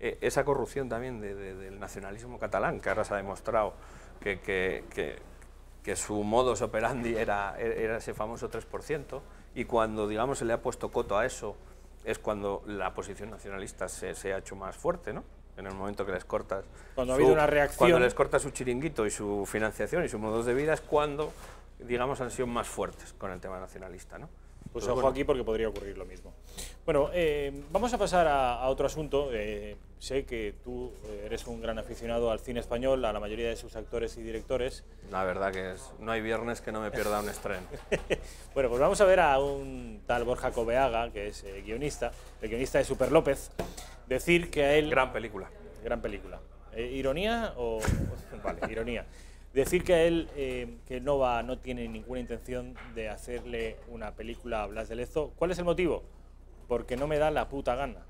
esa corrupción también del nacionalismo catalán, que ahora se ha demostrado que su modus operandi era ese famoso 3%, y cuando, digamos, se le ha puesto coto a eso, es cuando la posición nacionalista se ha hecho más fuerte, ¿no? En el momento que les cortas... Cuando ha habido una reacción... Cuando les cortas su chiringuito y su financiación y su modos de vida, es cuando, digamos, han sido más fuertes con el tema nacionalista, ¿no? Pues Pero ojo bueno, aquí, porque podría ocurrir lo mismo. Bueno, vamos a pasar a otro asunto. Sé que tú eres un gran aficionado al cine español, a la mayoría de sus actores y directores. La verdad que no hay viernes que no me pierda un estreno. Bueno, pues vamos a ver a un tal Borja Coveaga, que es guionista, el guionista de Super López, decir que a él... Gran película. Gran película. ¿Ironía o...? Vale, ironía. Decir que a él que no tiene ninguna intención de hacerle una película a Blas de Lezo. ¿Cuál es el motivo? Porque no me da la puta gana.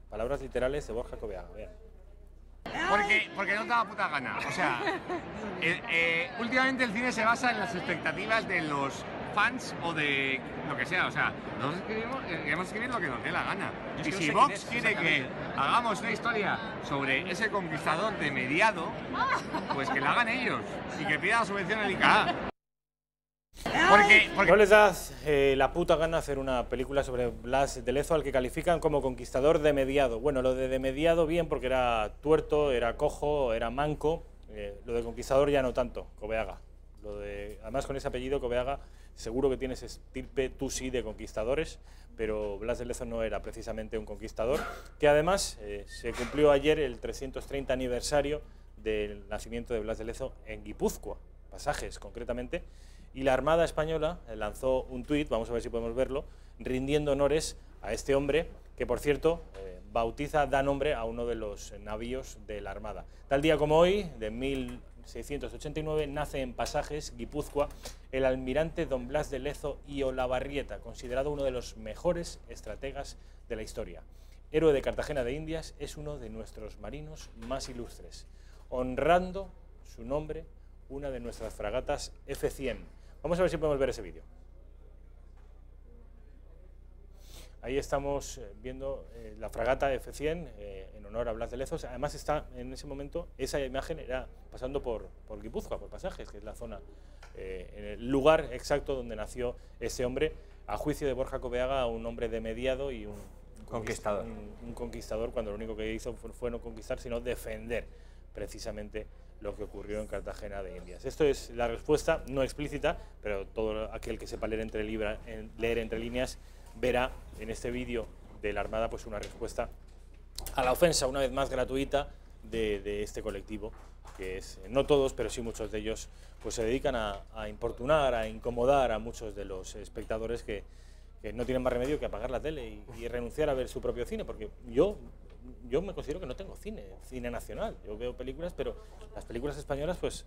Palabras literales de Borja Coveaga. Vean. Porque no te da la puta gana. O sea, últimamente el cine se basa en las expectativas de los fans o de lo que sea. O sea, nosotros queremos escribir lo que nos dé la gana. Y si Vox quiere que hagamos una historia sobre ese conquistador de Mediado, pues que la hagan ellos y que pida la subvención al ICA. No les da la puta gana hacer una película sobre Blas de Lezo, al que califican como conquistador de Mediado. Bueno, lo de Mediado bien, porque era tuerto, era cojo, era manco. Lo de conquistador ya no tanto, Coveaga. Además, con ese apellido, Coveaga, seguro que tienes estirpe, tú sí, de conquistadores, pero Blas de Lezo no era precisamente un conquistador, que además se cumplió ayer el 330 aniversario del nacimiento de Blas de Lezo en Guipúzcoa, Pasajes concretamente, y la Armada Española lanzó un tuit, vamos a ver si podemos verlo, rindiendo honores a este hombre, que por cierto da nombre a uno de los navíos de la Armada. Tal día como hoy, de 1689, nace en Pasajes, Guipúzcoa, el almirante don Blas de Lezo y Olavarrieta, considerado uno de los mejores estrategas de la historia. Héroe de Cartagena de Indias, es uno de nuestros marinos más ilustres, honrando su nombre una de nuestras fragatas F-100. Vamos a ver si podemos ver ese vídeo. Ahí estamos viendo la fragata F-100 en honor a Blas de Lezo. Además está en ese momento, esa imagen era pasando por Guipúzcoa, por Pasajes, que es la zona, en el lugar exacto donde nació ese hombre, a juicio de Borja Coveaga, un hombre de Mediado y un conquistador. Un conquistador, cuando lo único que hizo fue no conquistar, sino defender precisamente lo que ocurrió en Cartagena de Indias. Esto es la respuesta, no explícita, pero todo aquel que sepa leer entre líneas verá en este vídeo de la Armada pues una respuesta a la ofensa, una vez más gratuita, de este colectivo, que es, no todos, pero sí muchos de ellos, pues se dedican a importunar, a incomodar a muchos de los espectadores que no tienen más remedio que apagar la tele y renunciar a ver su propio cine, porque yo me considero que no tengo cine nacional. Yo veo películas, pero las películas españolas, pues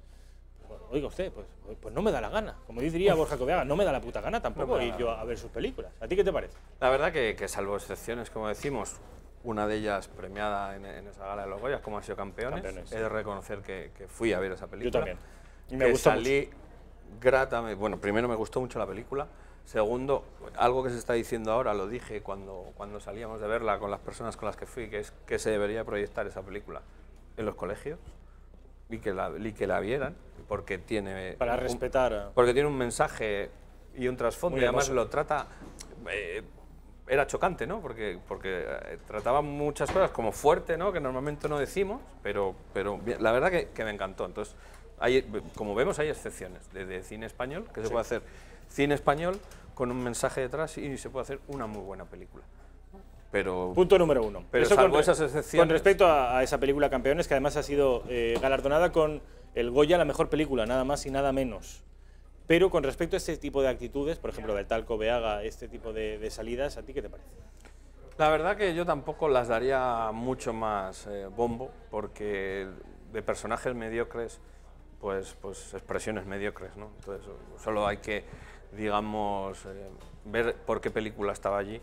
oiga usted, pues no me da la gana. Como diría Borja Coveaga, no me da la puta gana tampoco ir yo a ver sus películas. ¿A ti qué te parece? La verdad que salvo excepciones, como decimos, una de ellas premiada en esa gala de los Goyas, como ha sido Campeones, he de reconocer que fui a ver esa película. Yo también. Y me gustó salí gratamente. Bueno, primero me gustó mucho la película. Segundo, algo que se está diciendo ahora, lo dije cuando salíamos de verla con las personas con las que fui, que es que se debería proyectar esa película en los colegios y que la vieran, porque tiene... Para respetar... Porque tiene un mensaje y un trasfondo, y además lo trata... era chocante, ¿no? Porque trataba muchas cosas como fuerte, ¿no? Que normalmente no decimos, pero la verdad que me encantó. Entonces, como vemos, hay excepciones de cine español, que se puede hacer cine español con un mensaje detrás y se puede hacer una muy buena película. Pero, punto número 1. Pero salvo esas excepciones... Con respecto a esa película Campeones, que además ha sido galardonada con el Goya, la mejor película, nada más y nada menos. Pero con respecto a este tipo de actitudes, por ejemplo, del tal Coveaga, este tipo de salidas, ¿a ti qué te parece? La verdad que yo tampoco las daría mucho más bombo, porque de personajes mediocres, pues expresiones mediocres, ¿no? Entonces, solo hay que, digamos, ver por qué película estaba allí.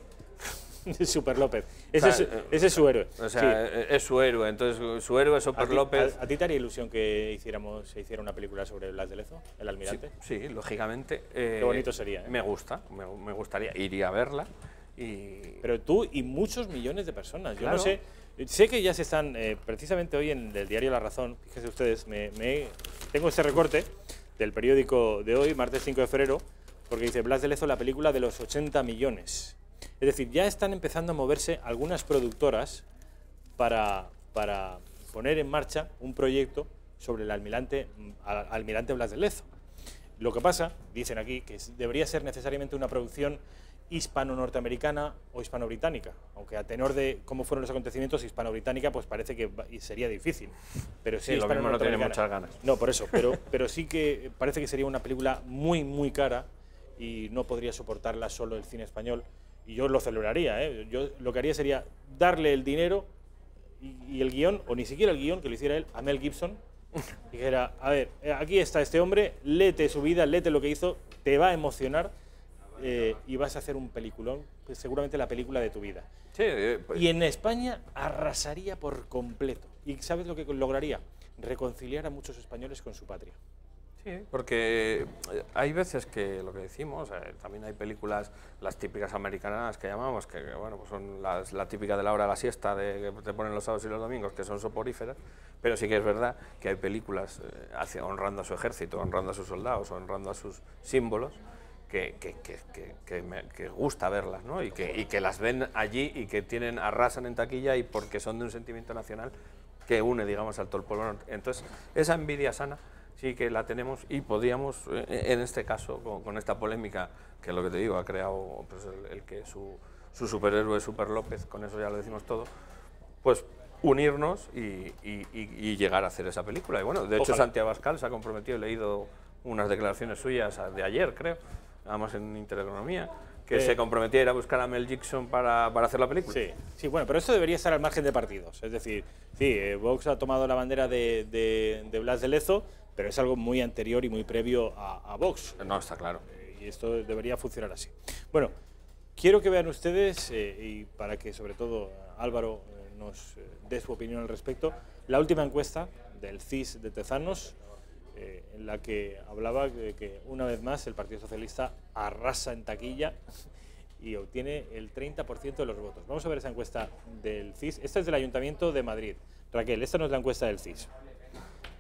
Super López. Ese es su héroe. O sea, es su héroe. Entonces, su héroe es Super López. ¿A ti te haría ilusión que se hiciera una película sobre Blas de Lezo, el almirante? Sí, lógicamente. Qué bonito sería, ¿eh? Me gustaría, iría a verla. Pero tú y muchos millones de personas. Yo no sé. Sé que ya se están, precisamente hoy en el diario La Razón, fíjense ustedes, tengo este recorte del periódico de hoy, martes 5 de febrero, porque dice Blas de Lezo, la película de los 80 millones. Es decir, ya están empezando a moverse algunas productoras para poner en marcha un proyecto sobre el almirante Blas de Lezo. Lo que pasa, dicen aquí, que debería ser necesariamente una producción hispano-norteamericana o hispano-británica, aunque a tenor de cómo fueron los acontecimientos, hispano-británica pues parece que sería difícil. Pero sí, lo mismo no tiene muchas ganas. No, por eso, pero sí que parece que sería una película muy, muy cara y no podría soportarla solo el cine español. Y yo lo celebraría, ¿eh? Yo lo que haría sería darle el dinero y el guión, o ni siquiera el guión, que lo hiciera él, a Mel Gibson, y dijera, a ver, aquí está este hombre, léete su vida, léete lo que hizo, te va a emocionar y vas a hacer un peliculón, pues seguramente la película de tu vida. Sí, y en España arrasaría por completo. ¿Y sabes lo que lograría? Reconciliar a muchos españoles con su patria. Sí, porque hay veces que lo que decimos, también hay películas, las típicas americanas que llamamos, que bueno, pues son la típica de la hora de la siesta, que te ponen los sábados y los domingos, que son soporíferas, pero sí que es verdad que hay películas honrando a su ejército, honrando a sus soldados, honrando a sus símbolos, que gusta verlas, ¿no? y que las ven allí y que arrasan en taquilla y porque son de un sentimiento nacional que une, digamos, al todo el pueblo norte. Entonces, esa envidia sana sí que la tenemos y podríamos, en este caso, con esta polémica, que es lo que te digo, ha creado pues, el que su superhéroe es Super López, con eso ya lo decimos todo, pues unirnos y llegar a hacer esa película. Y bueno, de hecho, Santiago Abascal se ha comprometido, he leído unas declaraciones suyas de ayer, creo, además en Intereconomía, que se comprometía a ir a buscar a Mel Gibson para hacer la película. Sí, bueno, pero esto debería estar al margen de partidos. Es decir, sí, Vox ha tomado la bandera de Blas de Lezo, pero es algo muy anterior y muy previo a Vox. No, está claro. Y esto debería funcionar así. Bueno, quiero que vean ustedes, y para que sobre todo Álvaro nos dé su opinión al respecto, la última encuesta del CIS de Tezanos, en la que hablaba de que una vez más el Partido Socialista arrasa en taquilla y obtiene el 30% de los votos. Vamos a ver esa encuesta del CIS. Esta es del Ayuntamiento de Madrid. Raquel, esta no es la encuesta del CIS.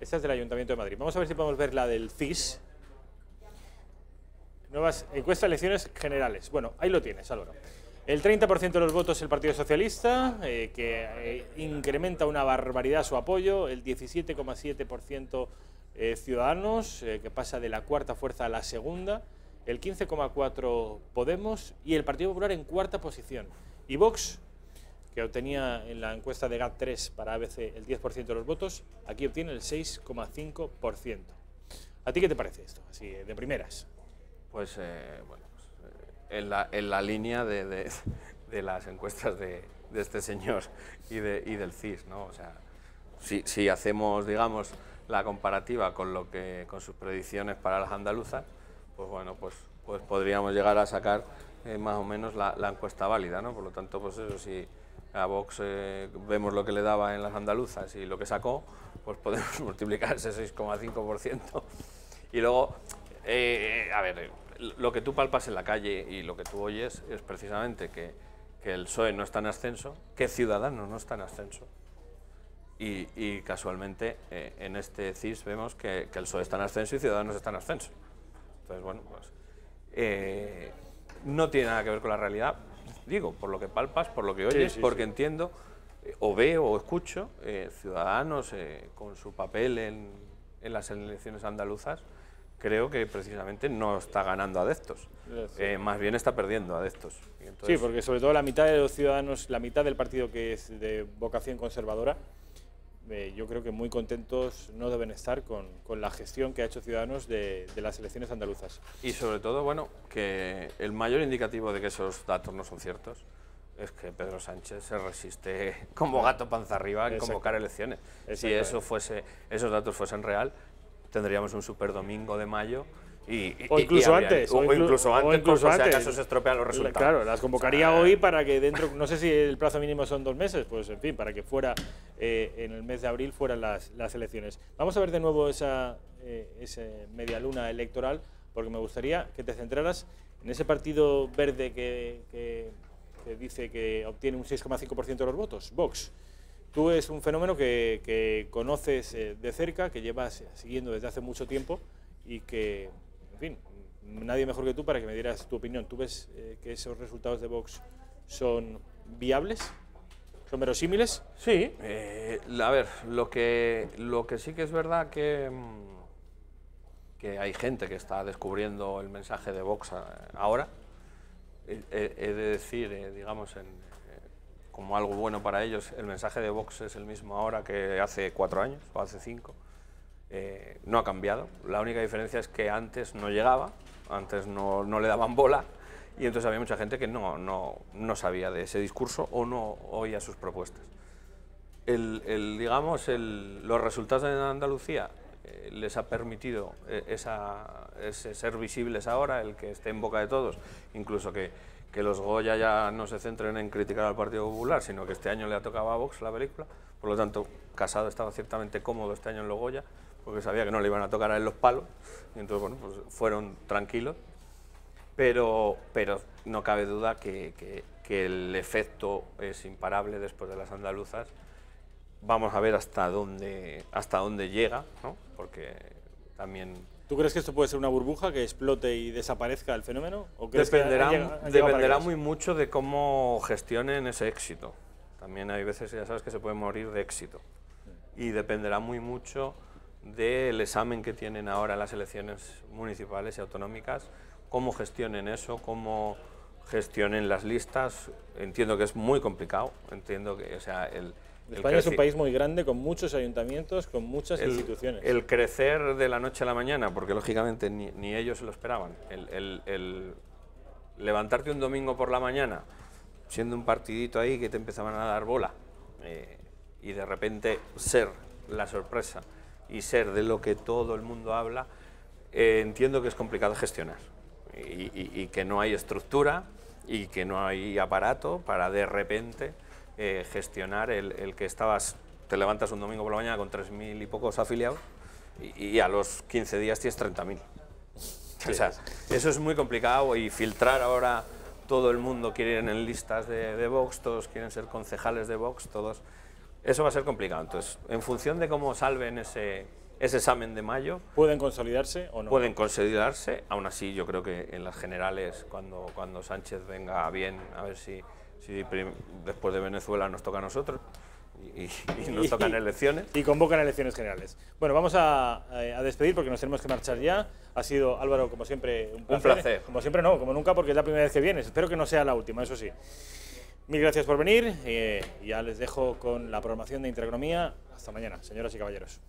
Esta es del Ayuntamiento de Madrid. Vamos a ver si podemos ver la del CIS. Nuevas encuestas de elecciones generales. Bueno, ahí lo tienes, Álvaro. El 30% de los votos el Partido Socialista, que incrementa una barbaridad su apoyo. El 17,7% Ciudadanos, que pasa de la cuarta fuerza a la segunda. El 15,4% Podemos y el Partido Popular en cuarta posición. Y Vox, que obtenía en la encuesta de GAT3 para ABC el 10% de los votos, aquí obtiene el 6,5%. ¿A ti qué te parece esto, así de primeras? Pues, bueno, en la línea de las encuestas de este señor y del CIS, ¿no? O sea, si hacemos, digamos, la comparativa con sus predicciones para las andaluzas, pues bueno, pues podríamos llegar a sacar más o menos la encuesta válida, ¿no? Por lo tanto, pues eso, si a Vox vemos lo que le daba en las andaluzas y lo que sacó, pues podemos multiplicar ese 6,5%. Y luego, a ver, lo que tú palpas en la calle y lo que tú oyes es precisamente que el PSOE no está en ascenso, que Ciudadanos no está en ascenso. Y casualmente en este CIS vemos que el PSOE está en ascenso y Ciudadanos está en ascenso. Entonces, bueno, pues no tiene nada que ver con la realidad, digo, por lo que palpas, por lo que oyes, porque entiendo, o veo o escucho, Ciudadanos con su papel en las elecciones andaluzas, creo que precisamente no está ganando adeptos, más bien está perdiendo adeptos. Entonces, sí, porque sobre todo la mitad de los ciudadanos, la mitad del partido que es de vocación conservadora, yo creo que muy contentos no deben estar con la gestión que ha hecho Ciudadanos de las elecciones andaluzas. Y sobre todo, bueno, que el mayor indicativo de que esos datos no son ciertos es que Pedro Sánchez se resiste como gato panza arriba en convocar elecciones. Si esos datos fuesen real, tendríamos un superdomingo de mayo o incluso antes, por si acaso se estropean los resultados. Claro, las convocaría hoy para que dentro, no sé si el plazo mínimo son 2 meses, pues en fin, para que fuera en el mes de abril fueran las elecciones. Vamos a ver de nuevo esa media luna electoral, porque me gustaría que te centraras en ese partido verde que dice que obtiene un 6,5% de los votos, Vox. Tú es un fenómeno que conoces de cerca, que llevas siguiendo desde hace mucho tiempo y que, en fin, nadie mejor que tú para que me dieras tu opinión. ¿Tú ves que esos resultados de Vox son viables? ¿Son verosímiles? Sí. A ver, lo que sí que es verdad que hay gente que está descubriendo el mensaje de Vox ahora. He de decir, digamos, como algo bueno para ellos, el mensaje de Vox es el mismo ahora que hace 4 años o hace 5. No ha cambiado. La única diferencia es que antes no llegaba, antes no le daban bola y entonces había mucha gente que no sabía de ese discurso o no oía sus propuestas. Digamos, los resultados en Andalucía les ha permitido ese ser visibles ahora, el que esté en boca de todos, incluso que los Goya ya no se centren en criticar al Partido Popular, sino que este año le ha tocado a Vox la película. Por lo tanto, Casado estaba ciertamente cómodo este año en los Goya, porque sabía que no le iban a tocar a él los palos, y entonces, bueno, pues fueron tranquilos. Pero no cabe duda que el efecto es imparable después de las andaluzas. Vamos a ver hasta dónde llega, ¿no? Porque también... ¿Tú crees que esto puede ser una burbuja que explote y desaparezca el fenómeno? ¿O crees dependerá muy mucho de cómo gestionen ese éxito. También hay veces, ya sabes, que se puede morir de éxito. Y dependerá muy mucho del examen que tienen ahora en las elecciones municipales y autonómicas, cómo gestionen eso, cómo gestionen las listas. Entiendo que es muy complicado, entiendo que, o sea, España es un país muy grande, con muchos ayuntamientos, con muchas instituciones. El crecer de la noche a la mañana, porque lógicamente ni ellos se lo esperaban, el levantarte un domingo por la mañana, siendo un partidito ahí que te empezaban a dar bola, y de repente ser la sorpresa y ser de lo que todo el mundo habla, entiendo que es complicado gestionar y que no hay estructura y que no hay aparato para de repente gestionar el que te levantas un domingo por la mañana con 3.000 y pocos afiliados y a los 15 días tienes 30.000. O sea, eso es muy complicado y filtrar ahora, todo el mundo quiere ir en listas de Vox, todos quieren ser concejales de Vox, eso va a ser complicado. Entonces, en función de cómo salven ese examen de mayo... ¿Pueden consolidarse o no? Pueden consolidarse, aún así yo creo que en las generales, cuando Sánchez venga bien, a ver si después de Venezuela nos toca a nosotros y nos tocan elecciones. Y convocan elecciones generales. Bueno, vamos a despedir porque nos tenemos que marchar ya. Ha sido, Álvaro, como siempre, un placer. Como siempre no, como nunca, porque es la primera vez que vienes. Espero que no sea la última, eso sí. Mil gracias por venir. Ya les dejo con la programación de Intereconomía. Hasta mañana, señoras y caballeros.